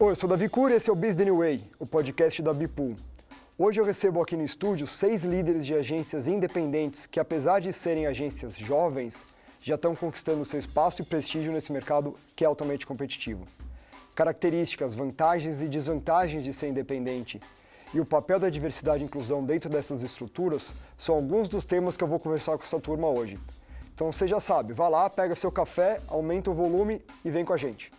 Oi, eu sou Davi Cury e esse é o Business the New Way, o podcast da Bipool. Hoje eu recebo aqui no estúdio 6 líderes de agências independentes que, apesar de serem agências jovens, já estão conquistando seu espaço e prestígio nesse mercado que é altamente competitivo. Características, vantagens e desvantagens de ser independente e o papel da diversidade e inclusão dentro dessas estruturas são alguns dos temas que eu vou conversar com essa turma hoje. Então você já sabe, vá lá, pega seu café, aumenta o volume e vem com a gente.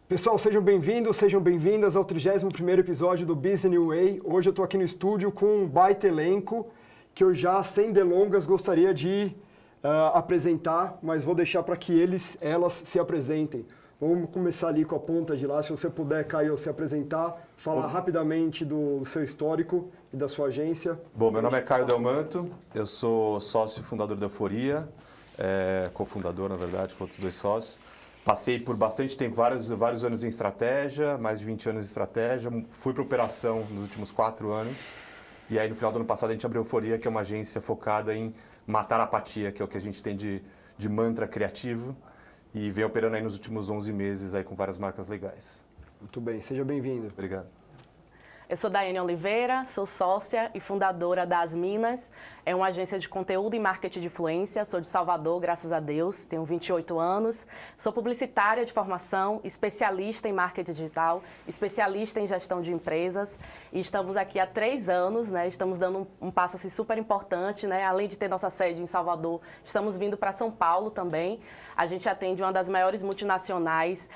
Pessoal, sejam bem-vindos, sejam bem-vindas ao 31º episódio do Business New Way. Hoje eu estou aqui no estúdio com um baita elenco que eu já, sem delongas, gostaria de apresentar, mas vou deixar para que elas se apresentem. Vamos começar ali com a ponta de lá. Se você puder, Caio, se apresentar, falar rapidamente do seu histórico e da sua agência. Bom, meu nome é Caio Delmanto, eu sou sócio fundador da Euforia, cofundador, na verdade, com outros 2 sócios. Passei por bastante tempo, vários anos em estratégia, mais de 20 anos em estratégia. Fui para operação nos últimos 4 anos. E aí, no final do ano passado, a gente abriu a Euforia, que é uma agência focada em matar a apatia, que é o que a gente tem de mantra criativo. E vem operando aí nos últimos 11 meses aí com várias marcas legais. Muito bem, seja bem-vindo. Obrigado. Eu sou Daiane Oliveira, sou sócia e fundadora das Minas. É uma agência de conteúdo e marketing de influência. Sou de Salvador, graças a Deus, tenho 28 anos. Sou publicitária de formação, especialista em marketing digital, especialista em gestão de empresas. E estamos aqui há 3 anos, né? Estamos dando um passo assim, super importante, né? Além de ter nossa sede em Salvador, estamos vindo para São Paulo também. A gente atende uma das maiores multinacionais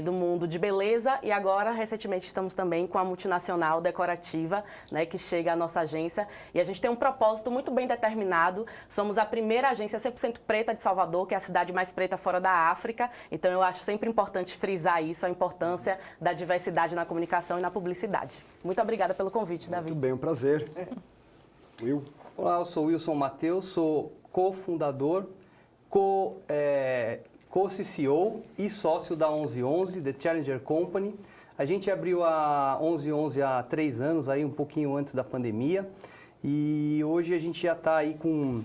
do mundo de beleza e agora, recentemente, estamos também com a multinacional decorativa, né, que chega à nossa agência. E a gente tem um propósito muito bem determinado. Somos a primeira agência 100% preta de Salvador, que é a cidade mais preta fora da África. Então, eu acho sempre importante frisar isso, a importância da diversidade na comunicação e na publicidade. Muito obrigada pelo convite, Davi. Muito bem, um prazer. Will? Olá, eu sou Wilson Mateus, sou cofundador, co-CCO e sócio da 1111, The Challenger Company. A gente abriu a 1111 há 3 anos, aí, um pouquinho antes da pandemia. E hoje a gente já está aí com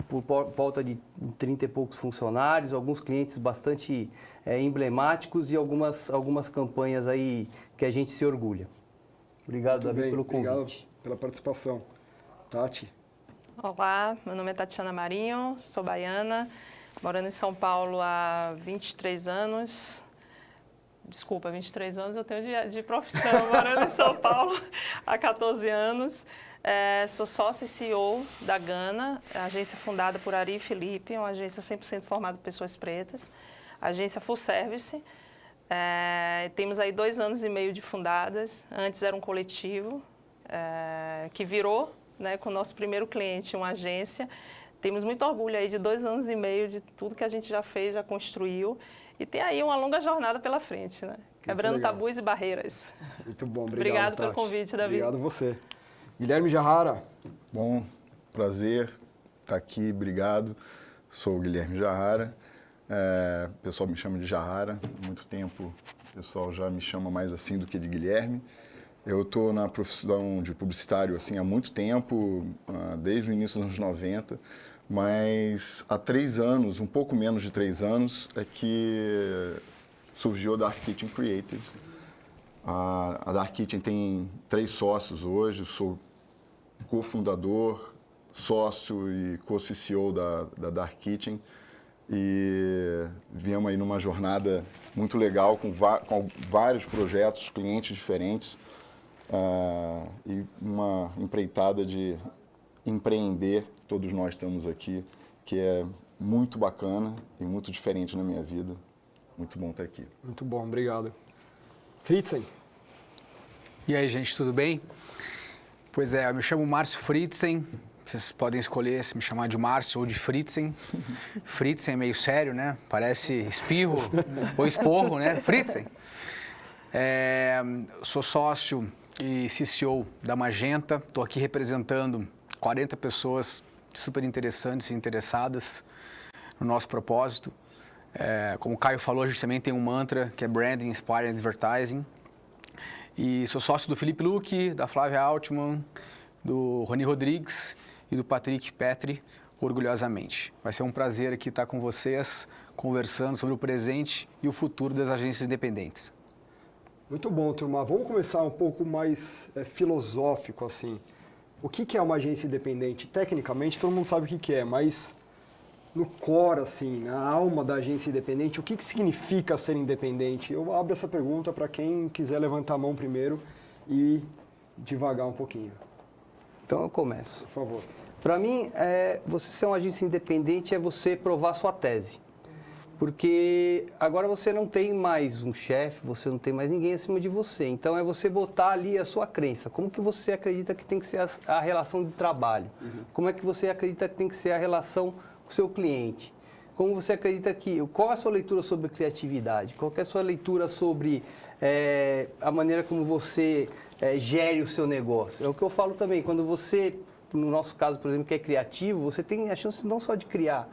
por volta de 30 e poucos funcionários, alguns clientes bastante emblemáticos e algumas campanhas aí que a gente se orgulha. Obrigado, Davi, pelo convite. Obrigado pela participação. Tati? Olá, meu nome é Tatiana Marinho, sou baiana, morando em São Paulo há 23 anos. Desculpa, 23 anos eu tenho de profissão, morando em São Paulo há 14 anos. Sou sócia e CEO da Gana, agência fundada por Ari Felipe, uma agência 100% formada por pessoas pretas, agência full service. Temos aí 2 anos e meio de fundadas, antes era um coletivo que virou, né, com o nosso primeiro cliente, uma agência. Temos muito orgulho aí de 2 anos e meio de tudo que a gente já fez, já construiu. E tem aí uma longa jornada pela frente, né? Quebrando tabus e barreiras. Muito bom, obrigado pelo convite, Davi. Obrigado a você. Guilherme Jarrara. Bom, prazer estar aqui, obrigado. Sou o Guilherme Jarrara. O pessoal me chama de Jarrara. Há muito tempo o pessoal já me chama mais assim do que de Guilherme. Eu estou na profissão de publicitário assim, há muito tempo, desde o início dos anos 90, mas há 3 anos, um pouco menos de 3 anos, é que surgiu a Dark Kitchen Creatives. A Dark Kitchen tem 3 sócios hoje, sou cofundador, sócio e co-CCO da Dark Kitchen. E viemos aí numa jornada muito legal, com vários projetos, clientes diferentes. E uma empreitada de empreender, todos nós estamos aqui, que é muito bacana e muito diferente na minha vida. Muito bom estar aqui. Muito bom, obrigado. Fritzen. E aí, gente, tudo bem? Pois é, eu me chamo Márcio Fritzen. Vocês podem escolher se me chamar de Márcio ou de Fritzen. Fritzen é meio sério, né? Parece espirro ou esporro, né? Fritzen. Sou sócio e CCO da Magenta. Estou aqui representando 40 pessoas super interessantes e interessadas no nosso propósito. Como o Caio falou, a gente também tem um mantra que é Branding, Inspiring Advertising. E sou sócio do Felipe Luque, da Flávia Altman, do Rony Rodrigues e do Patrick Petri, orgulhosamente. Vai ser um prazer aqui estar com vocês, conversando sobre o presente e o futuro das agências independentes. Muito bom, turma. Vamos começar um pouco mais filosófico, assim. O que é uma agência independente? Tecnicamente, todo mundo sabe o que é, mas no core, assim, na alma da agência independente, o que significa ser independente? Eu abro essa pergunta para quem quiser levantar a mão primeiro e devagar um pouquinho. Então eu começo. Por favor. Para mim, você ser uma agência independente é você provar sua tese. Porque agora você não tem mais um chefe, você não tem mais ninguém acima de você. Então é você botar ali a sua crença. Como que você acredita que tem que ser a relação de trabalho? Como é que você acredita que tem que ser a relação com o seu cliente? Como você acredita que... Qual é a sua leitura sobre criatividade? Qual é a sua leitura sobre a maneira como você gere o seu negócio? É o que eu falo também. Quando você, no nosso caso, por exemplo, que é criativo, você tem a chance não só de criar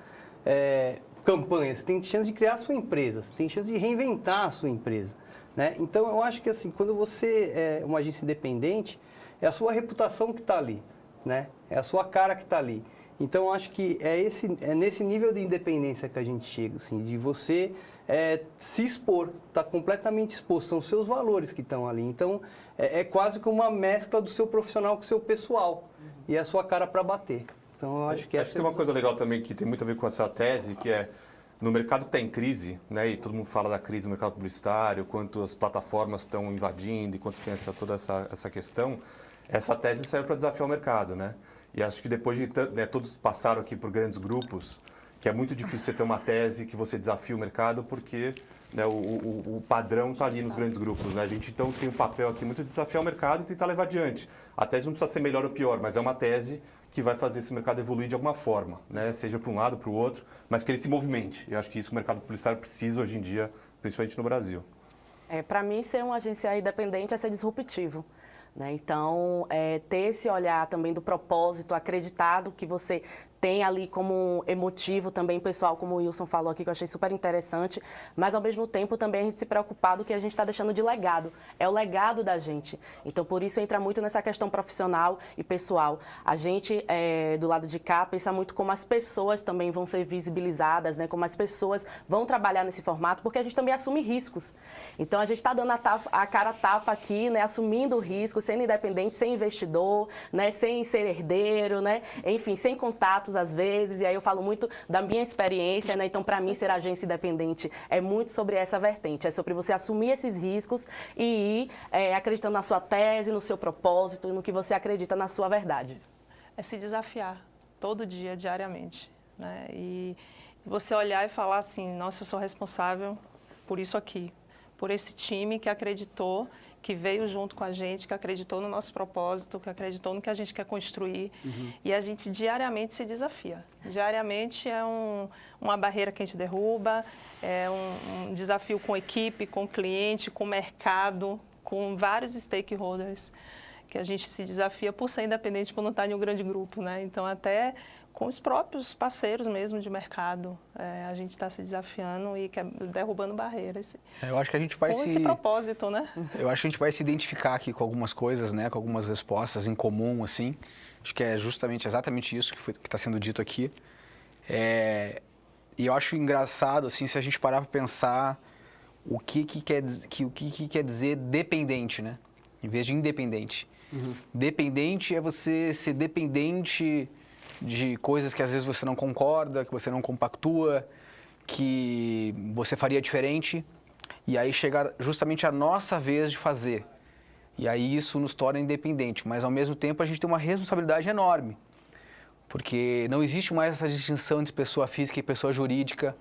campanha, você tem chance de criar a sua empresa, você tem chance de reinventar a sua empresa, né? Então, eu acho que assim, quando você é uma agência independente, é a sua reputação que está ali, né? É a sua cara que está ali. Então, eu acho que é nesse nível de independência que a gente chega, assim, de você se expor, estar completamente exposto, são os seus valores que estão ali. Então, é quase como uma mescla do seu profissional com o seu pessoal e a sua cara para bater. Então, eu acho que tem uma coisa legal também que tem muito a ver com essa tese, que é no mercado que está em crise, né, e todo mundo fala da crise no mercado publicitário, quanto as plataformas estão invadindo e quanto tem toda essa questão, essa tese serve para desafiar o mercado, né? E acho que depois de todos passaram aqui por grandes grupos, que é muito difícil você ter uma tese que você desafia o mercado, porque né, o padrão está ali nos grandes grupos. Né? A gente então tem um papel aqui muito de desafiar o mercado e tentar levar adiante. A tese não precisa ser melhor ou pior, mas é uma tese que vai fazer esse mercado evoluir de alguma forma, né? Seja para um lado, para o outro, mas que ele se movimente. Eu acho que isso o mercado publicitário precisa hoje em dia, principalmente no Brasil. Para mim, ser uma agência independente é ser disruptivo. Né? Então, ter esse olhar também do propósito, acreditado que você tem ali como emotivo também pessoal, como o Wilson falou aqui, que eu achei super interessante, mas ao mesmo tempo também a gente se preocupar do que a gente está deixando de legado. É o legado da gente. Então, por isso entra muito nessa questão profissional e pessoal. A gente, do lado de cá, pensa muito como as pessoas também vão ser visibilizadas, né? Como as pessoas vão trabalhar nesse formato, porque a gente também assume riscos. Então, a gente está dando a cara a tapa aqui, né? Assumindo o risco, sendo independente, sem investidor, né? Sem ser herdeiro, né? Enfim, sem contatos às vezes, e aí eu falo muito da minha experiência, né? Então, para mim, ser agência independente é muito sobre essa vertente, é sobre você assumir esses riscos e ir acreditando na sua tese, no seu propósito, no que você acredita na sua verdade. É se desafiar todo dia, diariamente, né? E você olhar e falar assim, nossa, eu sou responsável por isso aqui, por esse time que acreditou, que veio junto com a gente, que acreditou no nosso propósito, que acreditou no que a gente quer construir. E a gente diariamente se desafia. Diariamente é uma barreira que a gente derruba, é um desafio com equipe, com cliente, com mercado, com vários stakeholders, que a gente se desafia por ser independente, por não estar em um grande grupo, né? Então, até com os próprios parceiros mesmo de mercado, a gente está se desafiando e derrubando barreiras. Eu acho que a gente vai com esse propósito, né? Eu acho que a gente vai se identificar aqui com algumas coisas, né? Com algumas respostas em comum, assim. Acho que é exatamente isso que está sendo dito aqui. E eu acho engraçado, assim, se a gente parar para pensar o que quer dizer dependente, né? Em vez de independente. Dependente é você ser dependente de coisas que às vezes você não concorda, que você não compactua, que você faria diferente, e aí chega justamente a nossa vez de fazer. E aí isso nos torna independente, mas ao mesmo tempo a gente tem uma responsabilidade enorme, porque não existe mais essa distinção entre pessoa física e pessoa jurídica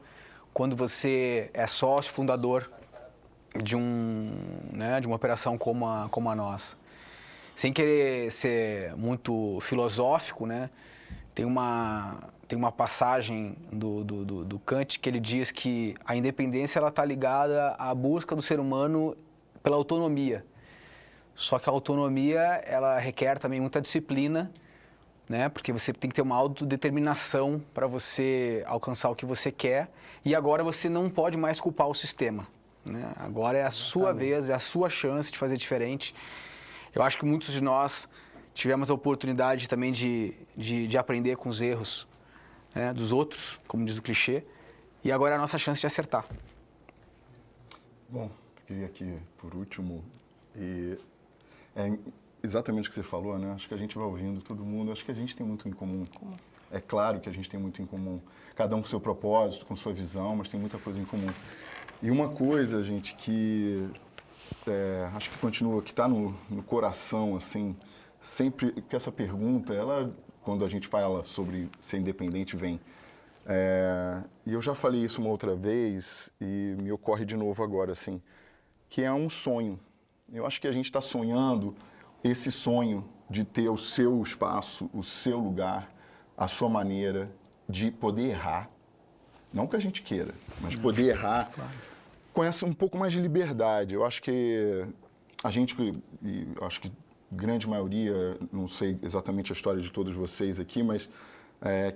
quando você é sócio fundador de uma operação como a nossa. Sem querer ser muito filosófico, né? Tem uma passagem do Kant que ele diz que a independência está ligada à busca do ser humano pela autonomia. Só que a autonomia ela requer também muita disciplina, né? Porque você tem que ter uma autodeterminação para você alcançar o que você quer. E agora você não pode mais culpar o sistema, né? Agora é a sua vez, é a sua chance de fazer diferente. Eu acho que muitos de nós tivemos a oportunidade também de aprender com os erros, né, dos outros, como diz o clichê, E agora é a nossa chance de acertar. Bom, queria aqui, por último, e é exatamente o que você falou, né? Acho que a gente vai ouvindo todo mundo, acho que a gente tem muito em comum. É claro que a gente tem muito em comum. Cada um com seu propósito, com sua visão, mas tem muita coisa em comum. E uma coisa, gente, que acho que continua, que está no coração, assim, sempre que essa pergunta, ela, quando a gente fala sobre ser independente, vem. E eu já falei isso uma outra vez e me ocorre de novo agora, assim, que é um sonho. Eu acho que a gente está sonhando esse sonho de ter o seu espaço, o seu lugar, a sua maneira de poder errar. Não que a gente queira, mas poder errar com essa um pouco mais de liberdade. Eu acho que a gente, e acho que grande maioria, não sei exatamente a história de todos vocês aqui, mas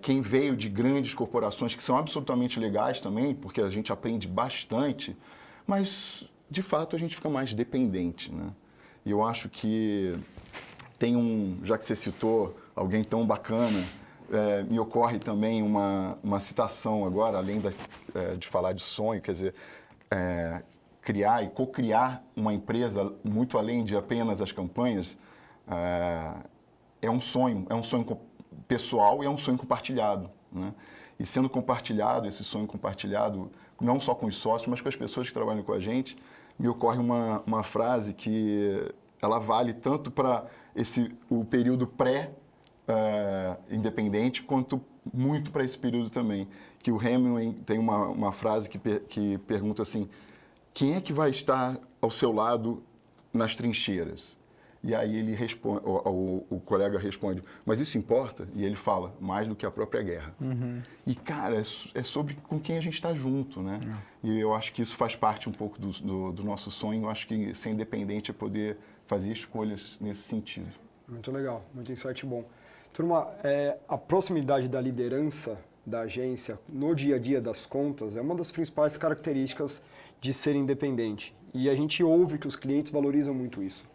quem veio de grandes corporações que são absolutamente legais também, porque a gente aprende bastante, mas de fato a gente fica mais dependente, né? E eu acho que tem já que você citou alguém tão bacana, me ocorre também uma citação agora, além de falar de sonho, quer dizer, criar e co-criar uma empresa muito além de apenas as campanhas, é um sonho pessoal e é um sonho compartilhado, né? E sendo compartilhado, esse sonho compartilhado, não só com os sócios, mas com as pessoas que trabalham com a gente, me ocorre uma frase que ela vale tanto para o período pré-independente, quanto muito para esse período também. Que o Hemingway tem uma frase que pergunta assim: quem é que vai estar ao seu lado nas trincheiras? E aí ele responde, o colega responde, mas isso importa? E ele fala, mais do que a própria guerra. E, cara, é sobre com quem a gente está junto, né? E eu acho que isso faz parte um pouco do nosso sonho. Eu acho que ser independente é poder fazer escolhas nesse sentido. Muito legal, muito insight bom. Turma, a proximidade da liderança da agência no dia a dia das contas é uma das principais características de ser independente. E a gente ouve que os clientes valorizam muito isso.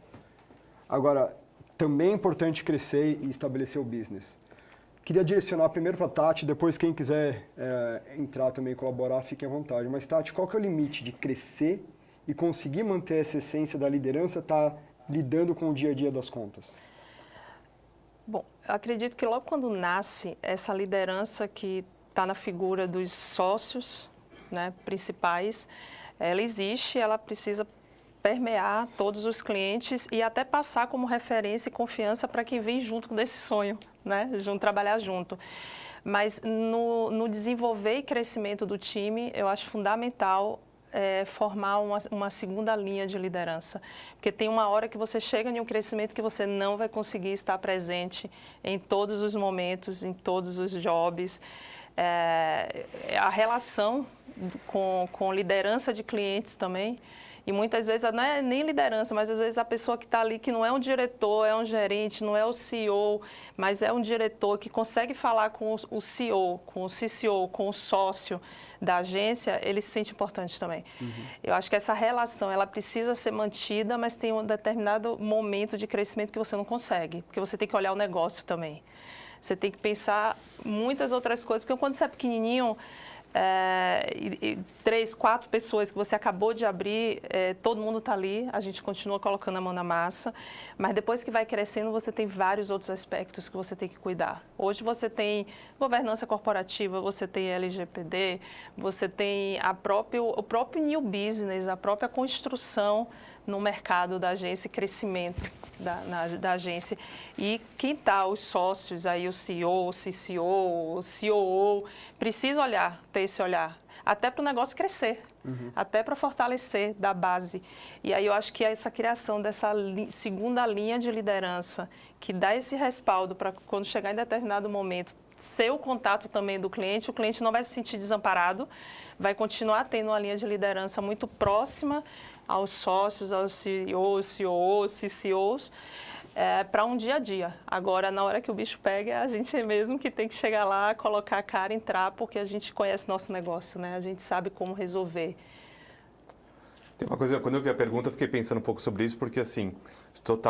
Agora, também é importante crescer e estabelecer o business. Queria direcionar primeiro para a Tati, depois quem quiser entrar também e colaborar, fiquem à vontade. Mas, Tati, qual que é o limite de crescer e conseguir manter essa essência da liderança, lidando com o dia a dia das contas? Bom, eu acredito que logo quando nasce essa liderança que está na figura dos sócios, né, principais, ela existe, ela precisa permear todos os clientes e até passar como referência e confiança para quem vem junto desse sonho, né? Trabalhar junto. Mas no desenvolver e crescimento do time, eu acho fundamental formar uma segunda linha de liderança. Porque tem uma hora que você chega em um crescimento que você não vai conseguir estar presente em todos os momentos, em todos os jobs. A relação com liderança de clientes também. E muitas vezes não é nem liderança, mas às vezes a pessoa que está ali, que não é um diretor, é um gerente, não é o CEO, mas é um diretor que consegue falar com o CEO, com o CCO, com o sócio da agência, ele se sente importante também. Eu acho que essa relação, ela precisa ser mantida, mas tem um determinado momento de crescimento que você não consegue, porque você tem que olhar o negócio também. Você tem que pensar muitas outras coisas, porque quando você é pequenininho, 3, 4 pessoas que você acabou de abrir, todo mundo está ali, a gente continua colocando a mão na massa, mas depois que vai crescendo, você tem vários outros aspectos que você tem que cuidar. Hoje você tem governança corporativa, você tem LGPD, você tem o próprio new business, a própria construção no mercado da agência, crescimento da agência. E quem está, os sócios, aí o CEO, o CCO, o COO, precisa ter esse olhar, até para o negócio crescer, até para fortalecer da base. E aí eu acho que essa criação dessa segunda linha de liderança, que dá esse respaldo para quando chegar em determinado momento, ser o contato também do cliente, o cliente não vai se sentir desamparado, vai continuar tendo uma linha de liderança muito próxima aos sócios, aos CEOs, COOs, CCOs, para um dia a dia. Agora, na hora que o bicho pega, é a gente mesmo que tem que chegar lá, colocar a cara, entrar, porque a gente conhece nosso negócio, né? A gente sabe como resolver. Tem uma coisa, quando eu vi a pergunta, eu fiquei pensando um pouco sobre isso, porque assim,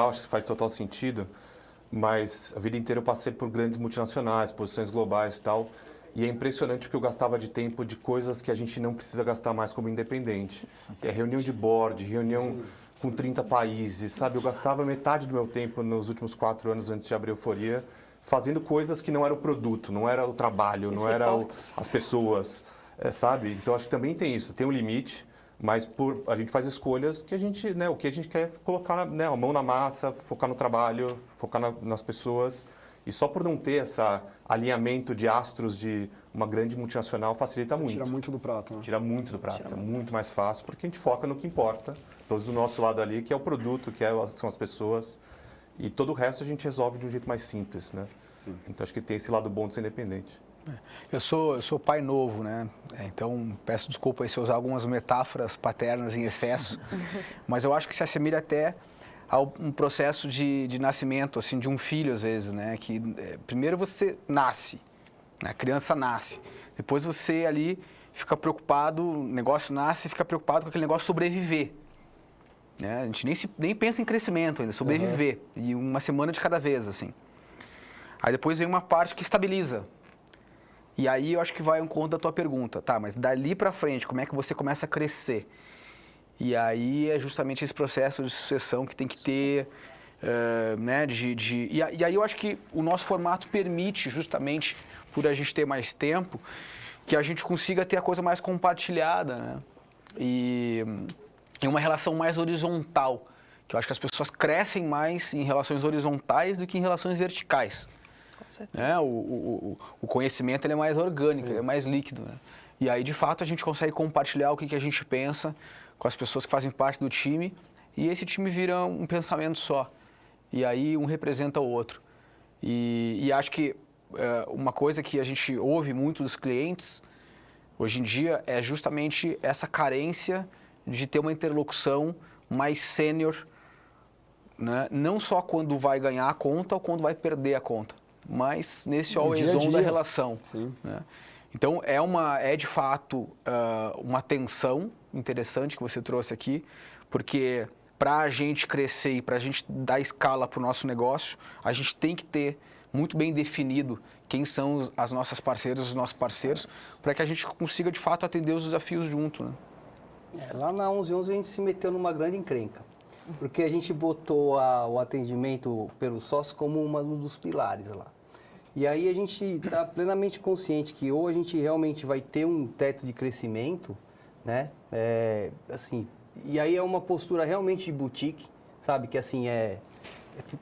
acho que faz total sentido, mas a vida inteira eu passei por grandes multinacionais, posições globais e tal, E é impressionante o que eu gastava de tempo de coisas que a gente não precisa gastar mais como independente. Que é reunião de board, reunião com 30 países, sabe? Eu gastava metade do meu tempo nos últimos 4 anos antes de abrir Euforia fazendo coisas que não era o produto, não era o trabalho, não era as pessoas, sabe? Então, acho que também tem isso, tem um limite, mas a gente faz escolhas que a gente, né, o que a gente quer colocar, né, a mão na massa, focar no trabalho, focar nas pessoas. E só por não ter esse alinhamento de astros de uma grande multinacional facilita muito. Tira muito do prato. Né? Tira muito do prato, é muito mais fácil, porque a gente foca no que importa, todos do nosso lado ali, que é o produto, são as pessoas. E todo o resto a gente resolve de um jeito mais simples, né? Sim. Então acho que tem esse lado bom de ser independente. Eu sou pai novo, né? Então peço desculpa aí se eu usar algumas metáforas paternas em excesso, mas eu acho que se assemelha até a um processo de nascimento, assim, de um filho às vezes, né? Que primeiro você nasce, né? A criança nasce, depois você ali fica preocupado, o negócio nasce e fica preocupado com aquele negócio sobreviver. Né? A gente nem pensa em crescimento ainda, sobreviver. E uma semana de cada vez, assim. Aí depois vem uma parte que estabiliza. E aí eu acho que vai ao encontro da tua pergunta. Tá, mas dali pra frente, como é que você começa a crescer? E aí é justamente esse processo de sucessão que tem que ter, né? E aí eu acho que o nosso formato permite, justamente por a gente ter mais tempo, que a gente consiga ter a coisa mais compartilhada, né? E uma relação mais horizontal, que eu acho que as pessoas crescem mais em relações horizontais do que em relações verticais. Com certeza. Né? O conhecimento ele é mais orgânico, ele é mais líquido. Né? E aí, de fato, a gente consegue compartilhar o que a gente pensa com as pessoas que fazem parte do time e esse time vira um pensamento só. E aí, um representa o outro. E acho que uma coisa que a gente ouve muito dos clientes hoje em dia é justamente essa carência de ter uma interlocução mais sênior, né? Não só quando vai ganhar a conta ou quando vai perder a conta, mas nesse always on da relação. Né? Então, é de fato uma tensão interessante que você trouxe aqui, porque para a gente crescer e para a gente dar escala para o nosso negócio, a gente tem que ter muito bem definido quem são as nossas parceiras, os nossos parceiros, para que a gente consiga de fato atender os desafios junto. Né? Lá na 1111 a gente se meteu numa grande encrenca, porque a gente botou o atendimento pelo sócio como um dos pilares lá. E aí a gente está plenamente consciente que ou a gente realmente vai ter um teto de crescimento, né? Assim, e aí é uma postura realmente de boutique, sabe? Que assim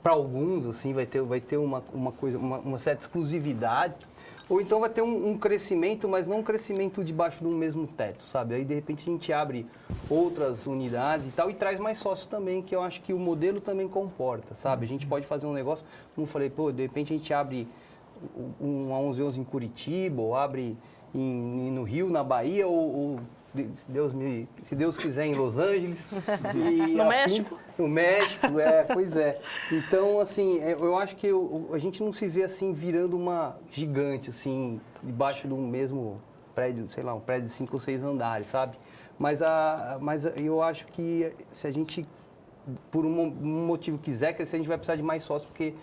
para alguns assim vai ter uma coisa, uma certa exclusividade. Ou então vai ter um crescimento, mas não um crescimento debaixo de um mesmo teto, sabe? Aí, de repente, a gente abre outras unidades e tal e traz mais sócios também, que eu acho que o modelo também comporta, sabe? A gente pode fazer um negócio, como eu falei, de repente a gente abre um 1111 em Curitiba, ou abre no Rio, na Bahia, ou se Deus quiser, em Los Angeles. No México? No México, pois é. Então, assim, eu acho que a gente não se vê assim virando uma gigante, assim, debaixo de um mesmo prédio, sei lá, um prédio de 5 ou 6 andares, sabe? Mas eu acho que se a gente, por um motivo, quiser crescer, a gente vai precisar de mais sócios, porque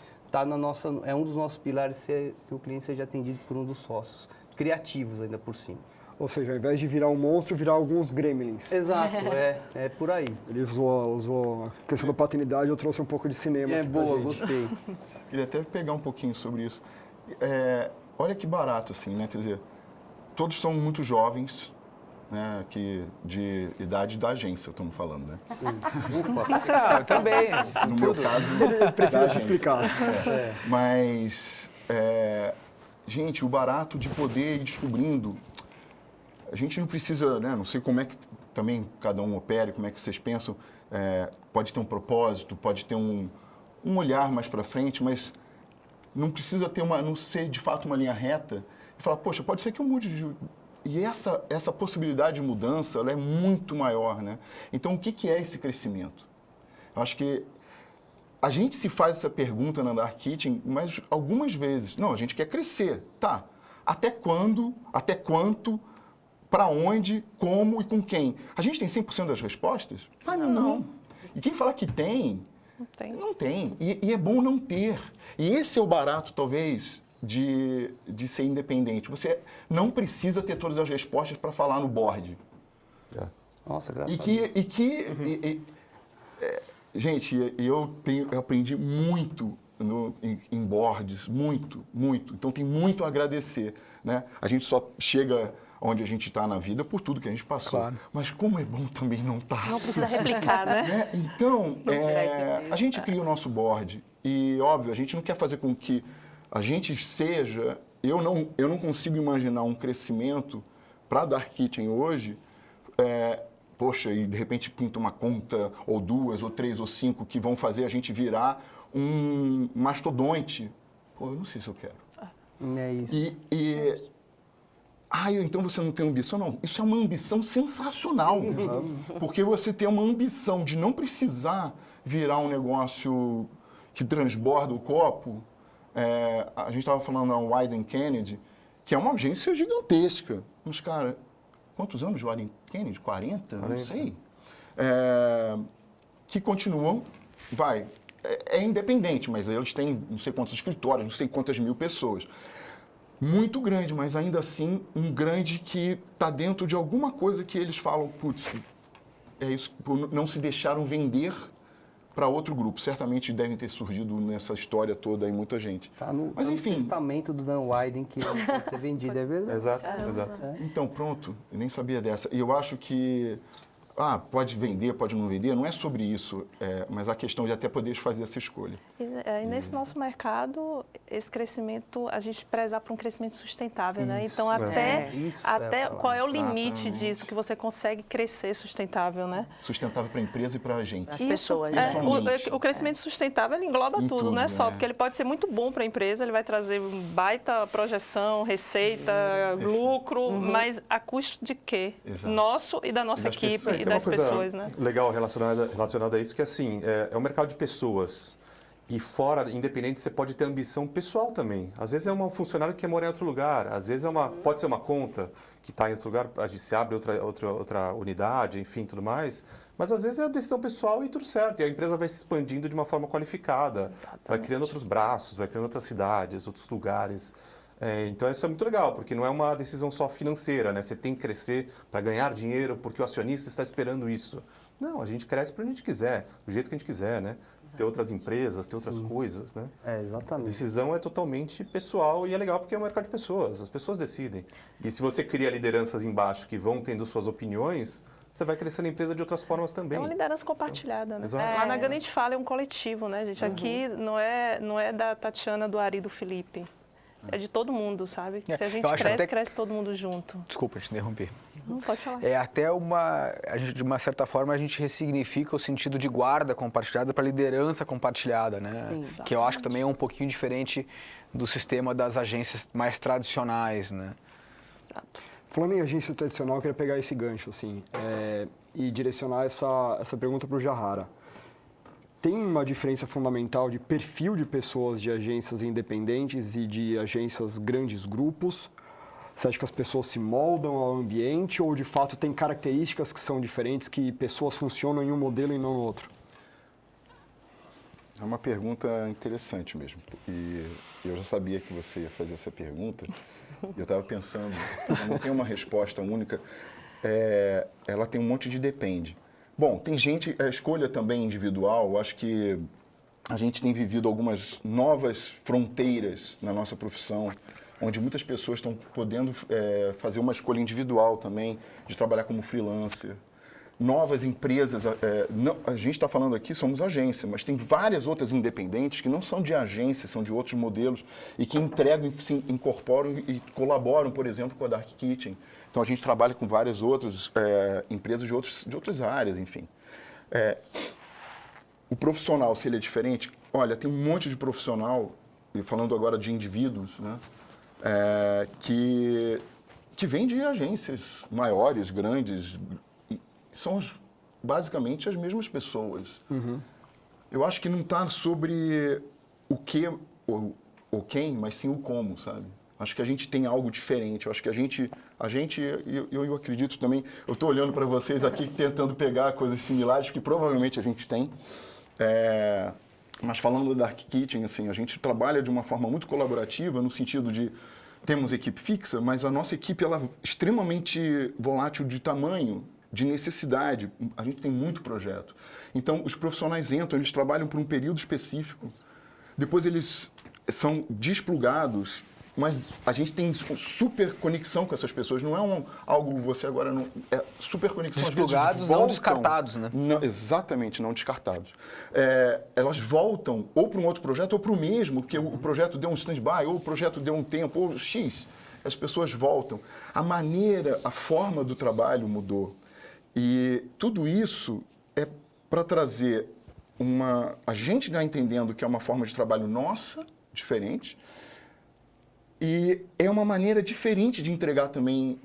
é um dos nossos pilares que o cliente seja atendido por um dos sócios, criativos ainda por cima. Ou seja, ao invés de virar um monstro, virar alguns gremlins. Exato, é por aí. Ele usou a questão da paternidade, eu trouxe um pouco de cinema. É boa, gostei. Queria até pegar um pouquinho sobre isso. Olha que barato, assim, né? Quer dizer, todos são muito jovens, né? De idade da agência, estamos falando, né? Ufa! Eu também. No meu caso, Ele prefere se explicar. Mas, gente, o barato de poder ir descobrindo. A gente não precisa, né? Não sei como é que também cada um opera, como é que vocês pensam. Pode ter um propósito, pode ter um olhar mais para frente, mas não precisa não ser de fato uma linha reta e falar, poxa, pode ser que eu mude de... E essa possibilidade de mudança, ela é muito maior, né? Então, o que é esse crescimento? Eu acho que a gente se faz essa pergunta na Dark Kitchen, mas algumas vezes, não, a gente quer crescer, tá? Até quando, até quanto, para onde, como e com quem? A gente tem 100% das respostas? Ah, não. E quem fala que tem, não tem. E é bom não ter. E esse é o barato, talvez, de ser independente. Você não precisa ter todas as respostas para falar no board. Nossa, graças a Deus. Gente, eu aprendi muito em boards, muito. Então tem muito a agradecer, né? A gente só chega onde a gente está na vida por tudo que a gente passou. Claro. Mas como é bom também não estar. Não precisa replicar, né? Então, a gente cria o nosso board e, óbvio, a gente não quer fazer com que a gente seja... Eu não consigo imaginar um crescimento para a Dark Kitchen hoje, poxa, e de repente pinta uma conta, ou 2, ou 3, ou 5, que vão fazer a gente virar um mastodonte. Pô, eu não sei se eu quero. É isso. Então você não tem ambição? Não, isso é uma ambição sensacional. Porque você tem uma ambição de não precisar virar um negócio que transborda o copo. A gente estava falando da Wieden Kennedy, que é uma agência gigantesca. Mas, cara, quantos anos de Wieden Kennedy? 40? Não sei. Que continuam, é independente, mas eles têm não sei quantos escritórios, não sei quantas mil pessoas. Muito grande, mas ainda assim um grande que está dentro de alguma coisa que eles falam, putz, é isso, não se deixaram vender para outro grupo. Certamente devem ter surgido nessa história toda aí muita gente. Tá no enfim, testamento do Dan Wieden que não pode ser vendido, é verdade. Exato. Então, pronto, eu nem sabia dessa. E eu acho que pode vender, pode não vender, não é sobre isso, mas a questão de até poder fazer essa escolha. E nesse nosso mercado, esse crescimento, a gente prezar para um crescimento sustentável, né? Então, qual é o limite disso, que você consegue crescer sustentável, né? Sustentável para a empresa e para a gente. As pessoas. O crescimento sustentável, ele engloba tudo, não é só, porque ele pode ser muito bom para a empresa, ele vai trazer baita projeção, receita, lucro, mas a custo de quê? Exato. Nosso e da nossa equipe e das pessoas, né? Legal relacionada a isso, que assim, é um mercado de pessoas. E fora, independente, você pode ter ambição pessoal também. Às vezes é um funcionário que quer morar em outro lugar, às vezes pode ser uma conta que está em outro lugar, a gente se abre outra unidade, enfim, tudo mais. Mas às vezes é a decisão pessoal e tudo certo. E a empresa vai se expandindo de uma forma qualificada. Exatamente. Vai criando outros braços, vai criando outras cidades, outros lugares. Então isso é muito legal, porque não é uma decisão só financeira, né? Você tem que crescer para ganhar dinheiro porque o acionista está esperando isso. Não, a gente cresce para onde a gente quiser, do jeito que a gente quiser, né? Ter outras empresas, ter outras coisas, né? Exatamente. A decisão é totalmente pessoal e é legal porque é um mercado de pessoas, as pessoas decidem. E se você cria lideranças embaixo que vão tendo suas opiniões, você vai crescendo a empresa de outras formas também. É uma liderança compartilhada, né? Exato. Lá na Gana a gente fala, é um coletivo, né, gente? Aqui não é da Tatiana, do Ari, do Felipe. É de todo mundo, sabe? Se a gente cresce todo mundo junto. Desculpa te interromper. Não pode falar. É até de uma certa forma, a gente ressignifica o sentido de guarda compartilhada para liderança compartilhada, né? Sim, que eu acho que também é um pouquinho diferente do sistema das agências mais tradicionais, né? Exato. Falando em agência tradicional, eu queria pegar esse gancho, assim, e direcionar essa pergunta para o Jahara. Tem uma diferença fundamental de perfil de pessoas de agências independentes e de agências grandes grupos? Você acha que as pessoas se moldam ao ambiente ou, de fato, tem características que são diferentes, que pessoas funcionam em um modelo e não no outro? É uma pergunta interessante mesmo. E eu já sabia que você ia fazer essa pergunta. Eu estava pensando, não tem uma resposta única. Ela tem um monte de depende. Bom, tem gente, a escolha também individual, eu acho que a gente tem vivido algumas novas fronteiras na nossa profissão, onde muitas pessoas estão podendo fazer uma escolha individual também, de trabalhar como freelancer. Novas empresas, a gente está falando aqui, somos agência, mas tem várias outras independentes que não são de agência, são de outros modelos e que entregam, que se incorporam e colaboram, por exemplo, com a Dark Kitchen. Então a gente trabalha com várias outras empresas de outras áreas, enfim. O profissional, se ele é diferente, olha, tem um monte de profissional, e falando agora de indivíduos, né, que vem de agências maiores, grandes, são basicamente as mesmas pessoas. Uhum. Eu acho que não está sobre o que ou quem, mas sim o como, sabe? Acho que a gente tem algo diferente. Eu acho que eu acredito também, eu estou olhando para vocês aqui tentando pegar coisas similares, que provavelmente a gente tem. Mas falando da Dark Kitchen, assim, a gente trabalha de uma forma muito colaborativa, no sentido de temos equipe fixa, mas a nossa equipe ela é extremamente volátil de tamanho, de necessidade. A gente tem muito projeto. Então, os profissionais entram, eles trabalham por um período específico. Depois eles são desplugados, mas a gente tem super conexão com essas pessoas. Não é algo você agora não é super conexão. Desplugados, não descartados, né? Não, exatamente, não descartados. Elas voltam ou para um outro projeto ou para o mesmo, porque o projeto deu um stand-by, ou o projeto deu um tempo, ou X. As pessoas voltam. A maneira, a forma do trabalho mudou. E tudo isso é para trazer a gente já entendendo que é uma forma de trabalho nossa, diferente, e é uma maneira diferente de entregar também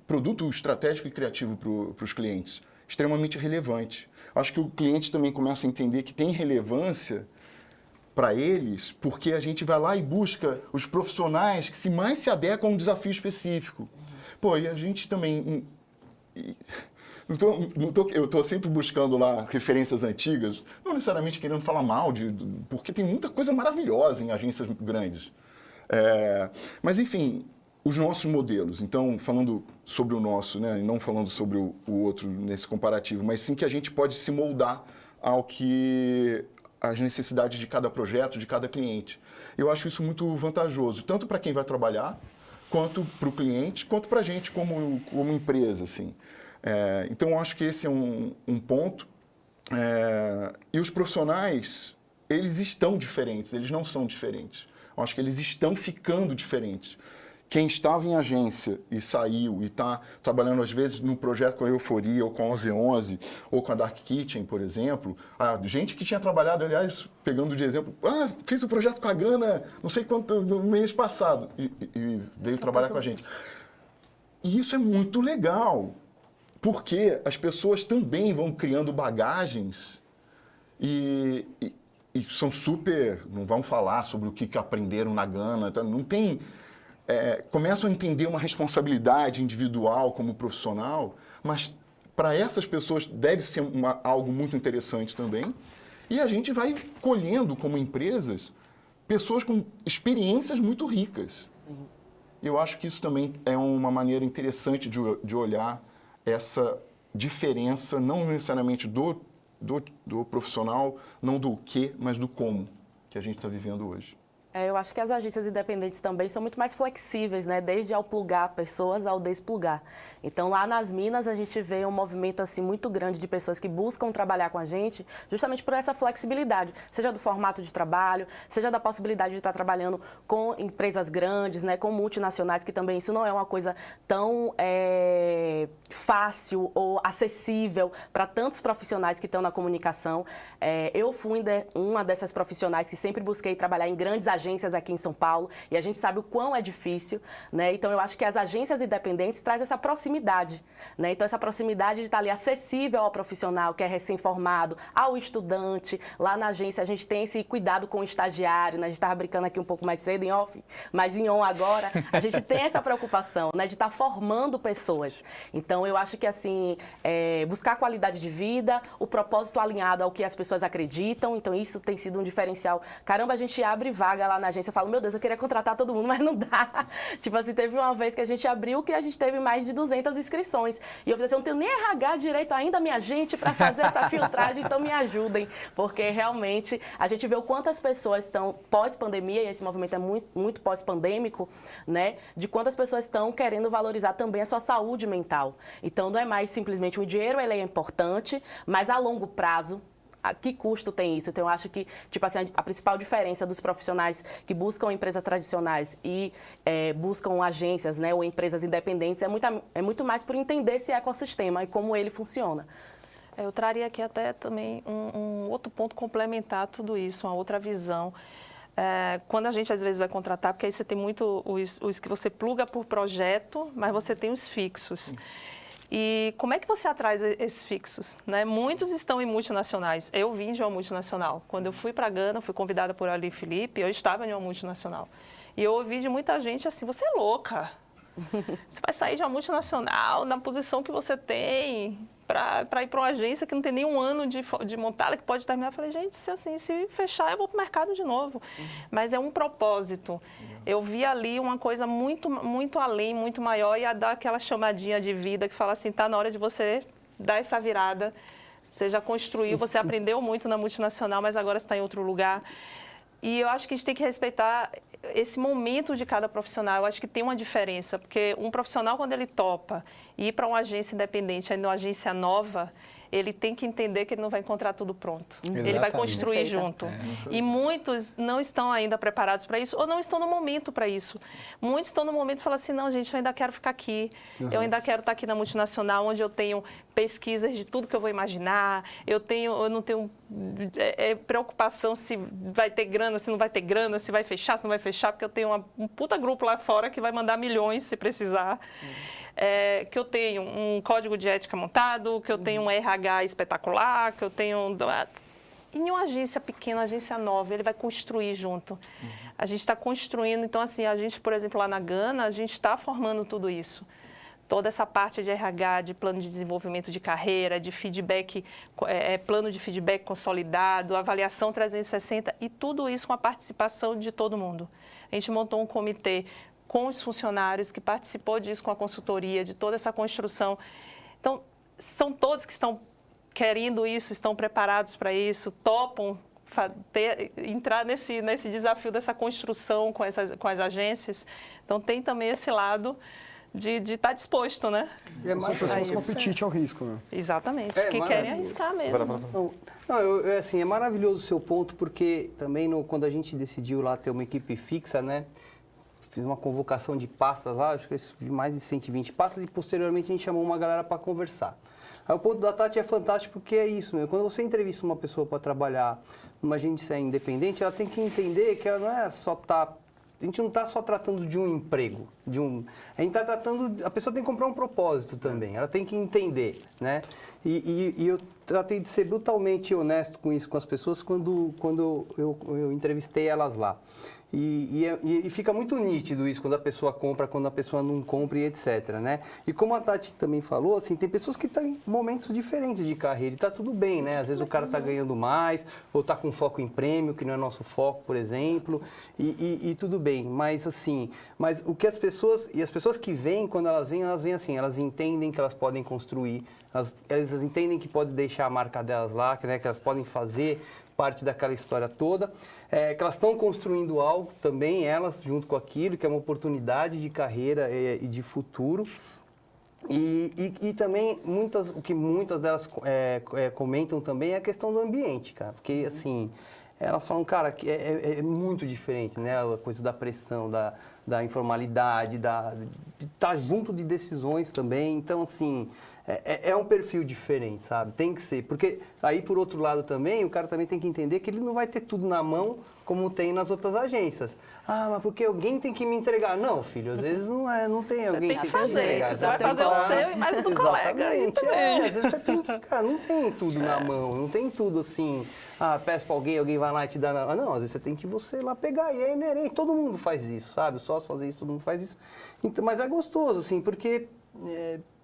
produto estratégico e criativo para os clientes, extremamente relevante. Acho que o cliente também começa a entender que tem relevância para eles, porque a gente vai lá e busca os profissionais que mais se adequam a um desafio específico. Pô, e a gente também... eu estou sempre buscando lá referências antigas, não necessariamente querendo falar mal, porque tem muita coisa maravilhosa em agências grandes. Mas, enfim, os nossos modelos. Então, falando sobre o nosso, né, e não falando sobre o outro nesse comparativo, mas sim que a gente pode se moldar ao que as necessidades de cada projeto, de cada cliente. Eu acho isso muito vantajoso, tanto para quem vai trabalhar, quanto para o cliente, quanto para a gente como empresa, assim. Então, eu acho que esse é um ponto. E os profissionais, eles estão diferentes, eles não são diferentes. Eu acho que eles estão ficando diferentes. Quem estava em agência e saiu e está trabalhando, às vezes, num projeto com a Euforia, ou com a 1111, ou com a Dark Kitchen, por exemplo, gente que tinha trabalhado, aliás, pegando de exemplo, fiz o projeto com a Gana, não sei quanto, no mês passado, e veio trabalhar com a gente. E isso é muito legal, porque as pessoas também vão criando bagagens e são super, não vão falar sobre o que aprenderam na Gana, não tem... começam a entender uma responsabilidade individual como profissional, mas para essas pessoas deve ser algo muito interessante também. E a gente vai colhendo como empresas pessoas com experiências muito ricas. Sim. Eu acho que isso também é uma maneira interessante de olhar essa diferença, não necessariamente do profissional, não do quê, mas do como que a gente está vivendo hoje. Eu acho que as agências independentes também são muito mais flexíveis, né? Desde ao plugar pessoas ao desplugar. Então, lá nas Minas, a gente vê um movimento assim, muito grande de pessoas que buscam trabalhar com a gente justamente por essa flexibilidade, seja do formato de trabalho, seja da possibilidade de estar trabalhando com empresas grandes, né? Com multinacionais, que também isso não é uma coisa tão fácil ou acessível para tantos profissionais que estão na comunicação. Eu fui uma dessas profissionais que sempre busquei trabalhar em grandes agências aqui em São Paulo, e a gente sabe o quão é difícil, né? Então, eu acho que as agências independentes trazem essa proximidade, né? Então, essa proximidade de estar ali acessível ao profissional que é recém-formado, ao estudante. Lá na agência, a gente tem esse cuidado com o estagiário, né? A gente estava brincando aqui um pouco mais cedo, em off, mas em on agora, a gente tem essa preocupação, né? De estar formando pessoas. Então, eu acho que, assim, buscar a qualidade de vida, o propósito alinhado ao que as pessoas acreditam, então isso tem sido um diferencial. Caramba, a gente abre vaga lá na agência, eu falo, meu Deus, eu queria contratar todo mundo, mas não dá. Tipo assim, teve uma vez que a gente abriu que a gente teve mais de 200 inscrições. E eu falei assim, eu não tenho nem RH direito ainda, minha gente, para fazer essa filtragem, então me ajudem. Porque realmente a gente vê o quanto as pessoas estão pós-pandemia, e esse movimento é muito pós-pandêmico, né? De quantas pessoas estão querendo valorizar também a sua saúde mental. Então não é mais simplesmente o dinheiro, ele é importante, mas a longo prazo, a que custo tem isso? Então, eu acho que, tipo assim, a principal diferença dos profissionais que buscam empresas tradicionais e buscam agências, né, ou empresas independentes é muito mais por entender esse ecossistema e como ele funciona. Eu traria aqui até também um outro ponto complementar a tudo isso, uma outra visão. Quando a gente, às vezes, vai contratar, porque aí você tem muito os que você pluga por projeto, mas você tem os fixos. E como é que você atrai esses fixos? Né? Muitos estão em multinacionais. Eu vim de uma multinacional. Quando eu fui para a Gana, fui convidada por Ali Felipe, eu estava em uma multinacional. E eu ouvi de muita gente assim, você é louca. Você vai sair de uma multinacional na posição que você tem. para ir para uma agência que não tem nenhum ano de montada, que pode terminar. Eu falei, gente, se fechar, eu vou para o mercado de novo. Mas é um propósito. Eu vi ali uma coisa muito, muito além, muito maior, e a dar aquela chamadinha de vida que fala assim, está na hora de você dar essa virada. Você já construiu, você aprendeu muito na multinacional, mas agora você está em outro lugar. E eu acho que a gente tem que respeitar esse momento de cada profissional. Eu acho que tem uma diferença, porque um profissional, quando ele topa ir para uma agência independente, aí numa agência nova, ele tem que entender que ele não vai encontrar tudo pronto. Exatamente. Ele vai construir junto. E muitos não estão ainda preparados para isso, ou não estão no momento para isso. Muitos estão no momento e falam assim, não, gente, eu ainda quero ficar aqui. Eu ainda quero estar aqui na multinacional, onde eu tenho pesquisas de tudo que eu vou imaginar. Eu não tenho preocupação se vai ter grana, se não vai ter grana, se vai fechar, se não vai fechar, porque eu tenho um puta grupo lá fora que vai mandar milhões se precisar. Que eu tenho um código de ética montado, que eu tenho um RH espetacular, que eu tenho... Em uma agência pequena, uma agência nova, ele vai construir junto. A gente está construindo, então assim, a gente, por exemplo, lá na Gana, a gente está formando tudo isso. Toda essa parte de RH, de plano de desenvolvimento de carreira, de feedback, plano de feedback consolidado, avaliação 360, e tudo isso com a participação de todo mundo. A gente montou um comitê com os funcionários, que participou disso com a consultoria, de toda essa construção. Então, são todos que estão querendo isso, estão preparados para isso, topam entrar nesse desafio dessa construção com as agências. Então, tem também esse lado de estar disposto, né? São pessoas com apetite ao risco, né? Exatamente, que querem arriscar mesmo. Assim, é maravilhoso o seu ponto, porque também quando a gente decidiu lá ter uma equipe fixa, né? Fiz uma convocação de pastas lá, acho que de mais de 120 pastas, e posteriormente a gente chamou uma galera para conversar. Aí o ponto da Tati é fantástico porque é isso mesmo. Quando você entrevista uma pessoa para trabalhar numa agência independente, ela tem que entender que ela não é só a gente não está só tratando de um emprego, a gente está tratando, a pessoa tem que comprar um propósito também, ela tem que entender, né? E eu tratei de ser brutalmente honesto com isso, com as pessoas, quando eu entrevistei elas lá. E fica muito nítido isso, quando a pessoa compra, quando a pessoa não compra e etc, né? E como a Tati também falou, assim, tem pessoas que estão em momentos diferentes de carreira e está tudo bem, né? Às vezes o cara está ganhando mais, ou está com foco em prêmio, que não é nosso foco, por exemplo, e tudo bem. Mas assim, o que as pessoas que vêm, quando elas vêm assim, elas entendem que elas podem construir, elas entendem que podem deixar a marca delas lá, né? Que elas podem fazer parte daquela história toda, que elas estão construindo algo também, elas, junto com aquilo, que é uma oportunidade de carreira e de futuro. E também, o que muitas delas comentam também é a questão do ambiente, cara, porque, assim, elas falam, cara, que é muito diferente, né, a coisa da pressão, da informalidade, de estar junto de decisões também, então, assim, é um perfil diferente, sabe? Tem que ser, porque aí, por outro lado também, o cara também tem que entender que ele não vai ter tudo na mão como tem nas outras agências. Ah, mas porque alguém tem que me entregar. Não, filho, às vezes não tem alguém que tem que entregar. Você vai fazer o seu e mais o do colega. Exatamente, às vezes você tem que, cara, não tem tudo na mão, não tem tudo assim, peço pra alguém vai lá e te dá não, às vezes você tem que você lá pegar, e é inerente, todo mundo faz isso, sabe? O sócio faz isso, todo mundo faz isso. Então, mas é gostoso, assim, porque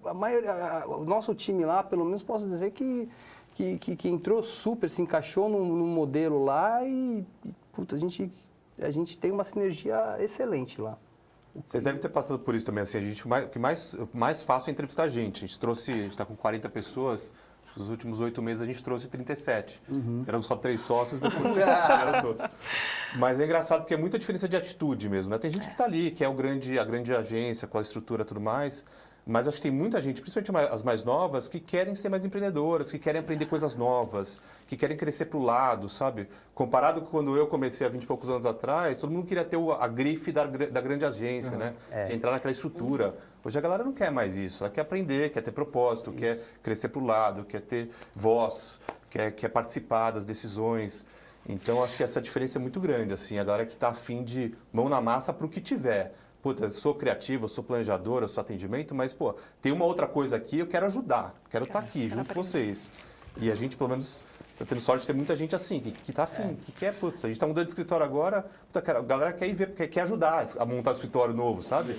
a maioria, o nosso time lá, pelo menos posso dizer que entrou super, se encaixou num modelo lá e puta, a gente tem uma sinergia excelente lá. Vocês devem ter passado por isso também, assim, o que mais fácil é entrevistar a gente está com 40 pessoas, acho que nos últimos 8 meses a gente trouxe 37. Éramos só 3 sócios, depois eram todos. Mas é engraçado porque é muita diferença de atitude mesmo, né? Tem gente que está ali, que é a grande agência, com a estrutura e tudo mais, mas acho que tem muita gente, principalmente as mais novas, que querem ser mais empreendedoras, que querem aprender coisas novas, que querem crescer para o lado, sabe? Comparado com quando eu comecei há 20 e poucos anos atrás, todo mundo queria ter a grife da grande agência, né? Você entrar naquela estrutura. Hoje a galera não quer mais isso, ela quer aprender, quer ter propósito, quer crescer para o lado, quer ter voz, quer participar das decisões. Então, acho que essa diferença é muito grande, assim, a galera que está afim de mão na massa para o que tiver. Puta, eu sou criativo, eu sou planejador, eu sou atendimento, mas, pô, tem uma outra coisa aqui, eu quero ajudar, quero estar aqui junto com vocês. E a gente, pelo menos, Tá tendo sorte de ter muita gente assim, que tá afim, que quer, putz, a gente tá mudando de escritório agora, puta, a galera quer ir ver, quer ajudar a montar um escritório novo, sabe?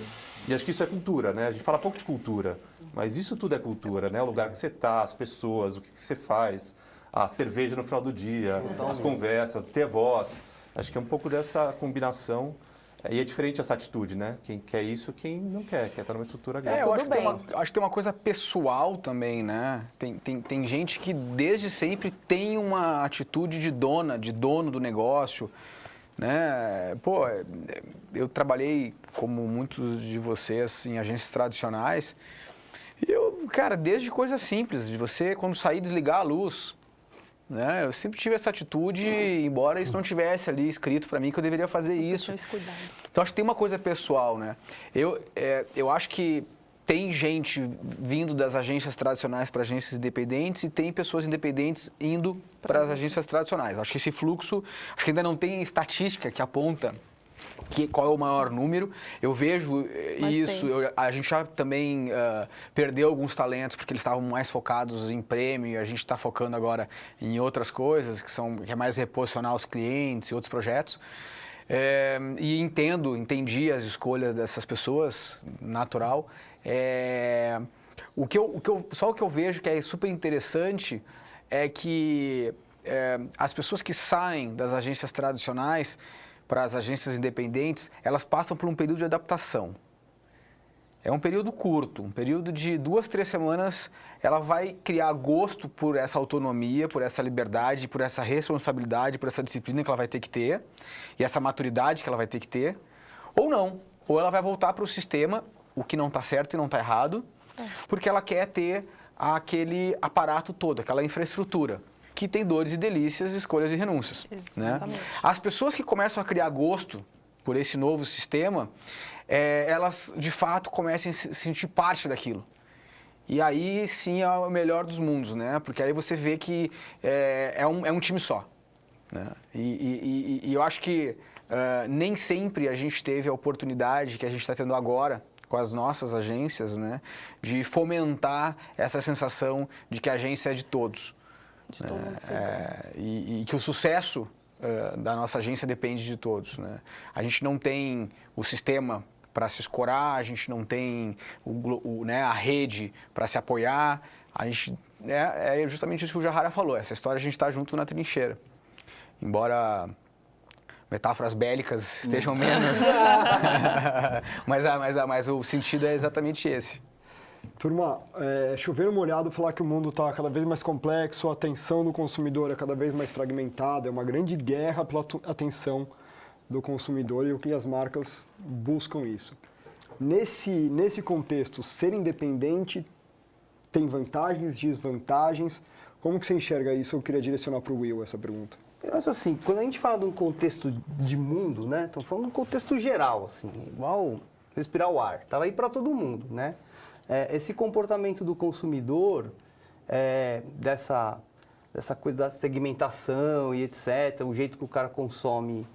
E acho que isso é cultura, né? A gente fala pouco de cultura, mas isso tudo é cultura, né? O lugar que você tá, as pessoas, o que você faz, a cerveja no final do dia, as conversas, ter voz. Acho que é um pouco dessa combinação. E é diferente essa atitude, né? Quem quer isso, quem não quer estar numa estrutura grande. Eu acho que tem uma coisa pessoal também, né? Tem gente que desde sempre tem uma atitude de dono do negócio, né? Pô, eu trabalhei, como muitos de vocês, em agências tradicionais. E cara, desde coisas simples, de você, quando sair, desligar a luz, né? Eu sempre tive essa atitude, embora isso não tivesse ali escrito para mim que eu deveria fazer isso. Então, acho que tem uma coisa pessoal, né? Eu acho que tem gente vindo das agências tradicionais para agências independentes e tem pessoas independentes indo para as agências tradicionais. Acho que esse fluxo, acho que ainda não tem estatística que aponta qual é o maior número. Eu vejo isso, a gente já também perdeu alguns talentos porque eles estavam mais focados em prêmio e a gente está focando agora em outras coisas que é mais reposicionar os clientes e outros projetos. E entendi as escolhas dessas pessoas, natural. O que eu vejo que é super interessante é que as pessoas que saem das agências tradicionais para as agências independentes, elas passam por um período de adaptação. É um período curto, um período de 2, 3 semanas, ela vai criar gosto por essa autonomia, por essa liberdade, por essa responsabilidade, por essa disciplina que ela vai ter que ter, e essa maturidade que ela vai ter que ter, ou não. Ou ela vai voltar para o sistema, o que não está certo e não está errado, porque ela quer ter aquele aparato todo, aquela infraestrutura, que tem dores e delícias, escolhas e renúncias. Exatamente. Né? As pessoas que começam a criar gosto por esse novo sistema, elas de fato começam a se sentir parte daquilo. E aí sim é o melhor dos mundos, né? Porque aí você vê que é um time só. Né? E eu acho que nem sempre a gente teve a oportunidade que a gente está tendo agora com as nossas agências, né? De fomentar essa sensação de que a agência é de todos. E que o sucesso da nossa agência depende de todos. Né? A gente não tem o sistema para se escorar, a gente não tem a rede para se apoiar. A gente, é justamente isso que o Jahara falou, essa história a gente está junto na trincheira. Embora metáforas bélicas estejam menos, mas o sentido é exatamente esse. Turma, chover no molhado falar que o mundo está cada vez mais complexo, a atenção do consumidor é cada vez mais fragmentada, é uma grande guerra pela atenção do consumidor e o que as marcas buscam isso. Nesse contexto, ser independente tem vantagens, desvantagens? Como que você enxerga isso? Eu queria direcionar para o Will essa pergunta. Eu acho assim, quando a gente fala de um contexto de mundo, né? Estamos falando de um contexto geral, assim, igual respirar o ar. Estava aí para todo mundo, né? Esse comportamento do consumidor, dessa coisa da segmentação e etc., o jeito que o cara consome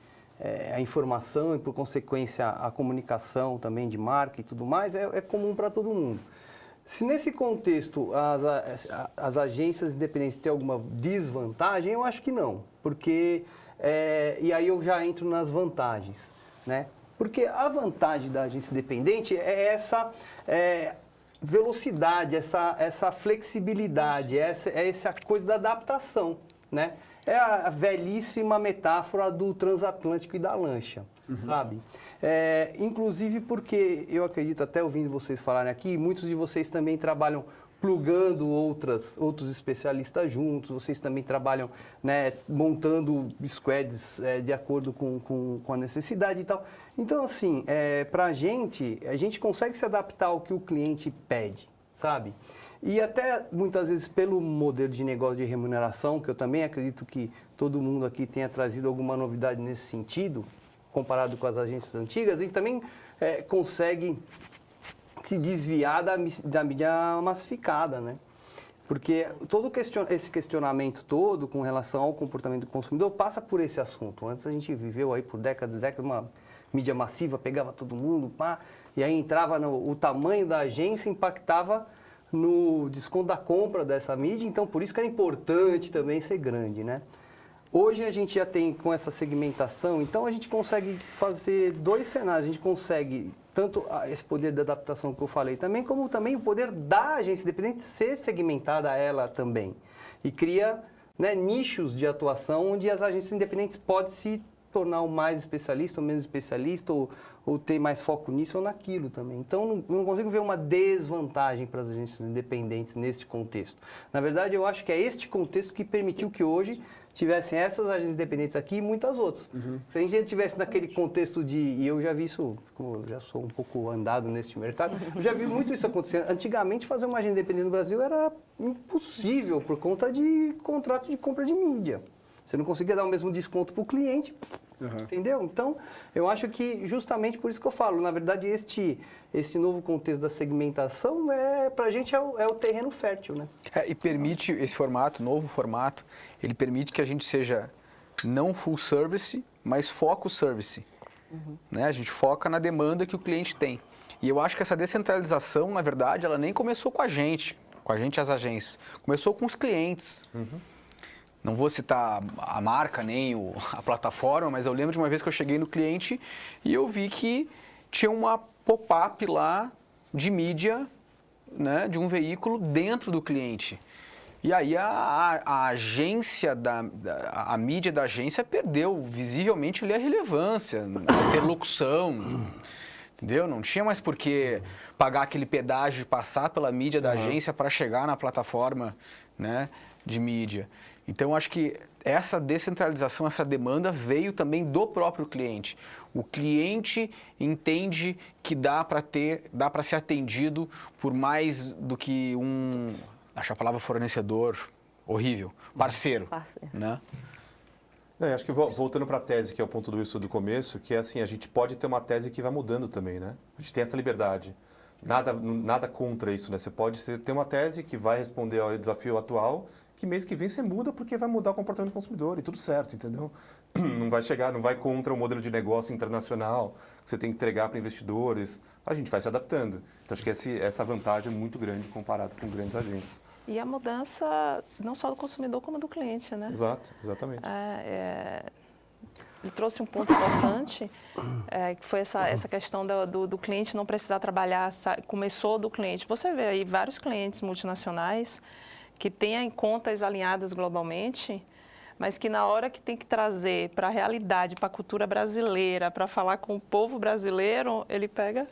a informação e, por consequência, a comunicação também de marca e tudo mais, é comum para todo mundo. Se nesse contexto as agências independentes têm alguma desvantagem, eu acho que não, porque, e aí eu já entro nas vantagens, né? Porque a vantagem da agência independente é essa velocidade, essa flexibilidade, essa coisa da adaptação, né? É a velhíssima metáfora do transatlântico e da lancha, sabe? Inclusive porque eu acredito, até ouvindo vocês falarem aqui, muitos de vocês também trabalham plugando outros especialistas juntos, vocês também trabalham, né, montando squads de acordo com a necessidade e tal. Então, assim, a gente consegue se adaptar ao que o cliente pede, sabe? E até, muitas vezes, pelo modelo de negócio de remuneração, que eu também acredito que todo mundo aqui tenha trazido alguma novidade nesse sentido, comparado com as agências antigas, e também consegue se desviar da mídia massificada, né? Porque todo esse questionamento todo com relação ao comportamento do consumidor passa por esse assunto. Antes a gente viveu aí por décadas, uma mídia massiva, pegava todo mundo, pá, e aí entrava o tamanho da agência, impactava no desconto da compra dessa mídia, então por isso que era importante também ser grande, né? Hoje a gente já tem com essa segmentação, então a gente consegue fazer 2 cenários, a gente consegue tanto esse poder de adaptação que eu falei também, como também o poder da agência independente ser segmentada a ela também. E cria, né, nichos de atuação onde as agências independentes podem se tornar o mais especialista ou menos especialista, ou ter mais foco nisso ou naquilo também. Então, não consigo ver uma desvantagem para as agências independentes neste contexto. Na verdade, eu acho que é este contexto que permitiu que hoje tivessem essas agências independentes aqui e muitas outras. Se a gente estivesse naquele contexto e eu já vi isso, como eu já sou um pouco andado neste mercado, eu já vi muito isso acontecendo. Antigamente, fazer uma agência independente no Brasil era impossível por conta de contrato de compra de mídia. Você não conseguia dar o mesmo desconto para o cliente, entendeu? Então, eu acho que justamente por isso que eu falo, na verdade, este novo contexto da segmentação, para a gente é o terreno fértil, né? E permite esse formato, novo formato, ele permite que a gente seja não full service, mas foco service. Né? A gente foca na demanda que o cliente tem. E eu acho que essa descentralização, na verdade, ela nem começou com a gente as agências, começou com os clientes. Não vou citar a marca nem a plataforma, mas eu lembro de uma vez que eu cheguei no cliente e eu vi que tinha uma pop-up lá de mídia, né, de um veículo dentro do cliente. E aí a agência, a mídia da agência perdeu visivelmente ali a relevância, a interlocução, entendeu? Não tinha mais por que pagar aquele pedágio de passar pela mídia da agência para chegar na plataforma, né, de mídia. Então, eu acho que essa descentralização, essa demanda veio também do próprio cliente. O cliente entende que dá para ser atendido por mais do que acho a palavra fornecedor horrível, parceiro. Né? Acho que voltando para a tese, que é o ponto do começo, que é assim, a gente pode ter uma tese que vai mudando também, né? A gente tem essa liberdade. Nada contra isso, né? Você pode ter uma tese que vai responder ao desafio atual, que mês que vem você muda porque vai mudar o comportamento do consumidor e tudo certo, entendeu? Não vai contra o modelo de negócio internacional que você tem que entregar para investidores. A gente vai se adaptando. Então, acho que essa vantagem é muito grande comparado com grandes agências. E a mudança não só do consumidor, como do cliente, né? Exato, exatamente. Ele trouxe um ponto importante, que foi essa questão do cliente não precisar trabalhar, começou do cliente. Você vê aí vários clientes multinacionais que têm contas alinhadas globalmente, mas que na hora que tem que trazer para a realidade, para a cultura brasileira, para falar com o povo brasileiro, ele pega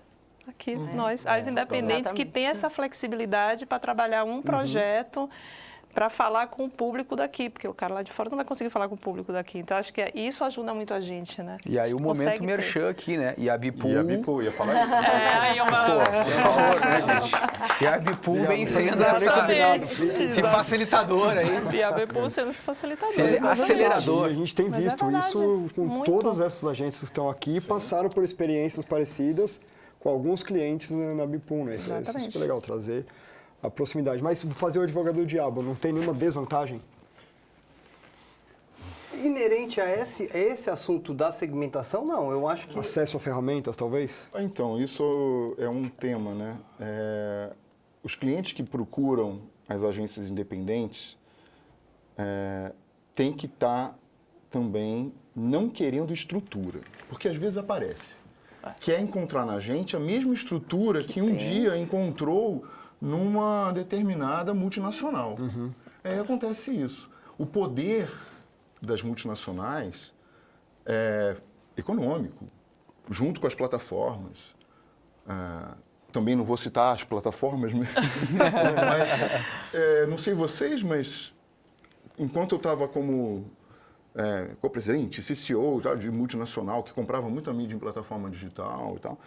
aqui nós, as independentes que têm essa flexibilidade para trabalhar um projeto, para falar com o público daqui, porque o cara lá de fora não vai conseguir falar com o público daqui. Então, acho que isso ajuda muito a gente, né? E aí o momento merchan aqui, né? E a Bipool... ia falar isso. Por favor, né, gente? E a Bipool vem sendo esse facilitador aí. E a Bipool sendo esse facilitador. Acelerador. A gente tem visto isso com muito. Todas essas agências que estão aqui, passaram por experiências parecidas com alguns clientes na Bipool, né? Isso é super legal trazer a proximidade. Mas fazer o advogado do diabo não tem nenhuma desvantagem? Inerente a esse assunto da segmentação, não. Eu acho que... Acesso a ferramentas, talvez? Então, isso é um tema, né? Os clientes que procuram as agências independentes têm que estar também não querendo estrutura, porque às vezes aparece. Quer encontrar na gente a mesma estrutura que um dia encontrou numa determinada multinacional. Aí acontece isso. O poder das multinacionais é econômico, junto com as plataformas. Também não vou citar as plataformas, mas não sei vocês, mas enquanto eu estava como co-presidente, CCO de multinacional, que comprava muita mídia em plataforma digital e tal,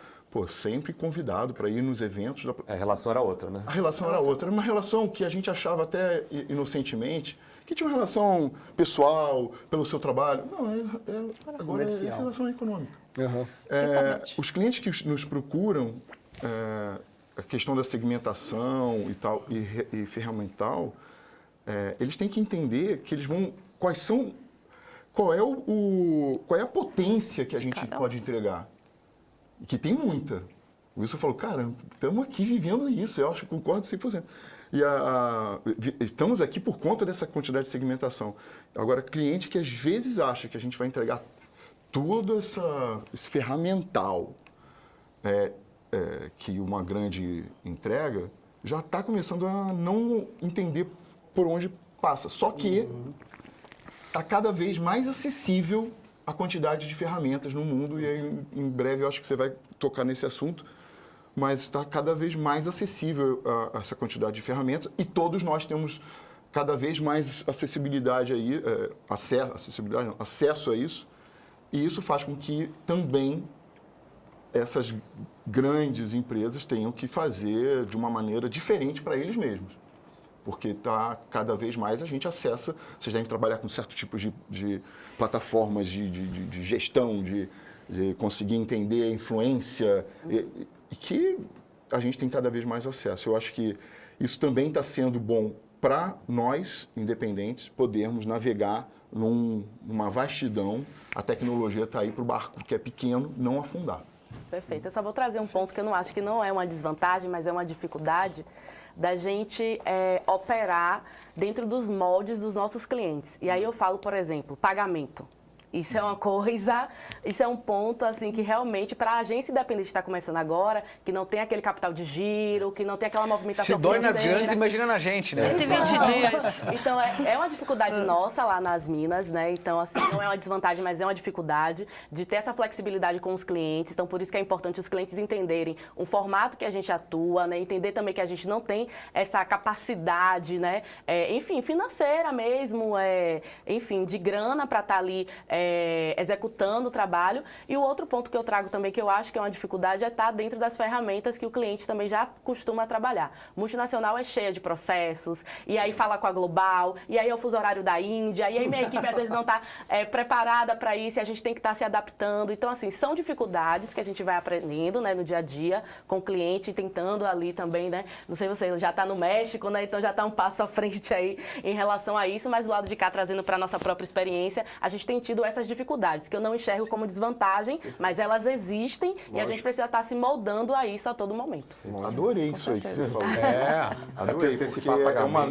sempre convidado para ir nos eventos. A relação era outra, né? A relação era outra. Era uma relação que a gente achava até inocentemente que tinha uma relação pessoal, pelo seu trabalho. Não, agora é relação econômica. Os clientes que nos procuram, a questão da segmentação e tal, e ferramental, eles têm que entender que eles vão... Qual é a potência que a gente pode entregar? Que tem muita. O Wilson falou, cara, estamos aqui vivendo isso, eu acho que concordo 100%. E estamos aqui por conta dessa quantidade de segmentação. Agora, cliente que às vezes acha que a gente vai entregar todo esse ferramental que uma grande entrega, já está começando a não entender por onde passa. Só que está cada vez mais acessível a quantidade de ferramentas no mundo, e aí, em breve eu acho que você vai tocar nesse assunto, mas está cada vez mais acessível a essa quantidade de ferramentas, e todos nós temos cada vez mais acessibilidade aí, acesso a isso, e isso faz com que também essas grandes empresas tenham que fazer de uma maneira diferente para eles mesmos. Porque cada vez mais a gente acessa, vocês devem trabalhar com certo tipo de plataformas de gestão, de conseguir entender a influência, e que a gente tem cada vez mais acesso. Eu acho que isso também está sendo bom para nós, independentes, podermos navegar numa vastidão. A tecnologia está aí para o barco que é pequeno não afundar. Perfeito. Eu só vou trazer um ponto que eu não acho que não é uma desvantagem, mas é uma dificuldade da gente operar dentro dos moldes dos nossos clientes. E aí eu falo, por exemplo, pagamento. Isso é uma coisa, isso é um ponto assim que realmente para a agência independente que está começando agora, que não tem aquele capital de giro, que não tem aquela movimentação Se dói nas financeira. grandes, imagina na gente, né? 120 dias. Então é uma dificuldade nossa lá nas Minas, né? Então assim, não é uma desvantagem, mas é uma dificuldade de ter essa flexibilidade com os clientes. Então por isso que é importante os clientes entenderem um formato que a gente atua, né? Entender também que a gente não tem essa capacidade, né? Enfim, financeira mesmo, enfim, de grana para estar ali executando o trabalho. E o outro ponto que eu trago também, que eu acho que é uma dificuldade, é estar dentro das ferramentas que o cliente também já costuma trabalhar. Multinacional é cheia de processos, e aí fala com a global, e aí é o fuso horário da Índia, e aí minha equipe às vezes não está preparada para isso, e a gente tem que estar se adaptando. Então, assim, são dificuldades que a gente vai aprendendo, né, no dia a dia, com o cliente, tentando ali também, né, não sei, você já está no México, né, então já está um passo à frente aí em relação a isso, mas do lado de cá, trazendo para a nossa própria experiência, a gente tem tido essas dificuldades, que eu não enxergo como desvantagem, mas elas existem. Lógico. E a gente precisa estar se moldando a isso a todo momento. Adorei isso aí que você falou. Adorei, porque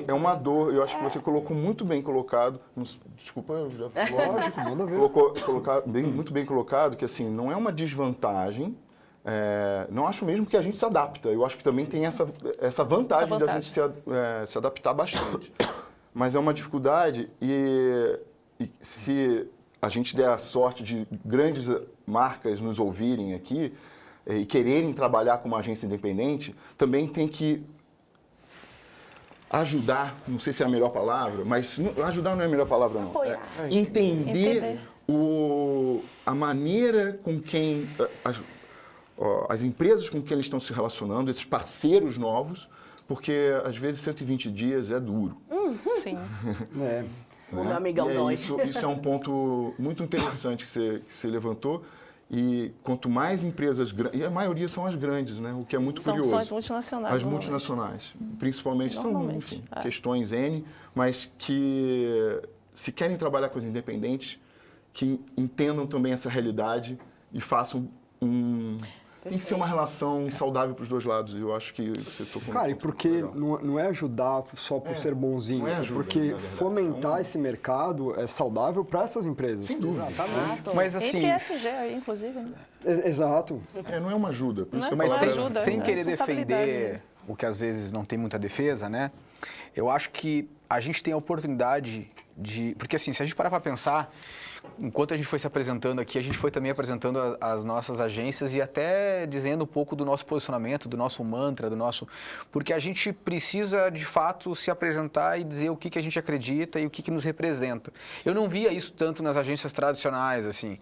é uma dor, eu acho que você colocou muito bem colocado, desculpa, eu já Lógico, manda ver. Muito bem colocado, que assim, não é uma desvantagem, não acho mesmo que a gente se adapta, eu acho que também tem essa vantagem de a gente se adaptar bastante. Mas é uma dificuldade e se a gente der a sorte de grandes marcas nos ouvirem aqui e quererem trabalhar com uma agência independente, também tem que ajudar, não sei se é a melhor palavra, mas ajudar não é a melhor palavra não. Entender a maneira com quem as empresas com quem eles estão se relacionando, esses parceiros novos, porque às vezes 120 dias é duro. Sim. O meu amigão dói. Isso é um ponto muito interessante que você levantou. E quanto mais empresas grandes, e a maioria são as grandes, né? O que é muito curioso. São as multinacionais. As multinacionais, principalmente, são, enfim, questões N, mas que se querem trabalhar com os independentes, que entendam também essa realidade e façam tem que ser uma relação saudável para os dois lados. Eu acho que você tocou. Cara, e porque não é ajudar só por ser bonzinho, não é ajuda, porque fomentar esse mercado é saudável para essas empresas. Sem dúvida. Exatamente. Mas Tem assim, PSG aí, inclusive. Né? Exato. Não é uma ajuda. Por isso que mas ajuda, sem é querer responsabilidade defender mesmo. o que às vezes não tem muita defesa, né? Eu acho que a gente tem a oportunidade de... Porque assim, se a gente parar para pensar, enquanto a gente foi se apresentando aqui, a gente foi também apresentando as nossas agências e até dizendo um pouco do nosso posicionamento, do nosso mantra, porque a gente precisa, de fato, se apresentar e dizer o que a gente acredita e o que nos representa. Eu não via isso tanto nas agências tradicionais, assim,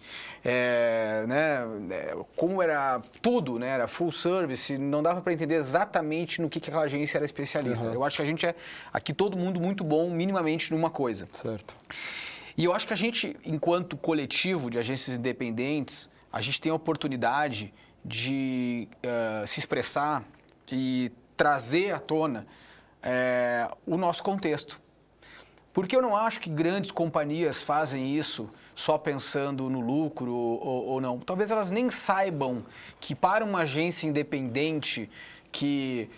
como era tudo, né? Era full service, não dava para entender exatamente no que aquela agência era especialista. Eu acho que a gente é, aqui, todo mundo muito bom, minimamente, numa coisa. Certo. E eu acho que a gente, enquanto coletivo de agências independentes, a gente tem a oportunidade de se expressar e trazer à tona o nosso contexto. Porque eu não acho que grandes companhias fazem isso só pensando no lucro ou não. Talvez elas nem saibam que para uma agência independente que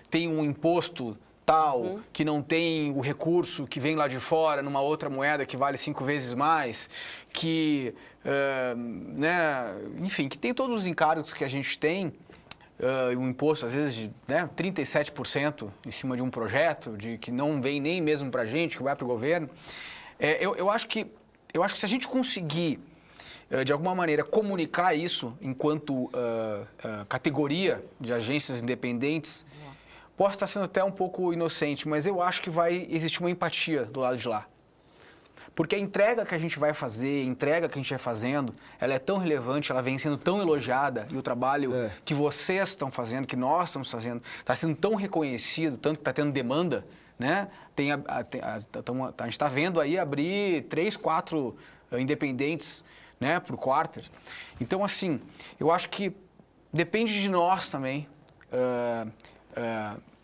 tem um imposto tal, que não tem o recurso que vem lá de fora numa outra moeda que vale 5 vezes mais, que, né, enfim, que tem todos os encargos que a gente tem, um imposto às vezes de 37% em cima de um projeto, que não vem nem mesmo para a gente, que vai para o governo. Eu acho que se a gente conseguir, de alguma maneira, comunicar isso enquanto categoria de agências independentes, posso estar sendo até um pouco inocente, mas eu acho que vai existir uma empatia do lado de lá. Porque a entrega que a gente vai fazer, a entrega que a gente vai fazendo, ela é tão relevante, ela vem sendo tão elogiada, e o trabalho que vocês estão fazendo, que nós estamos fazendo, está sendo tão reconhecido, tanto que está tendo demanda, né? A gente está vendo aí abrir 3, 4 independentes, né, por quarter. Então, assim, eu acho que depende de nós também,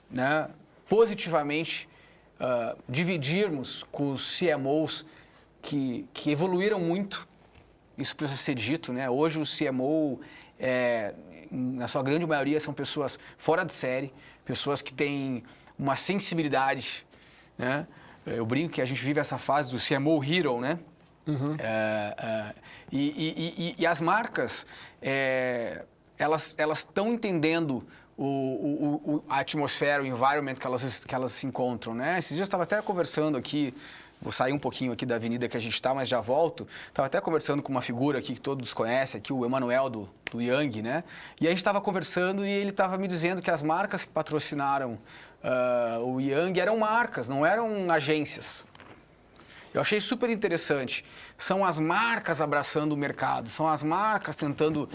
né, positivamente, dividirmos com os CMOs que evoluíram muito, isso precisa ser dito, né? Hoje o CMO, na sua grande maioria, são pessoas fora de série, pessoas que têm uma sensibilidade, né? Eu brinco que a gente vive essa fase do CMO Hero, né? E as marcas, elas estão entendendo a atmosfera, o environment que elas se encontram, né? Esses dias eu estava até conversando aqui, vou sair um pouquinho aqui da avenida que a gente está, mas já volto. Estava até conversando com uma figura aqui que todos conhecem, aqui, o Emanuel do Yang, né? E a gente estava conversando e ele estava me dizendo que as marcas que patrocinaram o Yang eram marcas, não eram agências. Eu achei super interessante. São as marcas abraçando o mercado, são as marcas tentando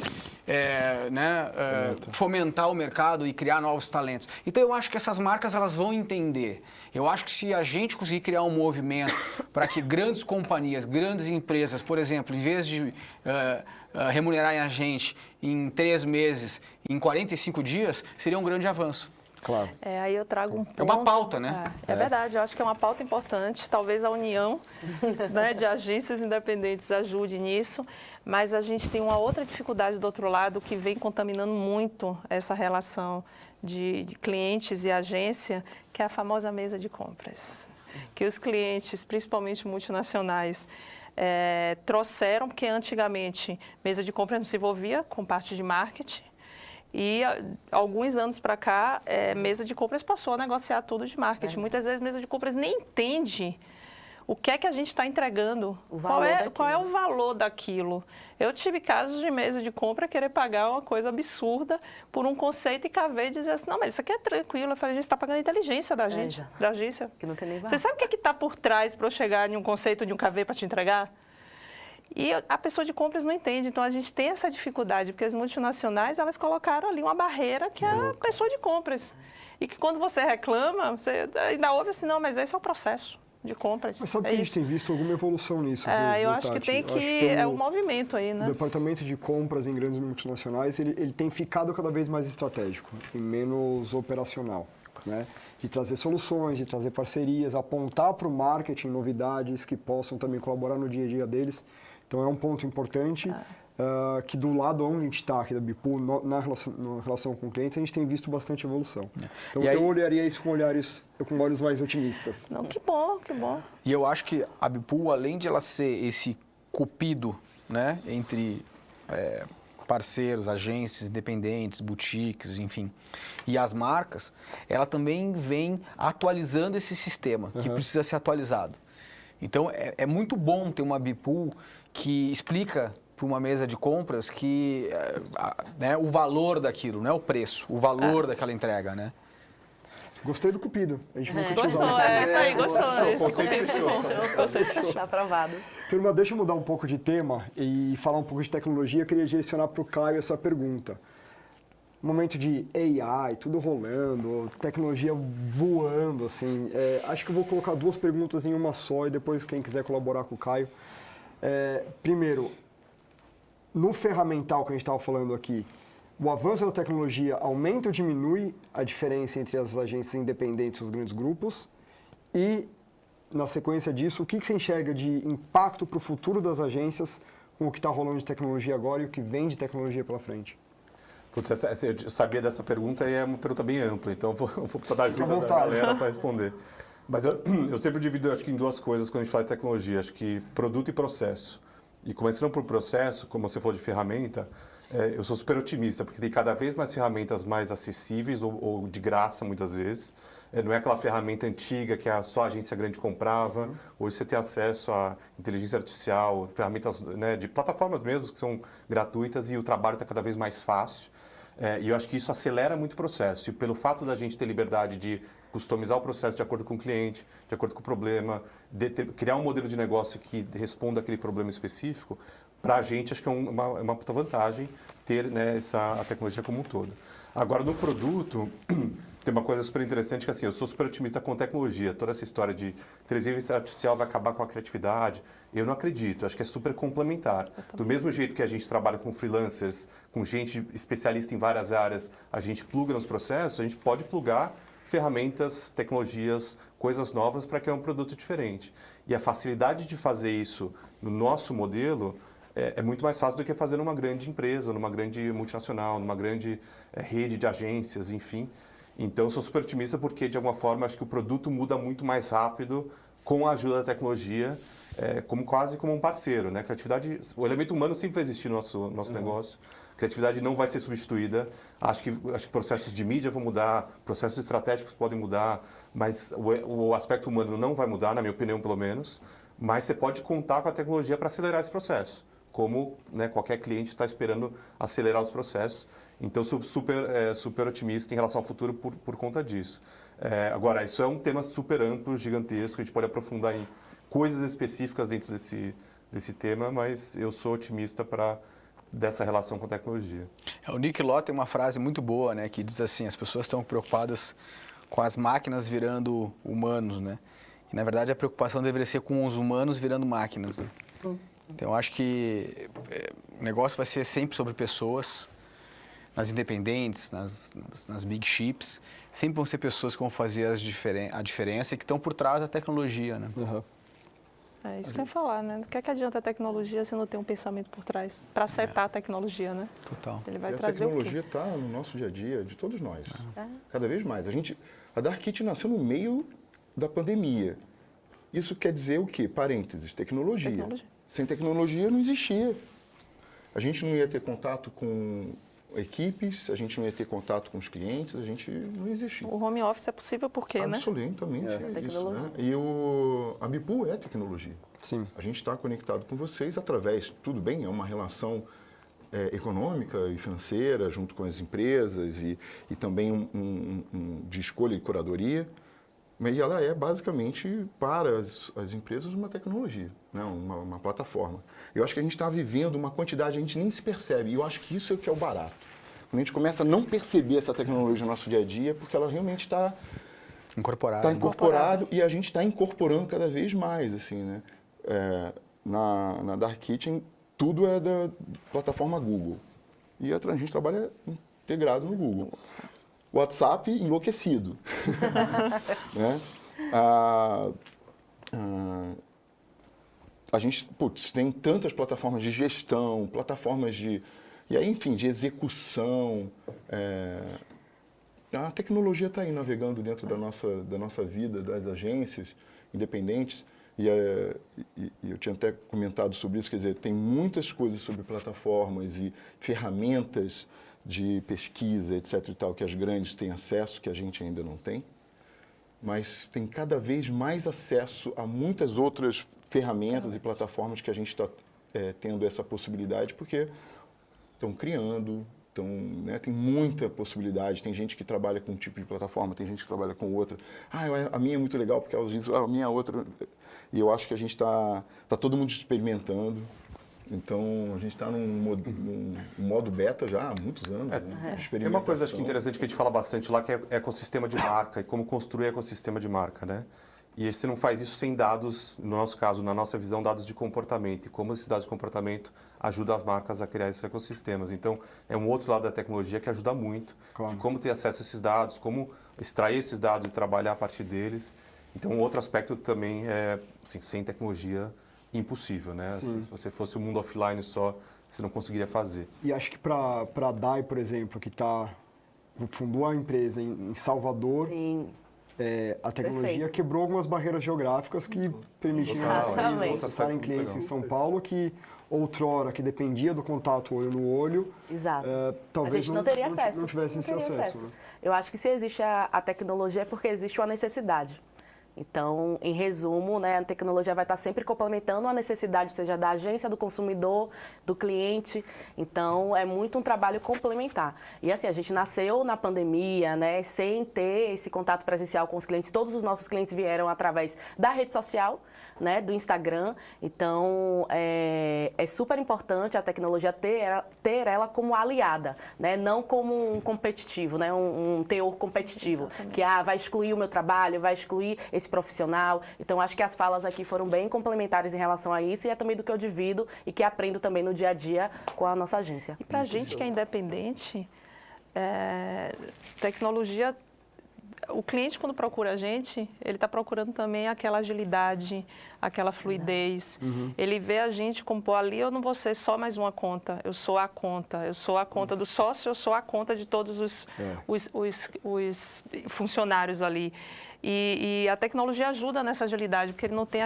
fomentar o mercado e criar novos talentos. Então, eu acho que essas marcas elas vão entender. Eu acho que se a gente conseguir criar um movimento para que grandes companhias, grandes empresas, por exemplo, em vez de remunerarem a gente em 3 meses, em 45 dias, seria um grande avanço. Claro. Aí eu trago um ponto. É uma pauta, né? É verdade, eu acho que é uma pauta importante. Talvez a união né, de agências independentes ajude nisso, mas a gente tem uma outra dificuldade do outro lado que vem contaminando muito essa relação de clientes e agência, que é a famosa mesa de compras. Que os clientes, principalmente multinacionais, trouxeram, porque antigamente mesa de compras não se envolvia com parte de marketing. E alguns anos para cá, mesa de compras passou a negociar tudo de marketing. Muitas vezes, mesa de compras nem entende o que é que a gente está entregando, qual é o valor daquilo. Eu tive casos de mesa de compra querer pagar uma coisa absurda por um conceito e KV e dizer assim, não, mas isso aqui é tranquilo. Eu falei, a gente está pagando a inteligência da gente, da agência. Que não tem nem Você sabe o que está por trás para eu chegar em um conceito de um KV para te entregar? E a pessoa de compras não entende, então a gente tem essa dificuldade, porque as multinacionais, elas colocaram ali uma barreira que é a pessoa de compras. E que quando você reclama, você ainda ouve assim, não, mas esse é o processo de compras. Mas sabe que a gente tem visto alguma evolução nisso? Eu acho que tem que, é um movimento aí, né? O departamento de compras em grandes multinacionais, ele tem ficado cada vez mais estratégico e menos operacional, né? De trazer soluções, de trazer parcerias, apontar para o marketing novidades que possam também colaborar no dia a dia deles. Então, é um ponto importante que do lado onde a gente está, aqui da Bipool, na relação com clientes, a gente tem visto bastante evolução. Então, eu olharia isso com olhos mais otimistas. Não, que bom, que bom. E eu acho que a Bipool, além de ela ser esse cupido, né, entre parceiros, agências, independentes, boutiques, enfim, e as marcas, ela também vem atualizando esse sistema, que precisa ser atualizado. Então, é muito bom ter uma Bipool que explica para uma mesa de compras que o valor daquilo, não é o preço, o valor daquela entrega, né? Gostei do cupido. A gente nunca tinha Gostou, usado. tá aí, gostou. O conceito fechou. O conceito fechou. Aprovado. Turma, deixa eu mudar um pouco de tema e falar um pouco de tecnologia. Eu queria direcionar para o Caio essa pergunta. Momento de AI, tudo rolando, tecnologia voando, assim. Acho que eu vou colocar 2 perguntas em uma só e depois quem quiser colaborar com o Caio. Primeiro, no ferramental que a gente estava falando aqui, o avanço da tecnologia aumenta ou diminui a diferença entre as agências independentes e os grandes grupos? E na sequência disso, o que você enxerga de impacto para o futuro das agências com o que está rolando de tecnologia agora e o que vem de tecnologia pela frente? Putz, eu sabia dessa pergunta e é uma pergunta bem ampla, então vou precisar da ajuda da galera para responder. Mas eu sempre divido, acho que em duas coisas quando a gente fala de tecnologia, acho que produto e processo. E começando por processo, como você falou de ferramenta, eu sou super otimista, porque tem cada vez mais ferramentas mais acessíveis ou de graça, muitas vezes. Não é aquela ferramenta antiga que só a agência grande comprava. Hoje você tem acesso à inteligência artificial, ferramentas, né, de plataformas mesmo que são gratuitas e o trabalho está cada vez mais fácil. E eu acho que isso acelera muito o processo. E pelo fato da gente ter liberdade de customizar o processo de acordo com o cliente, de acordo com o problema, criar um modelo de negócio que responda àquele problema específico, para a gente acho que é uma puta vantagem ter, né, a tecnologia como um todo. Agora, no produto, tem uma coisa super interessante que assim, eu sou super otimista com tecnologia. Toda essa história de inteligência artificial vai acabar com a criatividade, eu não acredito. Acho que é super complementar. Do mesmo jeito que a gente trabalha com freelancers, com gente especialista em várias áreas, a gente pluga nos processos, a gente pode plugar ferramentas, tecnologias, coisas novas para criar um produto diferente. E a facilidade de fazer isso no nosso modelo é muito mais fácil do que fazer numa grande empresa, numa grande multinacional, numa grande rede de agências, enfim. Então, eu sou super otimista porque, de alguma forma, acho que o produto muda muito mais rápido com a ajuda da tecnologia, quase como um parceiro, né? Criatividade, o elemento humano sempre vai existir no nosso negócio. Criatividade não vai ser substituída. Acho que processos de mídia vão mudar, processos estratégicos podem mudar, mas o aspecto humano não vai mudar, na minha opinião, pelo menos. Mas você pode contar com a tecnologia para acelerar esse processo, como, né, qualquer cliente está esperando acelerar os processos. Então, sou super otimista em relação ao futuro por conta disso. Agora, isso é um tema super amplo, gigantesco, a gente pode aprofundar em coisas específicas dentro desse tema, mas eu sou otimista dessa relação com a tecnologia. O Nick Lott tem uma frase muito boa, né, que diz assim, as pessoas estão preocupadas com as máquinas virando humanos, né? E, na verdade, a preocupação deveria ser com os humanos virando máquinas, né? Então, eu acho que o negócio vai ser sempre sobre pessoas, nas independentes, nas big chips, sempre vão ser pessoas que vão fazer a diferença e que estão por trás da tecnologia, né? Uhum. É isso que eu ia falar, né? O que é que adianta a tecnologia se não tem um pensamento por trás para acertar a tecnologia, né? Total. Ele vai E a trazer o quê? tecnologia está no nosso dia a dia, de todos nós. Cada vez mais. A Dark Kitchen nasceu no meio da pandemia. Isso quer dizer o quê? Parênteses, tecnologia. Sem tecnologia não existia. A gente não ia ter contato com equipes, a gente não ia ter contato com os clientes, a gente não existia. O home office é possível por quê, né? Absolutamente isso, né? E a Bipu é tecnologia. Sim. A gente está conectado com vocês através, tudo bem, é uma relação econômica e financeira junto com as empresas e também de escolha e curadoria, mas ela é basicamente para as empresas uma tecnologia, né? uma plataforma. Eu acho que a gente está vivendo uma quantidade, a gente nem se percebe, e eu acho que isso é o que é o barato. Quando a gente começa a não perceber essa tecnologia no nosso dia a dia, porque ela realmente está incorporado e a gente está incorporando cada vez mais, assim, né? Na Dark Kitchen, tudo é da plataforma Google. E a gente trabalha integrado no Google. WhatsApp enlouquecido. Né? A gente tem tantas plataformas de gestão, plataformas de execução. A tecnologia está aí navegando dentro da nossa vida, das agências independentes. E eu tinha até comentado sobre isso, quer dizer, tem muitas coisas sobre plataformas e ferramentas de pesquisa, etc. e tal, que as grandes têm acesso, que a gente ainda não tem. Mas tem cada vez mais acesso a muitas outras ferramentas e plataformas que a gente está tendo essa possibilidade, porque estão criando, tem muita possibilidade. Tem gente que trabalha com um tipo de plataforma, tem gente que trabalha com outra. A minha é muito legal, porque a minha é outra. E eu acho que a gente está todo mundo experimentando. Então, a gente está num modo beta já há muitos anos. Tem uma coisa acho que interessante que a gente fala bastante lá, que é ecossistema de marca e como construir ecossistema de marca, né? E você não faz isso sem dados, no nosso caso, na nossa visão, dados de comportamento. E como esses dados de comportamento ajudam as marcas a criar esses ecossistemas. Então, é um outro lado da tecnologia que ajuda muito. Claro. De como ter acesso a esses dados, como extrair esses dados e trabalhar a partir deles. Então, um outro aspecto também é, assim, sem tecnologia, impossível, né? Se você fosse um mundo offline só, você não conseguiria fazer. E acho que para a DAI, por exemplo, que fundou a empresa em Salvador, Sim. A tecnologia Perfeito. quebrou algumas barreiras geográficas que permitiam Exatamente. acessarem clientes em São Paulo que outrora, que dependia do contato olho no olho, Exato. talvez a gente não teria acesso. não tivesse esse teria acesso. Né? Eu acho que se existe a tecnologia é porque existe uma necessidade. Então, em resumo, né, a tecnologia vai estar sempre complementando a necessidade, seja da agência, do consumidor, do cliente. Então, é muito um trabalho complementar. E assim, a gente nasceu na pandemia, né, sem ter esse contato presencial com os clientes. Todos os nossos clientes vieram através da rede social, né, do Instagram. Então, é super importante a tecnologia ter ela como aliada, né, não como um competitivo, né, um teor competitivo. Exatamente. Que vai excluir o meu trabalho, vai excluir esse profissional. Então, acho que as falas aqui foram bem complementares em relação a isso e é também do que eu divido e que aprendo também no dia a dia com a nossa agência. E para a gente que é independente, tecnologia, o cliente quando procura a gente, ele está procurando também aquela agilidade, aquela fluidez. Ele vê a gente como, pô, ali eu não vou ser só mais uma conta, eu sou a conta do sócio, eu sou a conta de todos os funcionários ali. E a tecnologia ajuda nessa agilidade, porque ele não tem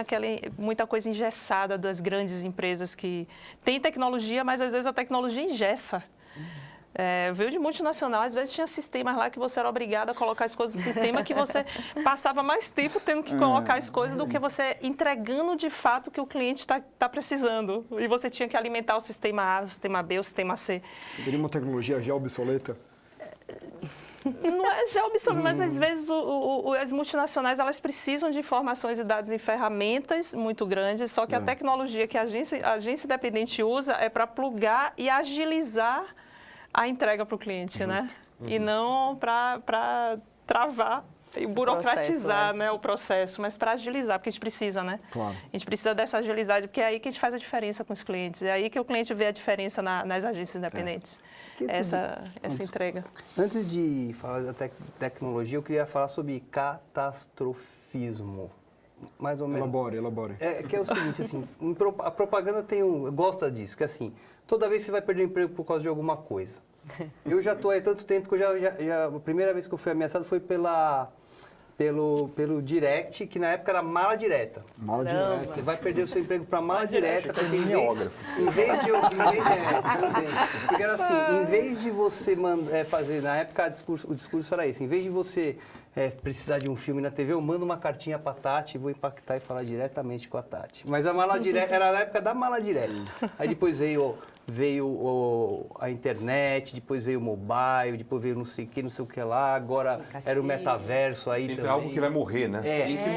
muita coisa engessada das grandes empresas que tem tecnologia, mas às vezes a tecnologia engessa. Veio de multinacional, às vezes tinha sistemas lá que você era obrigado a colocar as coisas no sistema, que você passava mais tempo tendo que colocar as coisas do que você entregando de fato o que o cliente está precisando. E você tinha que alimentar o sistema A, o sistema B, o sistema C. Seria uma tecnologia já obsoleta? Não é já obsoleto, mas às vezes as multinacionais elas precisam de informações e dados em ferramentas muito grandes, só que a tecnologia que a agência independente usa é para plugar e agilizar a entrega para o cliente, né? E não para travar e burocratizar o processo, mas para agilizar, porque a gente precisa, né? Claro. A gente precisa dessa agilidade, porque é aí que a gente faz a diferença com os clientes, é aí que o cliente vê a diferença nas agências independentes, essa entrega. Antes de falar da tecnologia, eu queria falar sobre catastrofismo. Mais ou menos. Elabore. Que é o seguinte, assim, a propaganda gosta disso, que assim, toda vez você vai perder o emprego por causa de alguma coisa. Eu já estou há tanto tempo que a primeira vez que eu fui ameaçado foi pelo direct, que na época era mala direta. Mala direta. Você vai perder o seu emprego para mala direta, porque em vez de você fazer, na época o discurso era esse, em vez de você precisar de um filme na TV, eu mando uma cartinha para a Tati e vou impactar e falar diretamente com a Tati. Mas a mala direta era na época da mala direta. Aí depois veio a internet, depois veio o mobile, depois veio não sei o que lá, agora era o metaverso aí Sempre também. algo que vai morrer, né? Tem que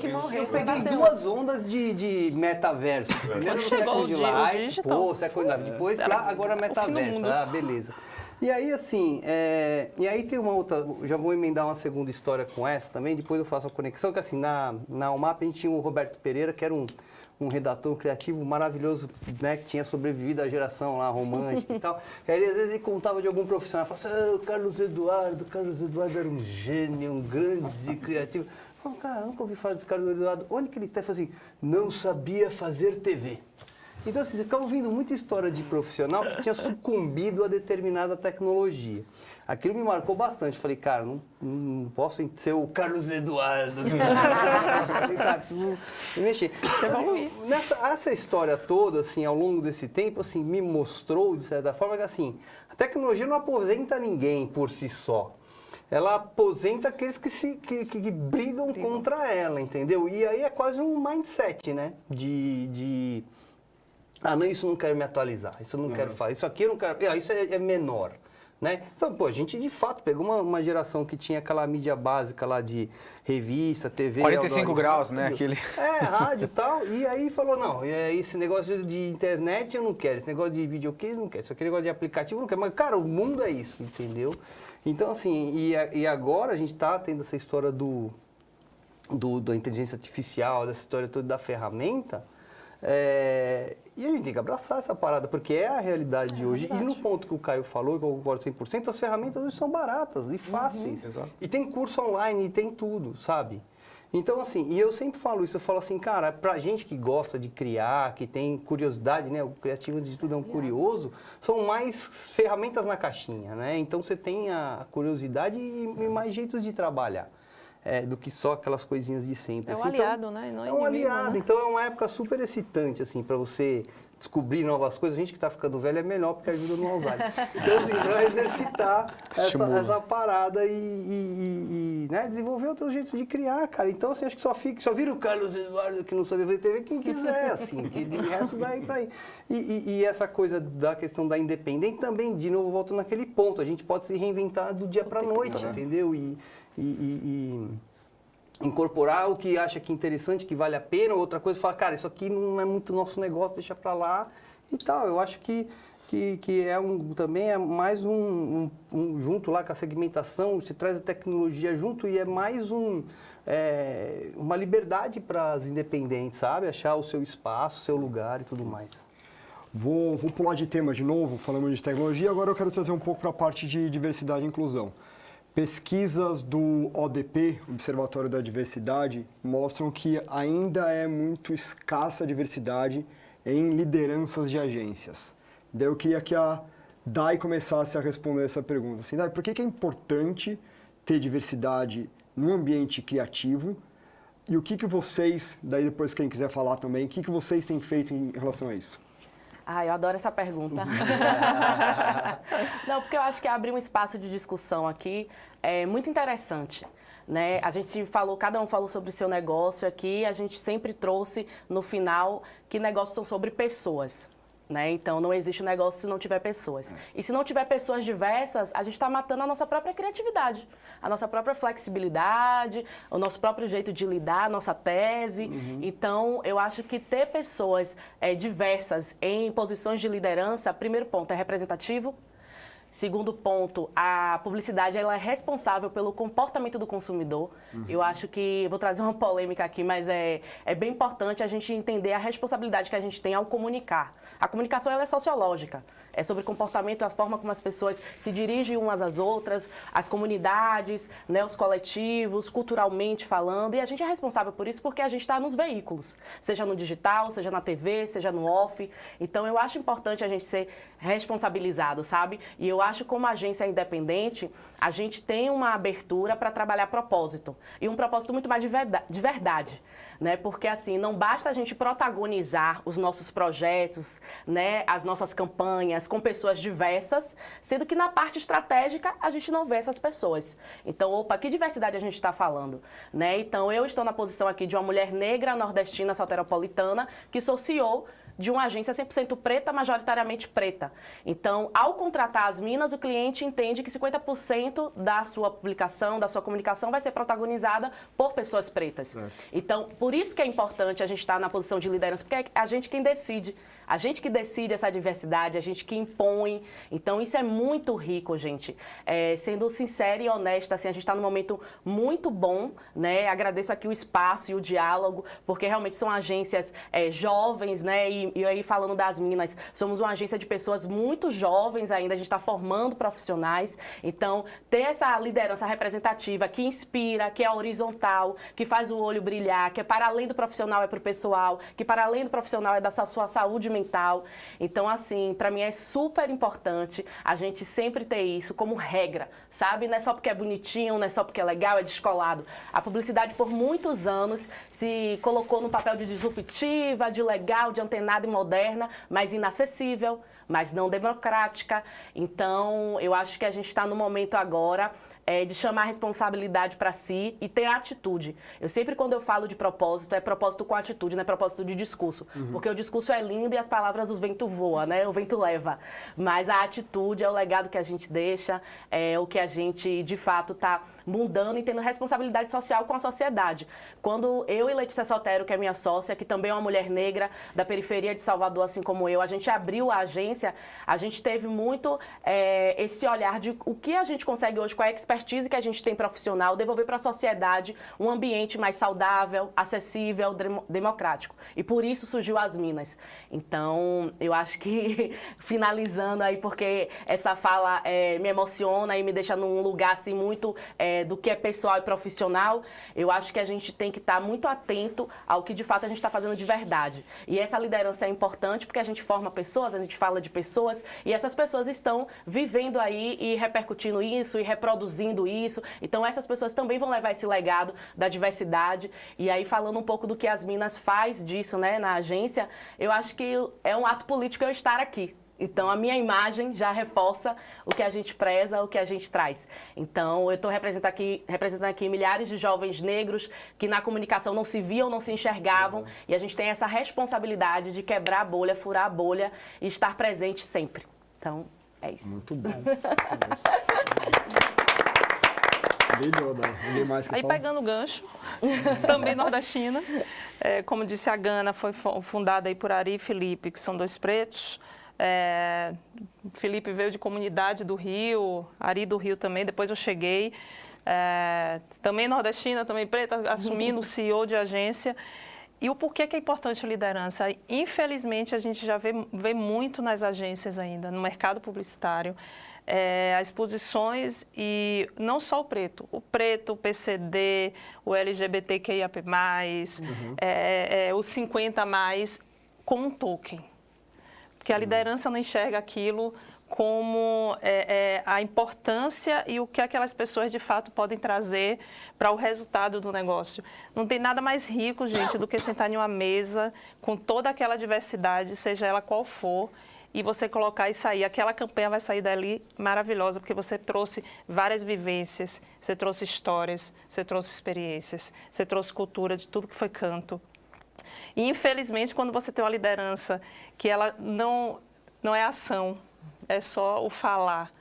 morrer. Eu peguei duas ondas de metaverso. Primeiro no chegou Second o Life, digital. Second Life, depois agora metaverso. Beleza. E aí, assim, tem uma outra, já vou emendar uma segunda história com essa também, depois eu faço a conexão, que assim, na UMAP a gente tinha o Roberto Pereira, que era um redator criativo maravilhoso, né, que tinha sobrevivido à geração lá romântica e tal. E aí, às vezes, ele contava de algum profissional, falava assim, o Carlos Eduardo era um gênio, um grande criativo. Eu falava, cara, eu nunca ouvi falar desse Carlos Eduardo. Onde que ele está? Assim, não sabia fazer TV. Então, assim, você ficava ouvindo muita história de profissional que tinha sucumbido a determinada tecnologia. Aquilo me marcou bastante. Falei, cara, não posso ser o Carlos Eduardo. Falei, cara, preciso me mexer. Essa história toda, assim, ao longo desse tempo, assim, me mostrou, de certa forma, que, assim, a tecnologia não aposenta ninguém por si só. Ela aposenta aqueles que brigam contra ela, entendeu? E aí é quase um mindset, né? Não, isso eu não quero me atualizar, isso eu não quero fazer, isso aqui eu não quero, isso é menor, né? Então, a gente de fato pegou uma geração que tinha aquela mídia básica lá de revista, TV... 45 graus, né? Rádio e tal, e aí falou, não, esse negócio de internet eu não quero, esse negócio de videocase eu não quero, esse negócio de aplicativo eu não quero, mas, cara, o mundo é isso, entendeu? Então, assim, e agora a gente está tendo essa história da inteligência artificial, dessa história toda da ferramenta... E a gente tem que abraçar essa parada, porque é a realidade de hoje. Verdade. E no ponto que o Caio falou, que eu concordo 100%, as ferramentas hoje são baratas e fáceis. Exato. E tem curso online, e tem tudo, sabe? Então, assim, e eu sempre falo isso, eu falo assim, cara, pra gente que gosta de criar, que tem curiosidade, né? O criativo de tudo é um curioso, são mais ferramentas na caixinha, né? Então você tem a curiosidade e mais jeitos de trabalhar. Do que só aquelas coisinhas de sempre. É um assim. aliado, então, né? Não é um inimigo, aliado, né? então é uma época super excitante, assim, para você descobrir novas coisas. A gente que está ficando velho é melhor porque ajuda no Alzheimer. Então, assim, para exercitar essa parada e né, desenvolver outros jeitos de criar, cara. Então, assim, acho que só vira o Carlos Eduardo que não sabe ver TV quem quiser, assim, que de resto daí para aí. E essa coisa da questão da independência também, de novo, volto naquele ponto. A gente pode se reinventar do dia para a noite, entendeu? E incorporar o que acha que é interessante, que vale a pena, outra coisa, falar, cara, isso aqui não é muito nosso negócio, deixa pra lá e tal. Eu acho que também é mais junto lá com a segmentação, você traz a tecnologia junto e é mais uma liberdade para as independentes, sabe? Achar o seu espaço, o seu lugar e tudo mais. Vou pular de tema de novo, falando de tecnologia, agora eu quero trazer um pouco para a parte de diversidade e inclusão. Pesquisas do ODP, Observatório da Diversidade, mostram que ainda é muito escassa a diversidade em lideranças de agências. Daí eu queria que a Dai começasse a responder essa pergunta. Assim, Dai, por que é importante ter diversidade no ambiente criativo? E o que vocês, daí depois quem quiser falar também, o que vocês têm feito em relação a isso? Eu adoro essa pergunta. Não, porque eu acho que abrir um espaço de discussão aqui é muito interessante. Né? A gente falou, cada um falou sobre o seu negócio aqui, a gente sempre trouxe no final que negócios são sobre pessoas. Né? Então, não existe negócio se não tiver pessoas. E se não tiver pessoas diversas, a gente está matando a nossa própria criatividade, a nossa própria flexibilidade, o nosso próprio jeito de lidar, a nossa tese. Então, eu acho que ter pessoas diversas em posições de liderança, primeiro ponto, é representativo. Segundo ponto, a publicidade ela é responsável pelo comportamento do consumidor. Eu acho que, vou trazer uma polêmica aqui, mas é bem importante a gente entender a responsabilidade que a gente tem ao comunicar. A comunicação ela é sociológica, é sobre comportamento, a forma como as pessoas se dirigem umas às outras, as comunidades, né, os coletivos, culturalmente falando, e a gente é responsável por isso porque a gente está nos veículos, seja no digital, seja na TV, seja no off. Então, eu acho importante a gente ser responsabilizado, sabe? E eu acho que como agência independente, a gente tem uma abertura para trabalhar propósito, e um propósito muito mais de verdade. Né? Porque assim, não basta a gente protagonizar os nossos projetos, né? As nossas campanhas com pessoas diversas, sendo que na parte estratégica a gente não vê essas pessoas. Então, opa, que diversidade a gente está falando? Né? Então, eu estou na posição aqui de uma mulher negra, nordestina, soteropolitana, que sou CEO de uma agência 100% preta, majoritariamente preta. Então, ao contratar as minas, o cliente entende que 50% da sua publicação, da sua comunicação vai ser protagonizada por pessoas pretas. Certo. Então, por isso que é importante a gente estar na posição de liderança, porque é a gente quem decide. A gente que decide essa diversidade, a gente que impõe. Então, isso é muito rico, gente. Sendo sincera e honesta, assim, a gente está num momento muito bom, né? Agradeço aqui o espaço e o diálogo, porque realmente são agências jovens, né? E aí, falando das minas, somos uma agência de pessoas muito jovens ainda, a gente está formando profissionais. Então, ter essa liderança representativa que inspira, que é horizontal, que faz o olho brilhar, que é para além do profissional, é para o pessoal, que para além do profissional é da sua saúde mental. Então, assim, para mim é super importante a gente sempre ter isso como regra, sabe? Não é só porque é bonitinho, não é só porque é legal, é descolado. A publicidade, por muitos anos, se colocou no papel de disruptiva, de legal, de antenada e moderna, mas inacessível, mas não democrática. Então, eu acho que a gente está no momento agora de chamar a responsabilidade para si e ter atitude. Eu sempre, quando eu falo de propósito, é propósito com atitude, não é propósito de discurso. Porque o discurso é lindo e as palavras, o vento voa, né? O vento leva. Mas a atitude é o legado que a gente deixa, é o que a gente, de fato, está mudando e tendo responsabilidade social com a sociedade. Quando eu e Letícia Sotero, que é minha sócia, que também é uma mulher negra da periferia de Salvador, assim como eu, a gente abriu a agência, a gente teve muito esse olhar de o que a gente consegue hoje com a expertise expertise que a gente tem profissional, devolver para a sociedade um ambiente mais saudável, acessível, democrático. E por isso surgiu as Minas. Então, eu acho que, finalizando aí, porque essa fala me emociona e me deixa num lugar assim muito do que é pessoal e profissional, eu acho que a gente tem que estar muito atento ao que de fato a gente está fazendo de verdade. E essa liderança é importante porque a gente forma pessoas, a gente fala de pessoas e essas pessoas estão vivendo aí e repercutindo isso e reproduzindo isso. Então essas pessoas também vão levar esse legado da diversidade. E aí falando um pouco do que as Minas faz disso, né, na agência, eu acho que é um ato político eu estar aqui. Então, a minha imagem já reforça o que a gente preza, o que a gente traz. Então, eu estou representando aqui milhares de jovens negros que na comunicação não se viam, não se enxergavam. E a gente tem essa responsabilidade de quebrar a bolha, furar a bolha e estar presente sempre. Então, é isso. Muito bom. Aí pegando o gancho, também nordestina, como disse a Gana, foi fundada aí por Ari e Felipe, que são dois pretos. Felipe veio de comunidade do Rio, Ari do Rio também, depois eu cheguei. Também nordestina, também preta, assumindo o CEO de agência. E o porquê que é importante a liderança? Infelizmente, a gente já vê muito nas agências ainda, no mercado publicitário, as posições e não só o preto, o PCD, o LGBTQIAP+, o 50+, como um token. Porque a liderança não enxerga aquilo como a importância e o que aquelas pessoas de fato podem trazer para o resultado do negócio. Não tem nada mais rico, gente, do que sentar em uma mesa com toda aquela diversidade, seja ela qual for, e você colocar e sair. Aquela campanha vai sair dali maravilhosa, porque você trouxe várias vivências, você trouxe histórias, você trouxe experiências, você trouxe cultura de tudo que foi canto. E, infelizmente, quando você tem uma liderança que ela não é ação, é só o falar.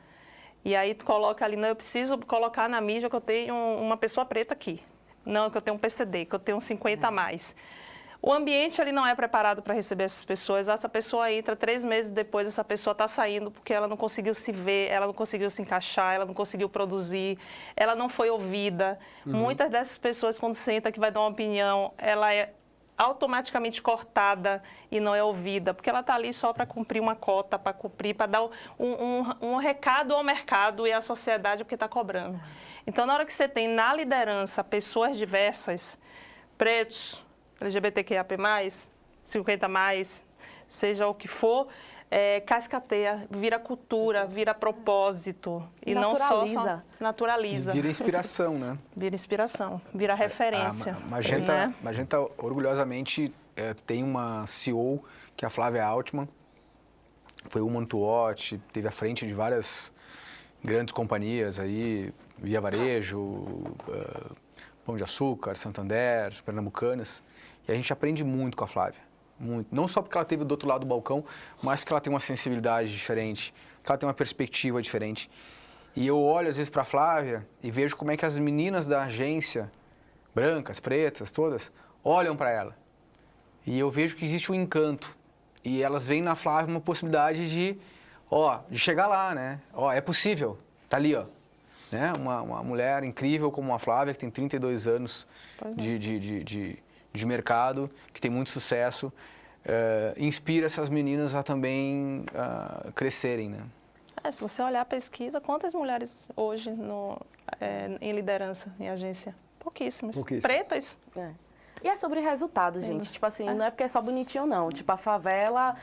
E aí tu coloca ali, não, eu preciso colocar na mídia que eu tenho uma pessoa preta aqui. Não, que eu tenho um PCD, que eu tenho um 50+. O ambiente ali não é preparado para receber essas pessoas. Essa pessoa entra 3 meses depois, essa pessoa está saindo porque ela não conseguiu se ver, ela não conseguiu se encaixar, ela não conseguiu produzir, ela não foi ouvida. Muitas dessas pessoas, quando senta que vai dar uma opinião, ela é automaticamente cortada e não é ouvida, porque ela está ali só para cumprir uma cota, para dar um recado ao mercado e à sociedade, porque está cobrando. Então, na hora que você tem na liderança pessoas diversas, pretos, LGBTQIAP+, 50+, seja o que for, cascateia, vira cultura, vira propósito. E não só naturaliza. E vira inspiração, né? Vira inspiração, vira referência. Magenta orgulhosamente tem uma CEO, que é a Flávia Altman. Foi Woman to Watch, teve à frente de várias grandes companhias aí, Via Varejo, Pão de Açúcar, Santander, Pernambucanas. E a gente aprende muito com a Flávia. Muito. Não só porque ela teve do outro lado do balcão, mas porque ela tem uma sensibilidade diferente, porque ela tem uma perspectiva diferente. E eu olho às vezes para a Flávia e vejo como é que as meninas da agência, brancas, pretas, todas, olham para ela. E eu vejo que existe um encanto. E elas veem na Flávia uma possibilidade de chegar lá, né? É possível, tá ali, ó. Né? Uma mulher incrível como a Flávia, que tem 32 anos de mercado, que tem muito sucesso, inspira essas meninas a também crescerem, né? Se você olhar a pesquisa, quantas mulheres hoje em liderança em agência? Pouquíssimas. Pretas. E é sobre resultado, gente. Tipo assim, não é porque é só bonitinho, não. Tipo, a favela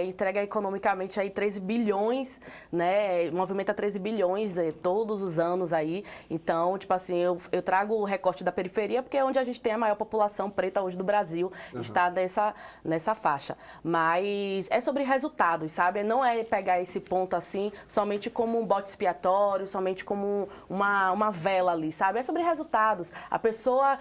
entrega economicamente aí 13 bilhões, né? Movimenta 13 bilhões todos os anos aí. Então, tipo assim, eu trago o recorte da periferia porque é onde a gente tem a maior população preta hoje do Brasil. Está nessa faixa. Mas é sobre resultados, sabe? Não é pegar esse ponto assim somente como um bote expiatório, somente como uma vela ali, sabe? É sobre resultados. A pessoa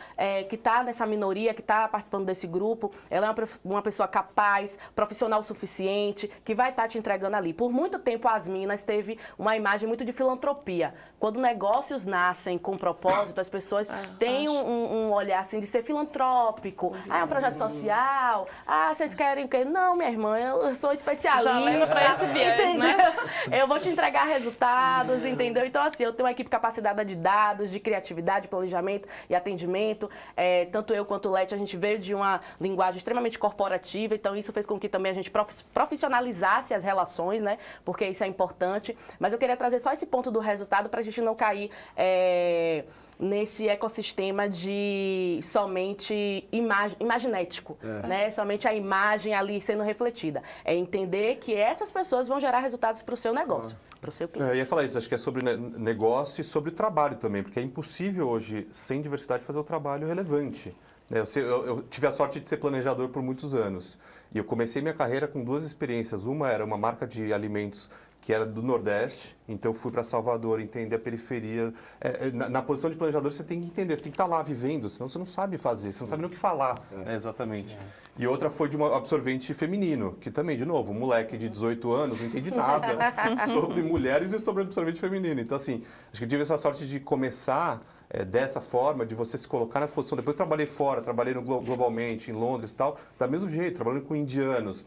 que está nessa minoria minoria que está participando desse grupo, ela é uma pessoa capaz, profissional o suficiente, que vai estar te entregando ali. Por muito tempo, as Minas teve uma imagem muito de filantropia. Quando negócios nascem com propósito, as pessoas têm um olhar assim de ser filantrópico. É um projeto social. Vocês querem o quê? Não, minha irmã, eu sou especialista. Já leva pra esse viés, entendeu? né? Eu vou te entregar resultados, entendeu? Então, assim, eu tenho uma equipe capacitada de dados, de criatividade, planejamento e atendimento. Tanto eu quanto o Leti, a gente veio de uma linguagem extremamente corporativa, então isso fez com que também a gente profissionalizasse as relações, né? Porque isso é importante. Mas eu queria trazer só esse ponto do resultado para a gente não cair nesse ecossistema de somente imaginético, né? Somente a imagem ali sendo refletida. É entender que essas pessoas vão gerar resultados para o seu negócio, para o seu cliente. Eu ia falar isso, acho que é sobre negócio e sobre trabalho também, porque é impossível hoje, sem diversidade, fazer o trabalho relevante. Eu tive a sorte de ser planejador por muitos anos. E eu comecei minha carreira com 2 experiências. Uma era uma marca de alimentos que era do Nordeste, então eu fui para Salvador, entender a periferia. Na posição de planejador, você tem que entender, você tem que estar lá vivendo, senão você não sabe fazer, você não sabe nem o que falar, exatamente. E outra foi de um absorvente feminino, que também, de novo, um moleque de 18 anos não entende nada sobre mulheres e sobre absorvente feminino. Então, assim, acho que eu tive essa sorte de começar dessa forma, de você se colocar nessa posição. Depois trabalhei fora, trabalhei globalmente, em Londres e tal, da mesmo jeito, trabalhando com indianos,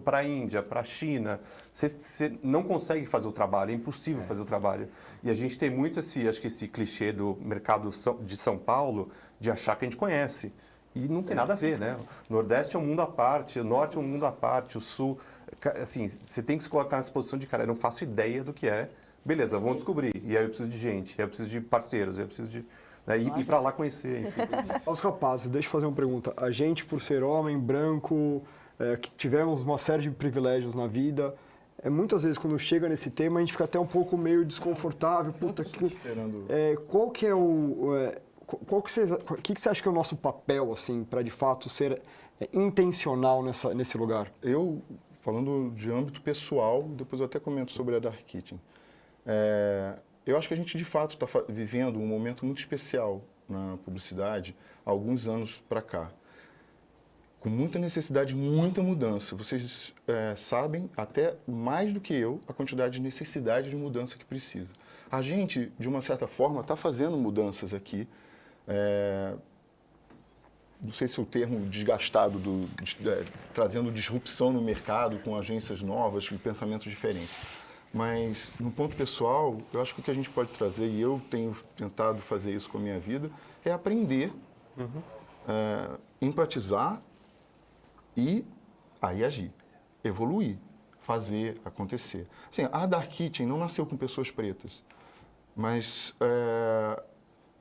para a Índia, para a China. Você não consegue fazer o trabalho, é impossível fazer o trabalho. E a gente tem muito acho que esse clichê do mercado de São Paulo, de achar que a gente conhece. E não tem nada a ver, né? O Nordeste é um mundo à parte, o Norte é um mundo à parte, o Sul... Assim, você tem que se colocar nessa posição de, cara, eu não faço ideia do que é. Beleza, vamos descobrir. E aí eu preciso de gente, aí eu preciso de parceiros, aí eu preciso de ir para lá conhecer, enfim. Aos rapazes, deixa eu fazer uma pergunta. A gente, por ser homem, branco, que tivemos uma série de privilégios na vida, muitas vezes quando chega nesse tema a gente fica até um pouco meio desconfortável. Puta, qual que é o que você acha que é o nosso papel, assim, para de fato ser intencional nesse lugar? Eu, falando de âmbito pessoal, depois eu até comento sobre a Dark Kitchen. Eu acho que a gente, de fato, está vivendo um momento muito especial na publicidade há alguns anos para cá. Com muita necessidade, muita mudança. Vocês sabem, até mais do que eu, a quantidade de necessidade de mudança que precisa. A gente, de uma certa forma, está fazendo mudanças aqui. Não sei se o termo desgastado, trazendo disrupção no mercado com agências novas e pensamentos diferentes. Mas, no ponto pessoal, eu acho que o que a gente pode trazer, e eu tenho tentado fazer isso com a minha vida, é aprender, empatizar e aí agir, evoluir, fazer acontecer. Assim, a Dark Kitchen não nasceu com pessoas pretas, mas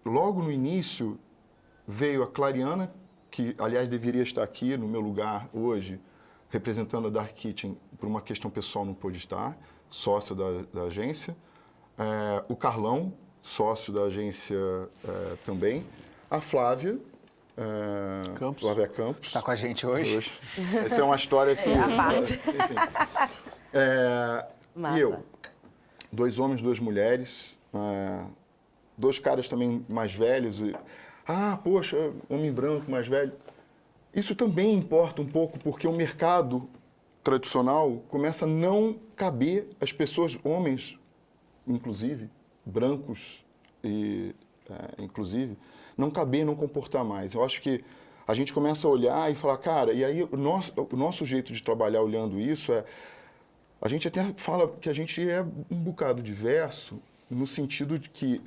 logo no início veio a Clariana, que, aliás, deveria estar aqui no meu lugar hoje, representando a Dark Kitchen, por uma questão pessoal não pôde estar, sócio da agência, o Carlão, sócio da agência também, a Flávia, Flávia Campos. Está com a gente hoje. Essa é uma história que... a parte. E eu, 2 homens, 2 mulheres, 2 caras também mais velhos. Poxa, homem branco mais velho. Isso também importa um pouco, porque o mercado tradicional começa a não caber as pessoas, homens, inclusive, brancos, inclusive, não caber, não comportar mais. Eu acho que a gente começa a olhar e falar, cara, e aí o nosso jeito de trabalhar olhando isso a gente até fala que a gente é um bocado diverso, no sentido de que,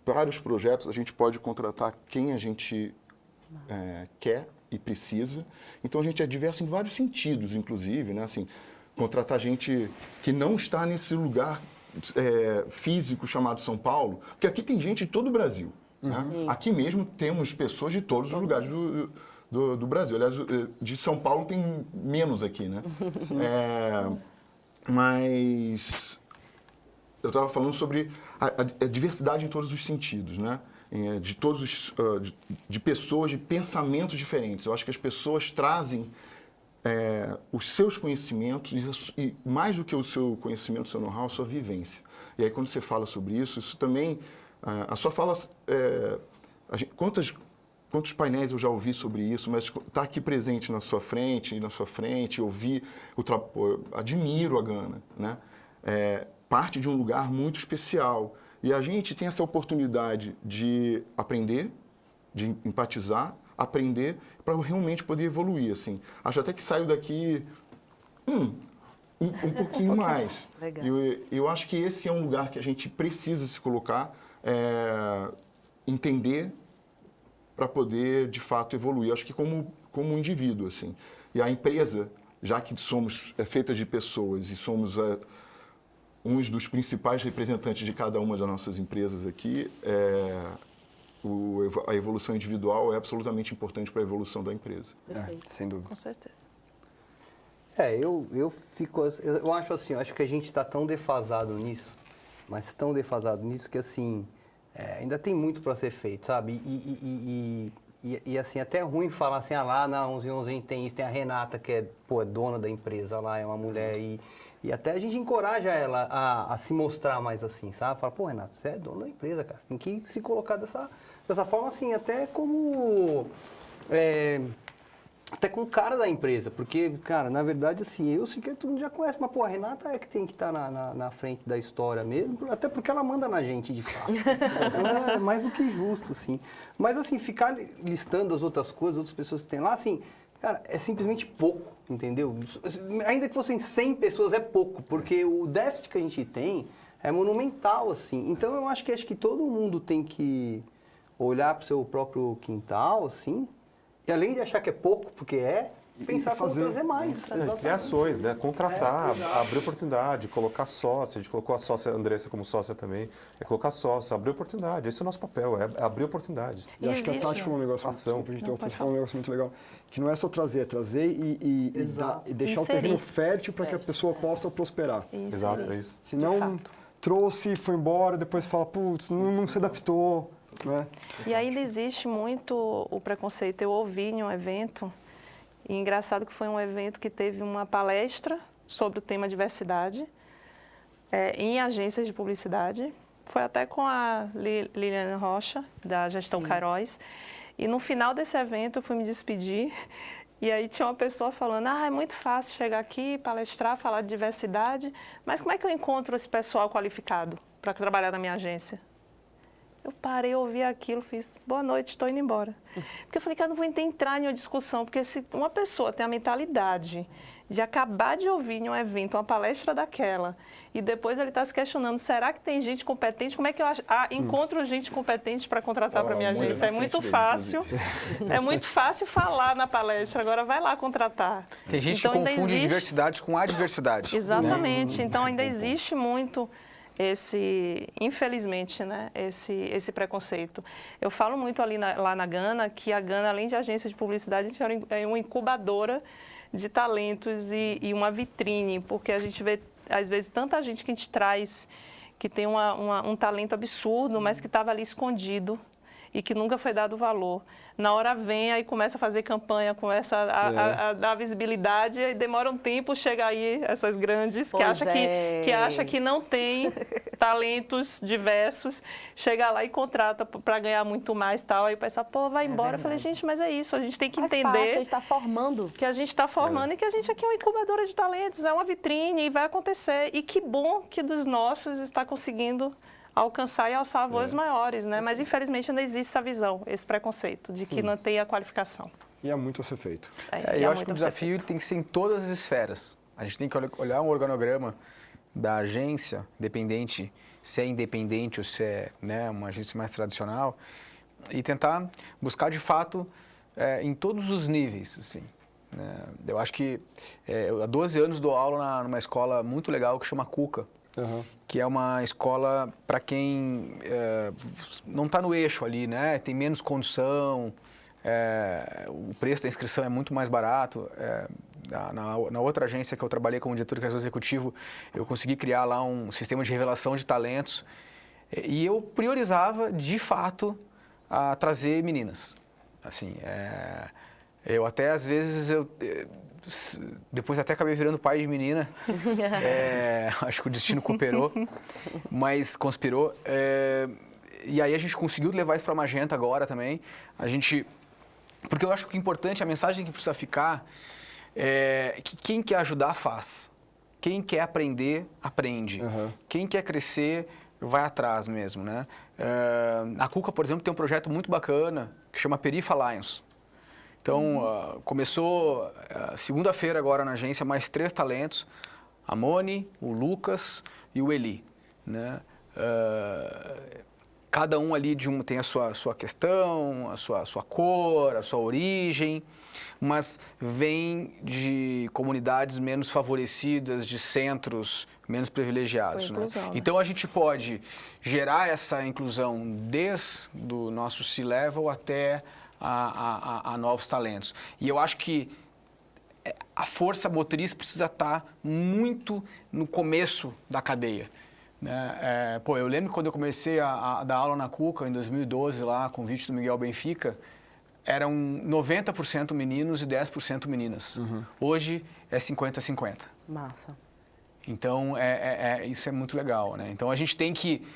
para os projetos, a gente pode contratar quem a gente quer e precisa. Então, a gente é diverso em vários sentidos, inclusive, né? Assim, contratar gente que não está nesse lugar físico chamado São Paulo, porque aqui tem gente de todo o Brasil. Né? Aqui mesmo temos pessoas de todos os lugares do Brasil. Aliás, de São Paulo tem menos aqui, né? Mas eu estava falando sobre a diversidade em todos os sentidos, né? De todos de pessoas, de pensamentos diferentes. Eu acho que as pessoas trazem os seus conhecimentos e mais do que o seu conhecimento, o seu know-how, a sua vivência. E aí quando você fala sobre isso também, a sua fala, quantas quantos painéis eu já ouvi sobre isso, mas estar aqui presente na sua frente, ouvir, admiro a Gana, né? Parte de um lugar muito especial. E a gente tem essa oportunidade de aprender, de empatizar, aprender, para realmente poder evoluir, assim. Acho até que saio daqui um pouquinho mais. Legal. Eu acho que esse é um lugar que a gente precisa se colocar, entender, para poder, de fato, evoluir. Acho que como um indivíduo, assim. E a empresa, já que somos feitas de pessoas e somos uns dos principais representantes de cada uma das nossas empresas aqui, a evolução individual é absolutamente importante para a evolução da empresa. Sem dúvida. Com certeza. Eu acho assim, eu acho que a gente está tão defasado nisso, mas tão defasado nisso que assim, ainda tem muito para ser feito, sabe? E assim, até é ruim falar assim, lá na 1111 a gente tem isso, tem a Renata que é dona da empresa lá, é uma mulher e até a gente encoraja ela a se mostrar mais assim, sabe? Fala, pô, Renato, você é dono da empresa, cara, você tem que se colocar dessa forma assim, até como... até com o cara da empresa, porque, cara, na verdade, assim, eu sei que todo mundo já conhece, mas, pô, a Renata é que tem que estar na frente da história mesmo, até porque ela manda na gente, de fato. É mais do que justo, assim. Mas, assim, ficar listando as outras coisas, outras pessoas que tem lá, assim, cara, é simplesmente pouco, entendeu? Ainda que fossem 100 pessoas, é pouco, porque o déficit que a gente tem é monumental, assim. Então, eu acho que todo mundo tem que olhar para o seu próprio quintal, assim, e além de achar que é pouco, porque pensar como trazer mais. Criações, né? Contratar, abrir oportunidade, colocar sócia. A gente colocou a sócia, a Andressa como sócia também. Colocar sócia, abrir oportunidade. Esse é o nosso papel, é abrir oportunidade. E acho que a Tati falou um negócio, falou um negócio muito legal, que não é só trazer, é trazer e deixar o terreno fértil para que a pessoa possa prosperar. Exato, é isso. Se não trouxe, foi embora, depois fala, putz, não se adaptou. Né? E ainda existe muito o preconceito. Eu ouvi em um evento, e engraçado que foi um evento que teve uma palestra sobre o tema diversidade em agências de publicidade. Foi até com a Liliane Rocha, da Gestão Queiroz. E no final desse evento eu fui me despedir e aí tinha uma pessoa falando, é muito fácil chegar aqui, palestrar, falar de diversidade, mas como é que eu encontro esse pessoal qualificado para trabalhar na minha agência? Eu parei, ouvi aquilo, fiz, boa noite, estou indo embora. Porque eu falei, cara, não vou entrar em uma discussão, porque se uma pessoa tem a mentalidade de acabar de ouvir em um evento uma palestra daquela, e depois ele está se questionando, será que tem gente competente? Como é que eu encontro gente competente para contratar para minha agência? É muito fácil, é muito fácil falar na palestra, agora vai lá contratar. Tem gente que confunde diversidade com adversidade. Exatamente, né? Então ainda existe muito infelizmente, né, esse preconceito. Eu falo muito lá na Gana que a Gana, além de agência de publicidade, a gente é uma incubadora de talentos e uma vitrine, porque a gente vê, às vezes, tanta gente que a gente traz que tem um talento absurdo, mas que estava ali escondido e que nunca foi dado valor. Na hora vem, aí começa a fazer campanha, começa a dar visibilidade, e demora um tempo, chega aí essas grandes que acha que não tem talentos diversos, chega lá e contrata para ganhar muito mais, tal, aí pensa, vai embora. Eu falei, gente, mas é isso, a gente tem que entender a gente está formando. Que a gente está formando e que a gente aqui é uma incubadora de talentos, é uma vitrine e vai acontecer. E que bom que dos nossos está conseguindo alcançar e alçar voos maiores, né? Mas, infelizmente, ainda existe essa visão, esse preconceito de que não tem a qualificação. E é muito a ser feito. Eu acho que o desafio tem que ser em todas as esferas. A gente tem que olhar um organograma da agência, independente, se é independente ou se é, né, uma agência mais tradicional, e tentar buscar, de fato, em todos os níveis, assim. Eu acho que há 12 anos dou aula numa escola muito legal que chama Cuca, que é uma escola para quem não está no eixo ali, né? Tem menos condição, o preço da inscrição é muito mais barato. Na outra agência que eu trabalhei como diretor de criação executivo, eu consegui criar lá um sistema de revelação de talentos e eu priorizava, de fato, a trazer meninas. Assim, eu até, às vezes, depois até acabei virando pai de menina, acho que o destino conspirou, e aí a gente conseguiu levar isso para a Magenta agora também. A gente Porque eu acho que o importante, a mensagem que precisa ficar é que quem quer ajudar, faz. Quem quer aprender, aprende. Quem quer crescer, vai atrás mesmo, né? A Cuca, por exemplo, tem um projeto muito bacana que chama Perifa Lions. Então, começou segunda-feira agora na agência mais 3 talentos, a Moni, o Lucas e o Eli, né? Cada um ali tem a sua questão, a sua cor, a sua origem, mas vem de comunidades menos favorecidas, de centros menos privilegiados. Né? Então, a gente pode gerar essa inclusão desde o nosso C-Level até a novos talentos. E eu acho que a força motriz precisa estar muito no começo da cadeia. Né? Eu lembro quando eu comecei a dar aula na Cuca, em 2012, lá, com o convite do Miguel Benfica, eram 90% meninos e 10% meninas. Hoje é 50-50. Massa. Então, isso é muito legal. Né? Então, a gente tem que...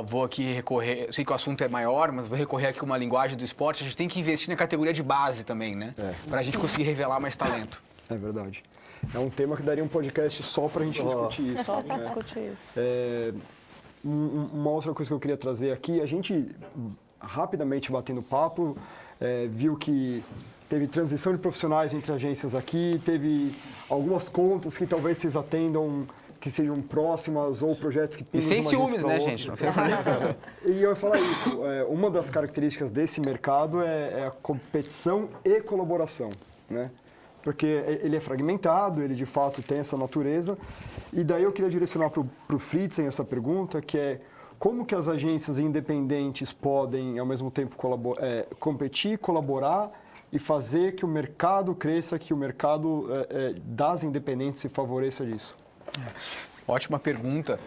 vou aqui recorrer... Sei que o assunto é maior, mas vou recorrer aqui a uma linguagem do esporte. A gente tem que investir na categoria de base também, né? Para a gente conseguir revelar mais talento. É verdade. É um tema que daria um podcast só para a gente discutir isso. Só para discutir isso. Uma outra coisa que eu queria trazer aqui, a gente, rapidamente batendo papo, viu que teve transição de profissionais entre agências aqui, teve algumas contas que talvez vocês atendam que sejam próximas ou projetos que pintam de uma ciúmes, né, gente? Não sei. E eu ia falar isso, uma das características desse mercado é a competição e colaboração, né? Porque ele é fragmentado, ele de fato tem essa natureza. E daí eu queria direcionar para o Fritzen essa pergunta, que é como que as agências independentes podem, ao mesmo tempo, competir, colaborar e fazer que o mercado cresça, que o mercado das independentes se favoreça disso? Ótima pergunta.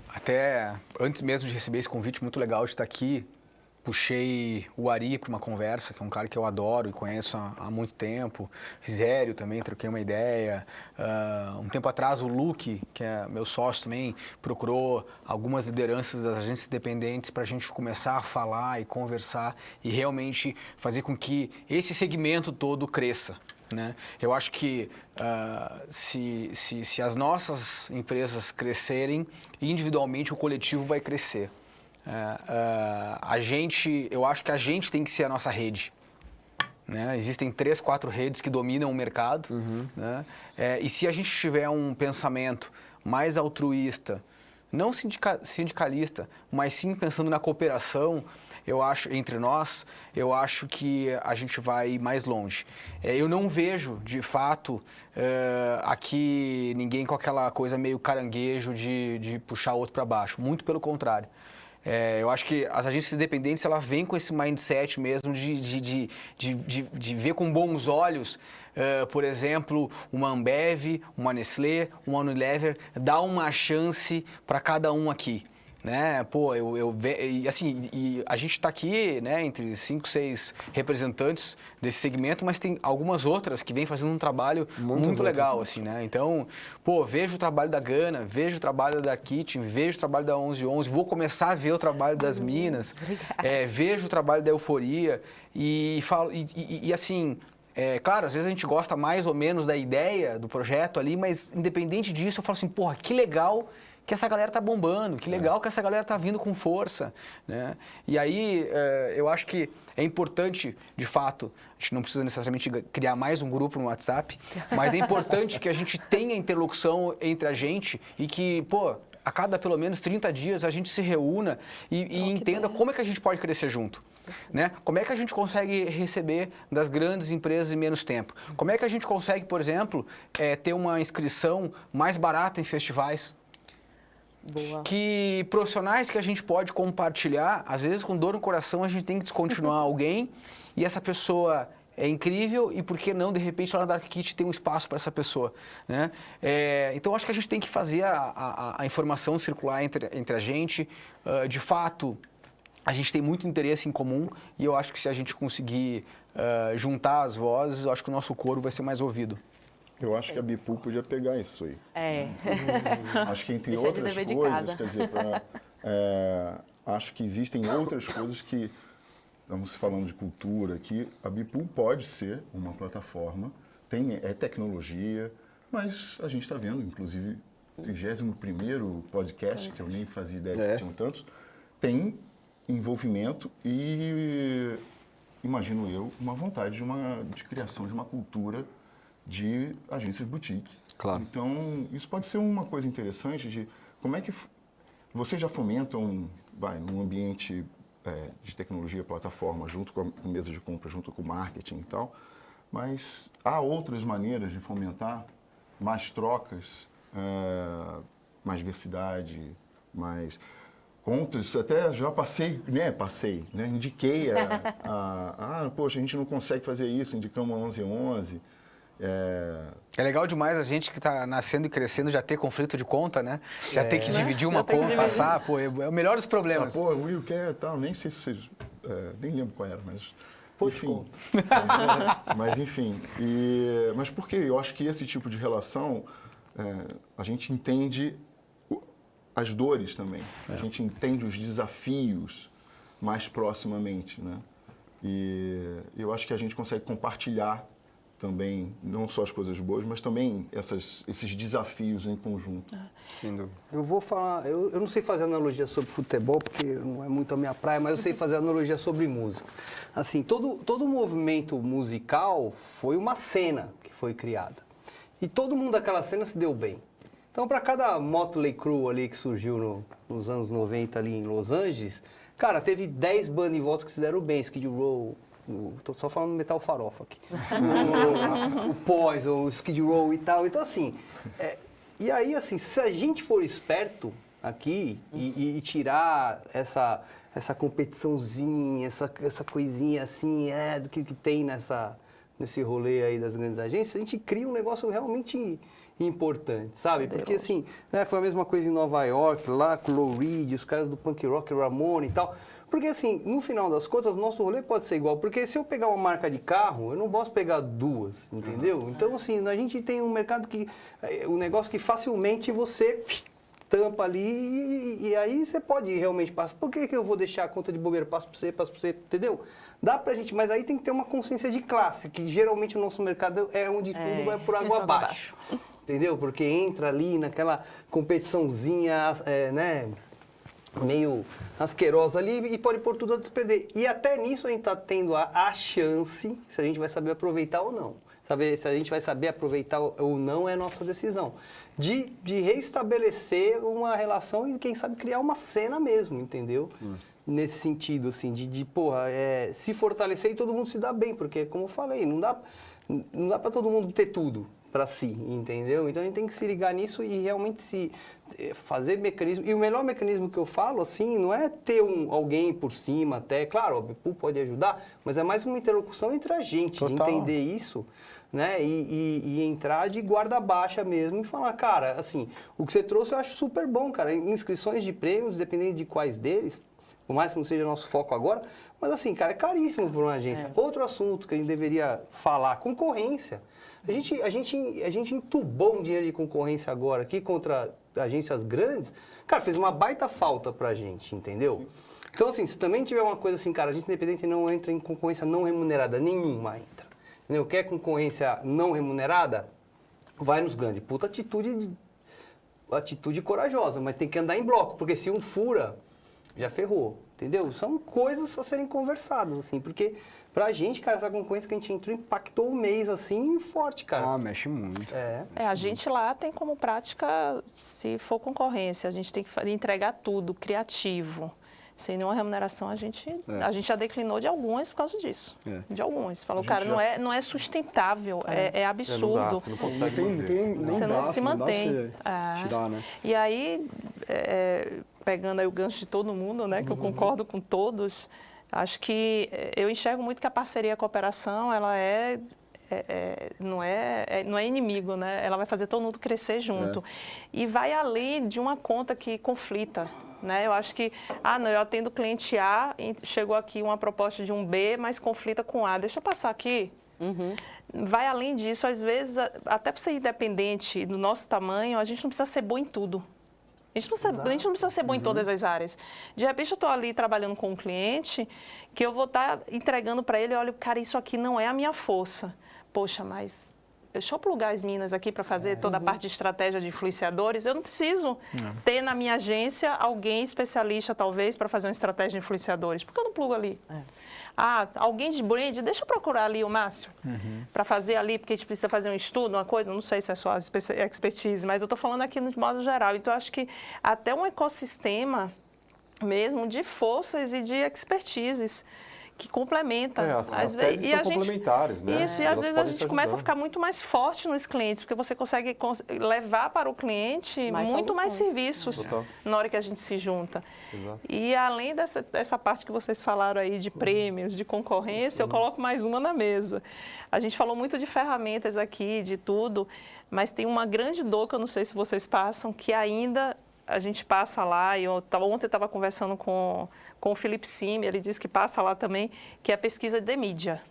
Até antes mesmo de receber esse convite muito legal de estar aqui, puxei o Ari para uma conversa, que é um cara que eu adoro e conheço há muito tempo. Zério também, troquei uma ideia. Um tempo atrás, o Luke, que é meu sócio também, procurou algumas lideranças das agências independentes para a gente começar a falar e conversar e realmente fazer com que esse segmento todo cresça. Né? Eu acho que se as nossas empresas crescerem, individualmente o coletivo vai crescer. Eu acho que a gente tem que ser a nossa rede. Né? Existem 3, 4 redes que dominam o mercado. Né? E se a gente tiver um pensamento mais altruísta, não sindicalista, mas sim pensando na cooperação, eu acho, entre nós, eu acho que a gente vai mais longe. Eu não vejo, de fato, aqui ninguém com aquela coisa meio caranguejo de puxar o outro para baixo. Muito pelo contrário. Eu acho que as agências independentes, ela vêm com esse mindset mesmo de ver com bons olhos, por exemplo, uma Ambev, uma Nestlé, uma Unilever, dar uma chance para cada um aqui. Né? E a gente está aqui, né, entre 5, 6 representantes desse segmento, mas tem algumas outras que vêm fazendo um trabalho muito legal, assim, né? Então, vejo o trabalho da Gana, vejo o trabalho da Kitchen, vejo o trabalho da 1111, vou começar a ver o trabalho das Minas, vejo o trabalho da Euforia e falo, assim... claro, às vezes a gente gosta mais ou menos da ideia do projeto ali, mas independente disso, eu falo assim, que legal que essa galera tá bombando, que legal que essa galera tá vindo com força, né? E aí, eu acho que é importante, de fato, a gente não precisa necessariamente criar mais um grupo no WhatsApp, mas é importante que a gente tenha interlocução entre a gente e que, a cada pelo menos 30 dias a gente se reúna e entenda como é que a gente pode crescer junto. Né? Como é que a gente consegue receber das grandes empresas em menos tempo? Como é que a gente consegue, por exemplo, ter uma inscrição mais barata em festivais? Boa. Que profissionais que a gente pode compartilhar, às vezes com dor no coração a gente tem que descontinuar alguém e essa pessoa é incrível e por que não, de repente, lá na Dark Kit tem um espaço para essa pessoa. Né? Então, acho que a gente tem que fazer a informação circular entre a gente. De fato, a gente tem muito interesse em comum e eu acho que se a gente conseguir juntar as vozes, eu acho que o nosso coro vai ser mais ouvido. Eu acho que a Bipool podia pegar isso aí. Acho que entre Deixa outras coisas, quer dizer, acho que existem outras coisas que estamos falando de cultura aqui, a Bipool pode ser uma plataforma, é tecnologia, mas a gente está vendo, inclusive, o 31º podcast, que eu nem fazia ideia que tinham tantos, tem envolvimento e, imagino eu, uma vontade de criação de uma cultura de agências boutique. Claro. Então, isso pode ser uma coisa interessante de como é que vocês já fomentam, num ambiente de tecnologia, plataforma, junto com a mesa de compra, junto com o marketing e tal, mas há outras maneiras de fomentar mais trocas, mais diversidade, mais contas. Até já passei, indiquei poxa, a gente não consegue fazer isso, indicamos a 1111. É legal demais a gente que está nascendo e crescendo já ter conflito de conta, né? Já ter que dividir uma conta, passar, pô, é o melhor dos problemas. Pô, o Will quer tal, nem sei se vocês... nem lembro qual era, mas... Enfim. Mas enfim. Mas por quê? Eu acho que esse tipo de relação, a gente entende as dores também. A gente entende os desafios mais proximamente, né? E eu acho que a gente consegue compartilhar também, não só as coisas boas, mas também esses desafios em conjunto. Sem dúvida. Eu vou falar, eu não sei fazer analogia sobre futebol, porque não é muito a minha praia, mas eu sei fazer analogia sobre música. Assim, todo movimento musical foi uma cena que foi criada. E todo mundo daquela cena se deu bem. Então, para cada Motley Crue ali que surgiu nos anos 90 ali em Los Angeles, cara, teve 10 bandas em volta que se deram bem, Skid Row, tô só falando Metal Farofa aqui, o Poison, o Skid Row e tal. Então, assim, e aí, assim, se a gente for esperto aqui e tirar essa competiçãozinha, essa coisinha assim, do que tem nesse rolê aí das grandes agências, a gente cria um negócio realmente importante, sabe? Porque, assim, foi a mesma coisa em Nova York, lá com o Lou Reed, os caras do punk rock, Ramone e tal. Porque, assim, no final das contas, o nosso rolê pode ser igual. Porque se eu pegar uma marca de carro, eu não posso pegar duas, entendeu? Então, assim, a gente tem um mercado um negócio que facilmente você tampa ali e aí você pode realmente passar. Por que eu vou deixar a conta de bobeira? Passo para você, entendeu? Dá pra gente, mas aí tem que ter uma consciência de classe, que geralmente o nosso mercado é onde tudo vai por água abaixo. Entendeu? Porque entra ali naquela competiçãozinha, né? Meio asquerosa ali e pode pôr tudo a perder. E até nisso a gente está tendo a chance, se a gente vai saber aproveitar ou não. Se a gente vai saber aproveitar ou não é a nossa decisão. De reestabelecer uma relação e, quem sabe, criar uma cena mesmo, entendeu? Sim. Nesse sentido, assim, se fortalecer e todo mundo se dar bem. Porque, como eu falei, não dá para todo mundo ter tudo para si, entendeu? Então a gente tem que se ligar nisso e realmente fazer mecanismo. E o melhor mecanismo que eu falo, assim, não é ter alguém por cima até. Claro, o Bipool pode ajudar, mas é mais uma interlocução entre a gente, de entender isso, né? E entrar de guarda baixa mesmo e falar, cara, assim, o que você trouxe eu acho super bom, cara. Inscrições de prêmios, dependendo de quais deles, por mais que não seja nosso foco agora, mas assim, cara, é caríssimo para uma agência. Outro assunto que a gente deveria falar, concorrência. A gente entubou um dinheiro de concorrência agora aqui contra agências grandes. Cara, fez uma baita falta pra gente, entendeu? Sim. Então, assim, se também tiver uma coisa assim, cara, a gente independente não entra em concorrência não remunerada, nenhuma entra. Entendeu? Quer concorrência não remunerada? Vai nos grandes. Puta atitude corajosa, mas tem que andar em bloco, porque se um fura, já ferrou, entendeu? São coisas a serem conversadas, assim, porque pra gente, cara, essa concorrência que a gente entrou impactou o mês, assim, forte, cara. Ah, mexe muito. A gente lá tem como prática, se for concorrência, a gente tem que entregar tudo, criativo. Sem nenhuma remuneração, a gente já declinou de algumas por causa disso. De algumas. Falou, cara, não é sustentável, é absurdo. Não dá, você não consegue você não se mantém. Tirar, né? E aí, pegando aí o gancho de todo mundo, né, que eu concordo com todos, acho que eu enxergo muito que a parceria e a cooperação, ela não é inimigo, né? Ela vai fazer todo mundo crescer junto. E vai além de uma conta que conflita, né? Eu acho que, eu atendo cliente A, chegou aqui uma proposta de um B, mas conflita com A. Deixa eu passar aqui. Vai além disso, às vezes, até para ser independente do nosso tamanho, a gente não precisa ser bom em tudo. A gente não precisa ser bom em todas as áreas. De repente, eu estou ali trabalhando com um cliente que eu vou estar entregando para ele, olha, cara, isso aqui não é a minha força. Poxa, mas deixa eu plugar as minas aqui para fazer toda a parte de estratégia de influenciadores. Eu não preciso ter na minha agência alguém especialista, talvez, para fazer uma estratégia de influenciadores. Por que eu não plugo ali? Alguém de brand, deixa eu procurar ali o Márcio para fazer ali, porque a gente precisa fazer um estudo, uma coisa, não sei se é só a expertise, mas eu estou falando aqui de modo geral. Então, eu acho que até um ecossistema mesmo de forças e de expertises que complementa. As teses são complementares, né? Isso, e às vezes a gente começa a ficar muito mais forte nos clientes, porque você consegue levar para o cliente muito mais serviços na hora que a gente se junta. Exato. E além dessa parte que vocês falaram aí de prêmios, de concorrência, eu coloco mais uma na mesa. A gente falou muito de ferramentas aqui, de tudo, mas tem uma grande dor que eu não sei se vocês passam, que ainda a gente passa lá, ontem eu estava conversando com o Felipe Simi, ele disse que passa lá também, que é a pesquisa de mídia.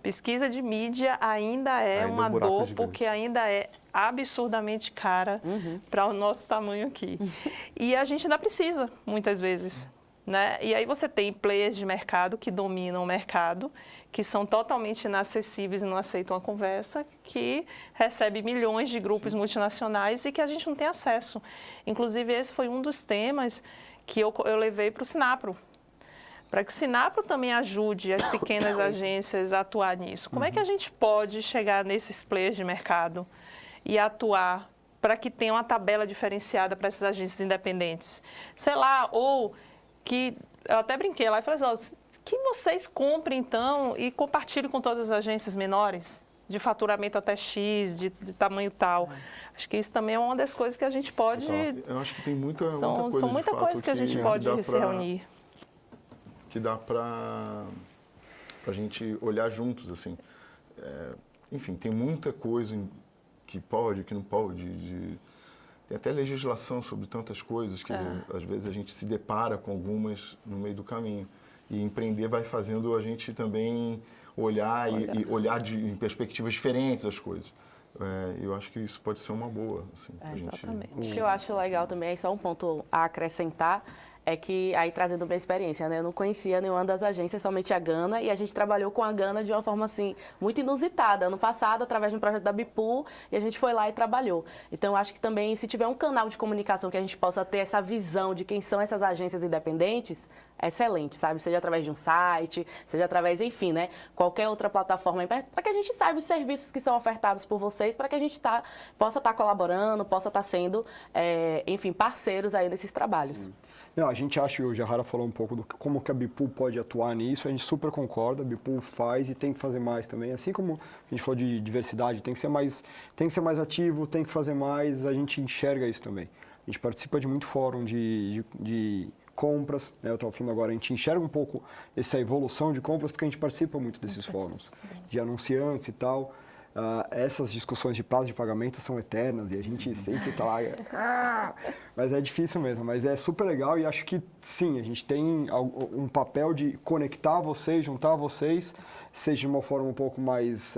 Pesquisa de mídia ainda é uma dor, porque ainda é absurdamente cara para o nosso tamanho aqui. E a gente ainda precisa, muitas vezes. Né? E aí você tem players de mercado que dominam o mercado, que são totalmente inacessíveis e não aceitam a conversa, que recebe milhões de grupos multinacionais e que a gente não tem acesso. Inclusive, esse foi um dos temas que eu levei para o Sinapro, para que o Sinapro também ajude as pequenas agências a atuar nisso. Como é que a gente pode chegar nesses players de mercado e atuar para que tenha uma tabela diferenciada para essas agências independentes? Sei lá, ou que eu até brinquei lá e falei assim, que vocês comprem então e compartilhem com todas as agências menores, de faturamento até X, de tamanho tal. Acho que isso também é uma das coisas que a gente pode... Eu acho que tem muita coisa, são muita coisa que a gente pode se reunir. Que dá para a gente olhar juntos, assim. Enfim, tem muita coisa que pode, que não pode. Tem até legislação sobre tantas coisas que às vezes a gente se depara com algumas no meio do caminho. E empreender vai fazendo a gente também olhar. E olhar em perspectivas diferentes as coisas. Eu acho que isso pode ser uma boa. Assim, exatamente. O que eu acho legal também, é só um ponto a acrescentar, é que, aí trazendo minha experiência, né? Eu não conhecia nenhuma das agências, somente a Gana, e a gente trabalhou com a Gana de uma forma, assim, muito inusitada. Ano passado, através de um projeto da Bipool, e a gente foi lá e trabalhou. Então, eu acho que também, se tiver um canal de comunicação que a gente possa ter essa visão de quem são essas agências independentes, é excelente, sabe? Seja através de um site, seja através, enfim, né? Qualquer outra plataforma, para que a gente saiba os serviços que são ofertados por vocês, para que a gente possa estar colaborando, possa estar sendo, enfim, parceiros aí nesses trabalhos. Sim. Não, a gente acha, e o Jahara falou um pouco do como que a Bipool pode atuar nisso, a gente super concorda, a Bipool faz e tem que fazer mais também, assim como a gente falou de diversidade, tem que ser mais ativo, tem que fazer mais, a gente enxerga isso também. A gente participa de muito fórum de compras, né? Eu estava falando agora, a gente enxerga um pouco essa evolução de compras porque a gente participa muito desses fóruns, de anunciantes e tal. Essas discussões de prazo de pagamento são eternas e a gente sempre está lá, mas é difícil mesmo, mas é super legal e acho que sim, a gente tem um papel de conectar vocês, juntar vocês, seja de uma forma um pouco mais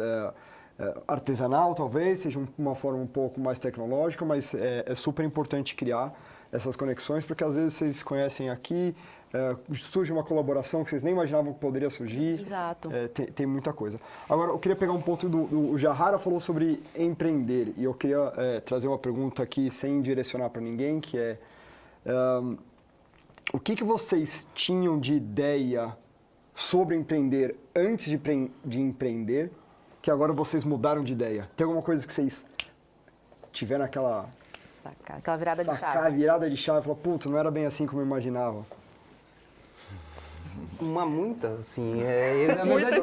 artesanal talvez, seja uma forma um pouco mais tecnológica, mas é super importante criar essas conexões, porque às vezes vocês conhecem aqui, surge uma colaboração que vocês nem imaginavam que poderia surgir. Exato. Tem muita coisa. Agora, eu queria pegar um ponto o Jahara falou sobre empreender, e eu queria trazer uma pergunta aqui sem direcionar para ninguém, que é o que vocês tinham de ideia sobre empreender antes de empreender, que agora vocês mudaram de ideia? Tem alguma coisa que vocês tiveram aquela virada de chave? Virada de chave, falou, puta, não era bem assim como eu imaginava. Muita, assim, na verdade...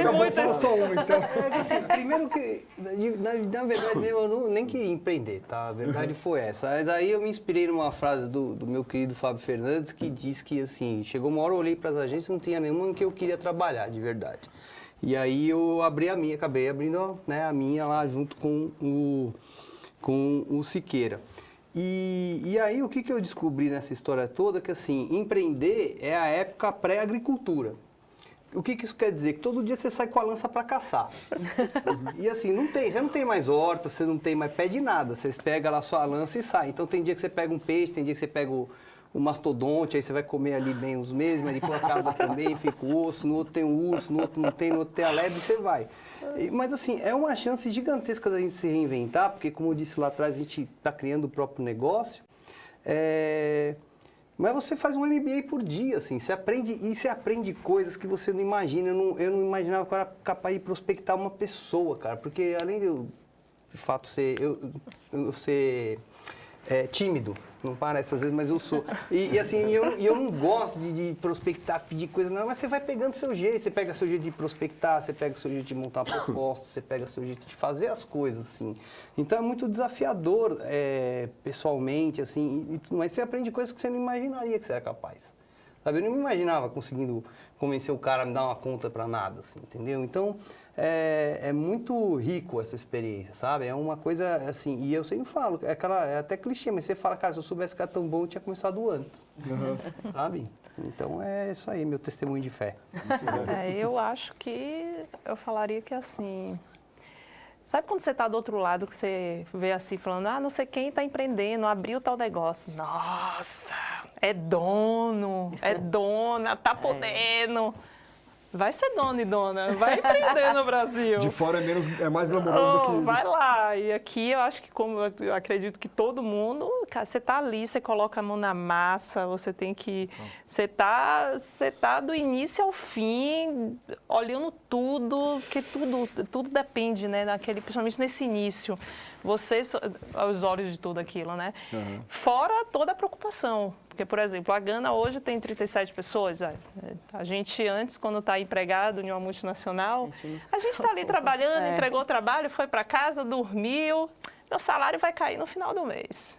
Acabou sendo só uma, então. Assim, primeiro que, na verdade mesmo, eu nem queria empreender, tá? A verdade foi essa. Mas aí eu me inspirei numa frase do meu querido Fábio Fernandes, que diz que, assim, chegou uma hora, eu olhei para as agências, não tinha nenhuma que eu queria trabalhar, de verdade. E aí eu acabei abrindo, né, a minha lá junto com o Siqueira. E aí o que eu descobri nessa história toda, que assim, empreender é a época pré-agricultura. O que isso quer dizer? Que todo dia você sai com a lança para caçar. E assim, você não tem mais horta, você não tem mais pé de nada. Você pega lá a sua lança e sai. Então tem dia que você pega um peixe, tem dia que você pega o mastodonte, aí você vai comer ali bem uns meses, mas depois acaba também, fica o osso, no outro tem o urso, no outro não tem, no outro tem a lebre e você vai. Mas assim, é uma chance gigantesca da gente se reinventar, porque como eu disse lá atrás, a gente está criando o próprio negócio. Mas você faz um MBA por dia, assim, você aprende coisas que você não imagina. Eu não imaginava que eu era capaz de prospectar uma pessoa, cara, porque além de eu, de fato, ser tímido, não parece às vezes, mas eu sou. E assim, eu não gosto de prospectar, pedir coisa, não, mas você vai pegando seu jeito, você pega seu jeito de prospectar, você pega seu jeito de montar uma proposta, você pega seu jeito de fazer as coisas, assim. Então é muito desafiador, pessoalmente, assim, mas você aprende coisas que você não imaginaria que você era capaz. Sabe? Eu não me imaginava conseguindo convencer o cara a me dar uma conta para nada, assim, entendeu? Então, é muito rico essa experiência, sabe? É uma coisa, assim, e eu sempre falo, é até clichê, mas você fala, cara, se eu soubesse que era tão bom, eu tinha começado antes, sabe? Então, é isso aí, meu testemunho de fé. Eu acho que eu falaria que, assim, sabe quando você está do outro lado, que você vê assim, falando, não sei quem está empreendendo, abriu tal negócio. Nossa, é dono, é dona, tá podendo. Vai ser dono e dona, vai empreender no Brasil. De fora é mais glamouroso do que... Vai lá. E aqui eu acho que, como eu acredito que todo mundo, cara, você tá ali, você coloca a mão na massa, você tem que... Você tá do início ao fim, olhando tudo, porque tudo depende, né, principalmente nesse início. Você, aos olhos de tudo aquilo, né? Fora toda a preocupação. Porque, por exemplo, a Gana hoje tem 37 pessoas. A gente antes, quando está empregado em uma multinacional, a gente está ali trabalhando, entregou o trabalho, foi para casa, dormiu, meu salário vai cair no final do mês.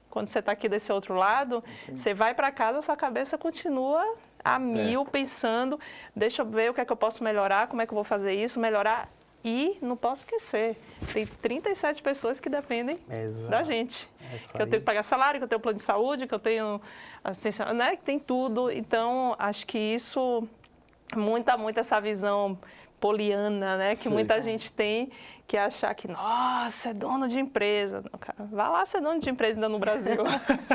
Quando você está aqui desse outro lado, você vai para casa, sua cabeça continua a mil, pensando, deixa eu ver o que é que eu posso melhorar, como é que eu vou fazer isso, melhorar. E não posso esquecer, tem 37 pessoas que dependem da gente. Que eu tenho que pagar salário, que eu tenho plano de saúde, que eu tenho assistência, né? Que tem tudo. Então, acho que isso, muita essa visão poliana, né? Que muita gente tem, que é achar que, nossa, é dono de empresa. Não, cara, vai lá ser dono de empresa ainda no Brasil.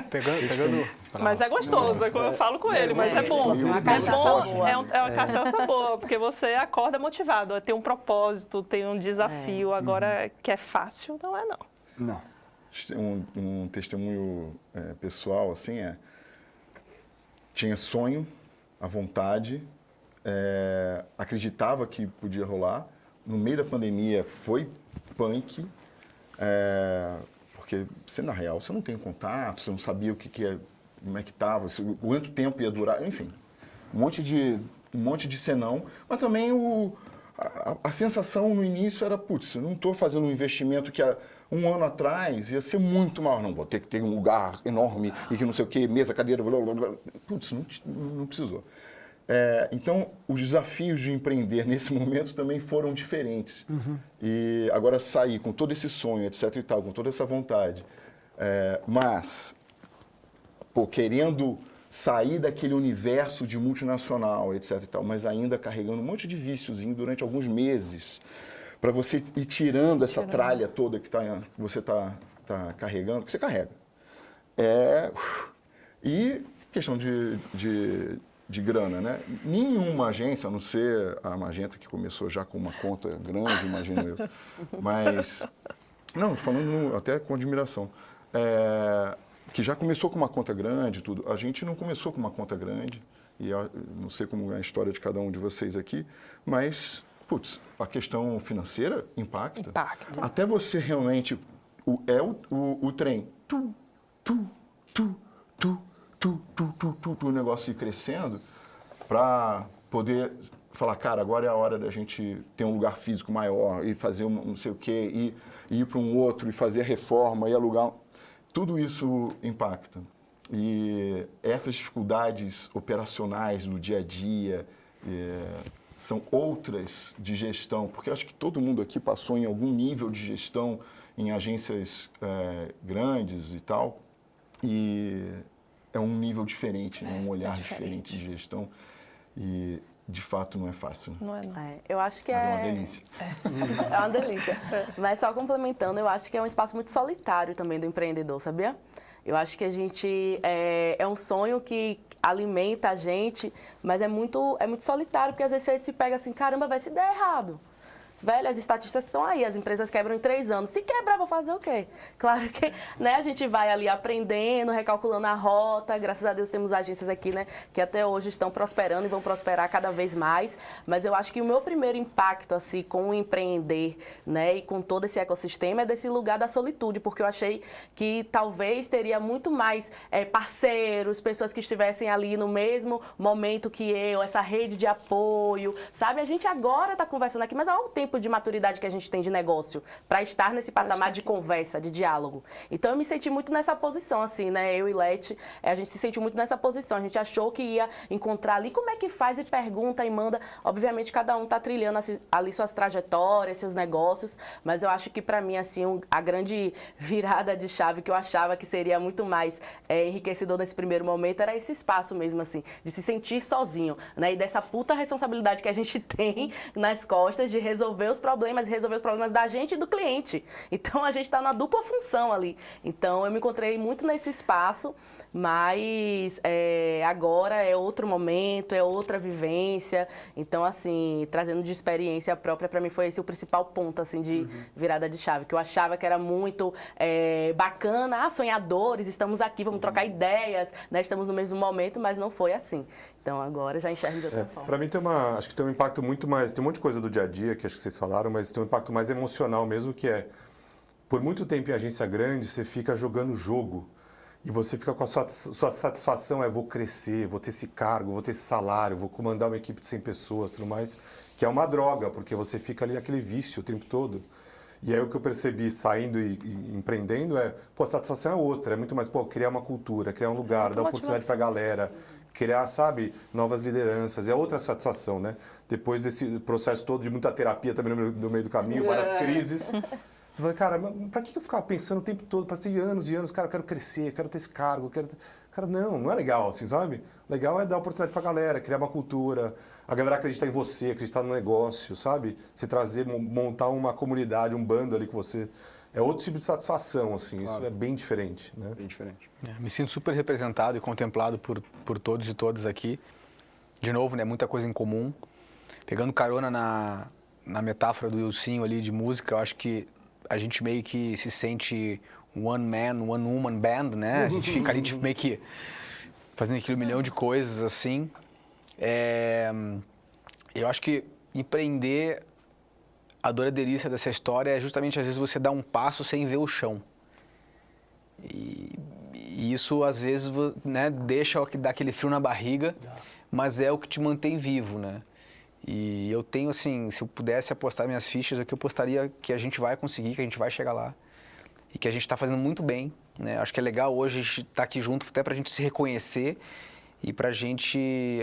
Pegando Mas é gostoso, é como eu falo com ele, mas é bom. É bom, é uma cachaça boa, porque você acorda motivado, tem um propósito, tem um desafio. Agora, que é fácil, não é não. Não. Um testemunho pessoal, assim, tinha sonho, a vontade, acreditava que podia rolar. No meio da pandemia foi punk, porque você, na real, você não tem contato, você não sabia como é que estava, quanto tempo ia durar, enfim, um monte de senão, mas também a sensação no início era, putz, eu não estou fazendo um investimento que há um ano atrás ia ser muito maior, não, vou ter que ter um lugar enorme e que não sei o quê, mesa, cadeira, blá, blá, blá. Putz, não precisou. Então, os desafios de empreender nesse momento também foram diferentes. E agora sair com todo esse sonho, etc e tal, com toda essa vontade, mas, querendo sair daquele universo de multinacional, etc e tal, mas ainda carregando um monte de viciozinho durante alguns meses, para você ir tirando essa tralha toda que você está carregando, que você carrega. E questão de grana, né? Nenhuma agência, a não ser a Magenta, que começou já com uma conta grande, imagino eu, mas, não, falando até com admiração, que já começou com uma conta grande e tudo. A gente não começou com uma conta grande, e não sei como é a história de cada um de vocês aqui, mas, putz, a questão financeira impacta. Até você realmente, o trem, o negócio ir crescendo, para poder falar, cara, agora é a hora da gente ter um lugar físico maior e fazer não sei o quê, e ir para um outro e fazer a reforma e alugar. Tudo isso impacta. E essas dificuldades operacionais do dia a dia são outras de gestão, porque eu acho que todo mundo aqui passou em algum nível de gestão em agências grandes e tal, e é um nível diferente, né? Um olhar diferente de gestão. E de fato não é fácil. Né? Não é, não. Eu acho que Mas é uma delícia. É uma delícia. Mas só complementando, eu acho que é um espaço muito solitário também do empreendedor, sabia? Eu acho que a gente é um sonho que alimenta a gente, mas é muito solitário, porque às vezes você se pega assim, caramba, vai se der errado. Velho, as estatísticas estão aí, as empresas quebram em 3 anos. Se quebrar, vou fazer o quê? Claro que, né, a gente vai ali aprendendo, recalculando a rota. Graças a Deus temos agências aqui, né, que até hoje estão prosperando e vão prosperar cada vez mais. Mas eu acho que o meu primeiro impacto, assim, com o empreender, né, e com todo esse ecossistema é desse lugar da solitude, porque eu achei que talvez teria muito mais parceiros, pessoas que estivessem ali no mesmo momento que eu, essa rede de apoio, sabe? A gente agora está conversando aqui, mas há um tempo de maturidade que a gente tem de negócio para estar nesse patamar de conversa, de diálogo. Então eu me senti muito nessa posição, assim, né? Eu e Leti, a gente se sentiu muito nessa posição. A gente achou que ia encontrar ali como é que faz e pergunta e manda. Obviamente cada um tá trilhando ali suas trajetórias, seus negócios, mas eu acho que para mim, assim, a grande virada de chave que eu achava que seria muito mais enriquecedor nesse primeiro momento era esse espaço mesmo, assim, de se sentir sozinho, né? E dessa puta responsabilidade que a gente tem nas costas de resolver os problemas da gente e do cliente. Então, a gente está na dupla função ali. Então, eu me encontrei muito nesse espaço, mas agora é outro momento, é outra vivência. Então, assim, trazendo de experiência própria, para mim foi esse o principal ponto, assim, de virada de chave, que eu achava que era muito bacana, sonhadores, estamos aqui, vamos trocar ideias, né? Estamos no mesmo momento, mas não foi assim. Então, agora já enxergo de outra forma. Para mim acho que tem um impacto muito mais, tem um monte de coisa do dia a dia que acho que vocês falaram, mas tem um impacto mais emocional mesmo, que por muito tempo em agência grande, você fica jogando jogo e você fica com a sua satisfação, vou crescer, vou ter esse cargo, vou ter esse salário, vou comandar uma equipe de 100 pessoas, tudo mais, que é uma droga, porque você fica ali naquele vício o tempo todo. E aí o que eu percebi saindo e empreendendo a satisfação é outra, é muito mais, criar uma cultura, criar um lugar, dar oportunidade para a galera, criar, sabe, novas lideranças, é outra satisfação, né? Depois desse processo todo de muita terapia também no meio do caminho, várias crises, você fala, cara, pra que eu ficava pensando o tempo todo, passei anos e anos, cara, eu quero crescer, quero ter esse cargo, Cara, não é legal assim, sabe? Legal é dar oportunidade pra galera, criar uma cultura, a galera acreditar em você, acreditar no negócio, sabe? Você montar uma comunidade, um bando ali com você. É outro tipo de satisfação, assim, claro. Isso é bem diferente, né? Bem diferente. Me sinto super representado e contemplado por todos e todas aqui. De novo, né, muita coisa em comum. Pegando carona na metáfora do Wilsinho ali de música, eu acho que a gente meio que se sente one man, one woman band, né? A gente fica ali tipo, meio que fazendo aquele milhão de coisas assim. Eu acho que empreender, a dor e a delícia dessa história é justamente às vezes você dar um passo sem ver o chão. E isso às vezes, né, deixa dar aquele frio na barriga, mas é o que te mantém vivo, né? E eu tenho assim, se eu pudesse apostar minhas fichas, eu apostaria que a gente vai conseguir, que a gente vai chegar lá e que a gente está fazendo muito bem, né? Acho que é legal hoje a gente estar aqui junto até para a gente se reconhecer e para a gente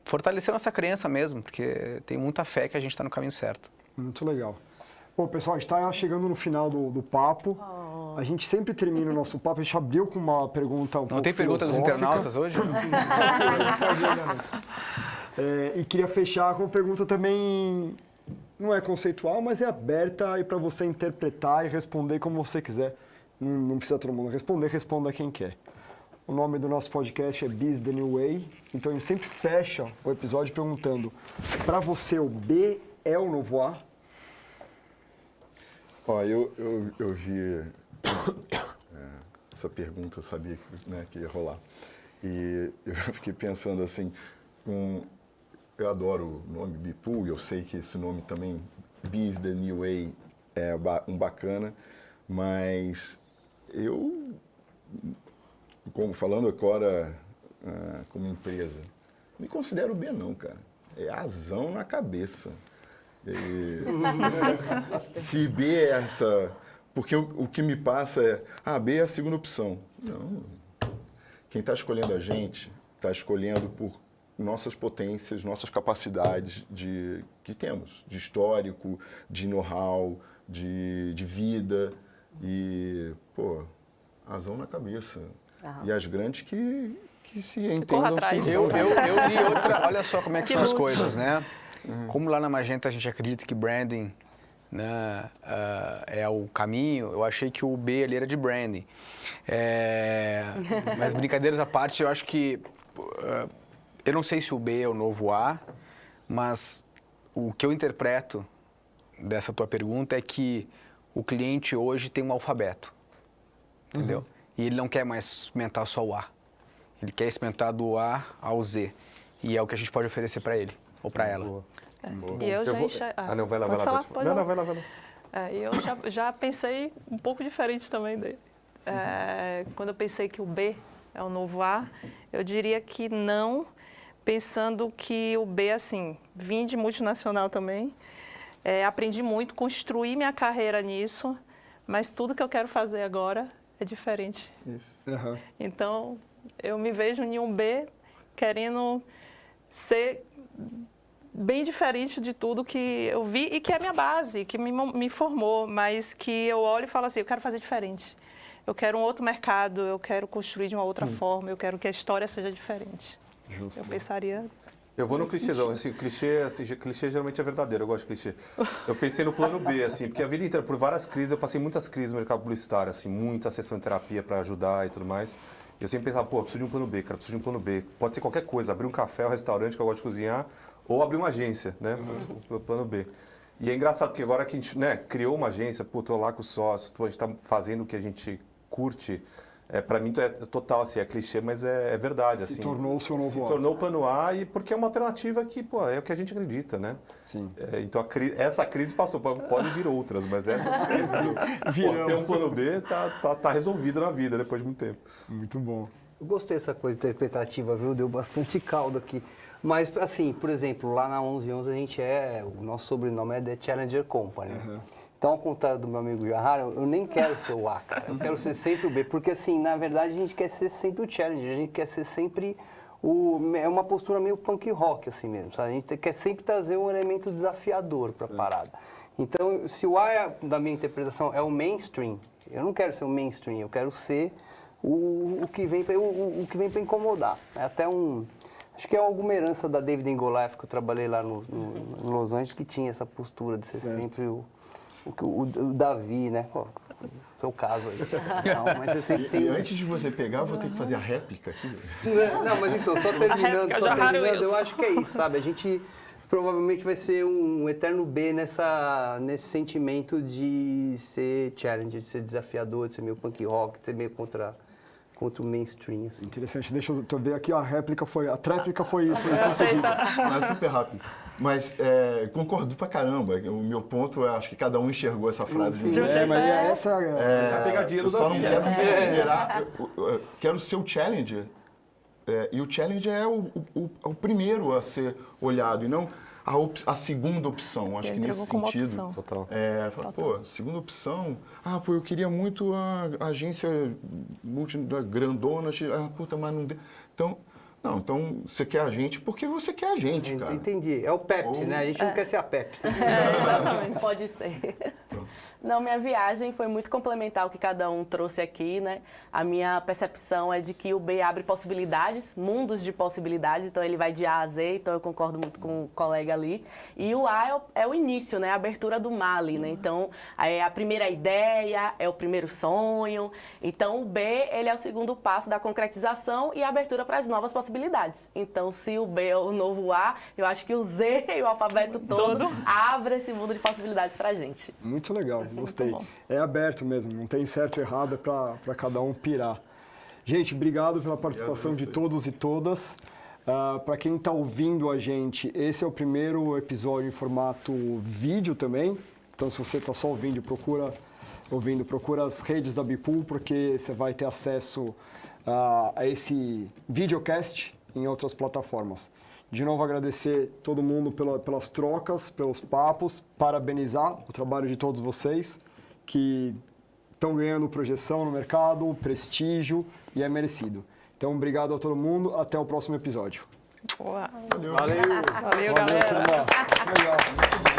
fortalecer nossa crença mesmo, porque tem muita fé que a gente está no caminho certo. Muito legal. Bom, pessoal, a gente está chegando no final do papo. A gente sempre termina o nosso papo. A gente abriu com uma pergunta Não tem perguntas dos internautas hoje? E queria fechar com uma pergunta também, não é conceitual, mas é aberta e para você interpretar e responder como você quiser. Não precisa todo mundo responder, responda quem quer. O nome do nosso podcast é Biz The New Way, então a gente sempre fecha o episódio perguntando, para você o B é o novo A? Ó, eu vi essa pergunta, eu sabia que ia rolar. E eu fiquei pensando assim, eu adoro o nome Bipool, eu sei que esse nome também, Biz The New Way, é um bacana, mas eu, falando agora como empresa, não me considero B não, cara. É azão na cabeça. Se B é essa... Porque o que me passa B é a segunda opção. Não. Quem está escolhendo a gente, está escolhendo por nossas potências, nossas capacidades que temos, de histórico, de know-how, de vida. E, azão na cabeça. E as grandes que que se entendam. atrás. Eu li outra, olha só como é que são as luto. coisas, né? Como lá na Magenta a gente acredita que branding, né, é o caminho, eu achei que o B ali era de branding. Mas brincadeiras à parte, eu acho que, eu não sei se o B é o novo A, mas o que eu interpreto dessa tua pergunta é que o cliente hoje tem um alfabeto, entendeu? E ele não quer mais experimentar só o A. Ele quer experimentar do A ao Z. E é o que a gente pode oferecer para ele ou para ela. E eu já vou... não, vai lá, vai lá. falar? Pode falar. Vai lá. E eu já pensei um pouco diferente também dele. Quando eu pensei que o B é o novo A, eu diria que não, pensando que o B, assim, vim de multinacional também, aprendi muito, construí minha carreira nisso, mas tudo que eu quero fazer agora é diferente. Isso. Então, eu me vejo em um B querendo ser bem diferente de tudo que eu vi e que é a minha base, que me formou, mas que eu olho e falo assim, eu quero fazer diferente. Eu quero um outro mercado, eu quero construir de uma outra forma, eu quero que a história seja diferente. Justo. Eu pensaria... Eu vou no clichêzão, clichê geralmente é verdadeiro, eu gosto de clichê. Eu pensei no plano B, assim, porque a vida inteira, por várias crises, eu passei muitas crises no mercado publicitário, assim, muita sessão de terapia para ajudar e tudo mais. Eu sempre pensava, pô, eu preciso de um plano B, cara, preciso de um plano B. Pode ser qualquer coisa, abrir um café, um restaurante que eu gosto de cozinhar, ou abrir uma agência, né, o plano B. E é engraçado, porque agora que a gente, né, criou uma agência, pô, tô lá com os sócios, a gente tá fazendo o que a gente curte, para mim é total, assim, é clichê, mas é verdade, assim. Se tornou o seu novo A. Se tornou o plano A, e porque é uma alternativa que, pô, é o que a gente acredita, né? Sim. Então, essa crise passou, pode vir outras, mas essas crises, ter um plano B tá resolvido na vida depois de muito tempo. Muito bom. Eu gostei dessa coisa interpretativa, viu? Deu bastante caldo aqui. Mas, assim, por exemplo, lá na 1111 a gente o nosso sobrenome é The Challenger Company. Então, ao contrário do meu amigo Jahara, eu nem quero ser o A, cara. Eu quero ser sempre o B. Porque, assim, na verdade, a gente quer ser sempre o Challenger. A gente quer ser sempre é uma postura meio punk rock, assim mesmo. Sabe? A gente quer sempre trazer um elemento desafiador para a parada. Então, se o A, da minha interpretação, é o mainstream, eu não quero ser o mainstream, eu quero ser o que vem para incomodar. É até acho que é alguma herança da David and Goliath, que eu trabalhei lá no Los Angeles, que tinha essa postura de ser sempre o Davi, né? Pô, seu caso aí. Não, mas você sempre tem... E antes de você pegar, eu vou ter que fazer a réplica aqui. Não, mas então, só terminando, eu acho que é isso, sabe? A gente provavelmente vai ser um eterno B nesse sentimento de ser challenger, de ser desafiador, de ser meio punk rock, de ser meio contra o mainstream. Assim. Interessante, deixa eu ver aqui, a tréplica foi conseguida. Mas super rápido. Mas concordo pra caramba. O meu ponto é, acho que cada um enxergou essa frase. Mas essa é a pegadinha do Eu só não Davi. quero considerar, quero ser o challenger. E o challenger é o primeiro a ser olhado e não a segunda opção. Acho que nesse sentido. Total. Pô, segunda opção. Eu queria muito a agência grandona. Puta, mas não deu. Então você quer a gente porque você quer a gente, cara. Entendi. É o Pepsi, né? A gente não quer ser a Pepsi. Exatamente. Pode ser. Não, minha viagem foi muito complementar ao que cada um trouxe aqui, né? A minha percepção é de que o B abre possibilidades, mundos de possibilidades, então ele vai de A a Z, então eu concordo muito com o colega ali. E o A é o início, né? A abertura do mar ali, né? Então, é a primeira ideia, é o primeiro sonho. Então, o B, ele é o segundo passo da concretização e a abertura para as novas possibilidades. Então, se o B é o novo A, eu acho que o Z e o alfabeto todo abre esse mundo de possibilidades para a gente. Muito legal, gostei. É aberto mesmo, não tem certo e errado, é para cada um pirar. Gente, obrigado pela participação de todos e todas. Para quem está ouvindo a gente, esse é o primeiro episódio em formato vídeo também. Então, se você está só ouvindo, procura as redes da Bipool, porque você vai ter acesso a esse videocast em outras plataformas. De novo, agradecer todo mundo pelas trocas, pelos papos, parabenizar o trabalho de todos vocês que estão ganhando projeção no mercado, prestígio e é merecido. Então, obrigado a todo mundo. Até o próximo episódio. Boa. Valeu. Valeu, galera. Turma. Legal.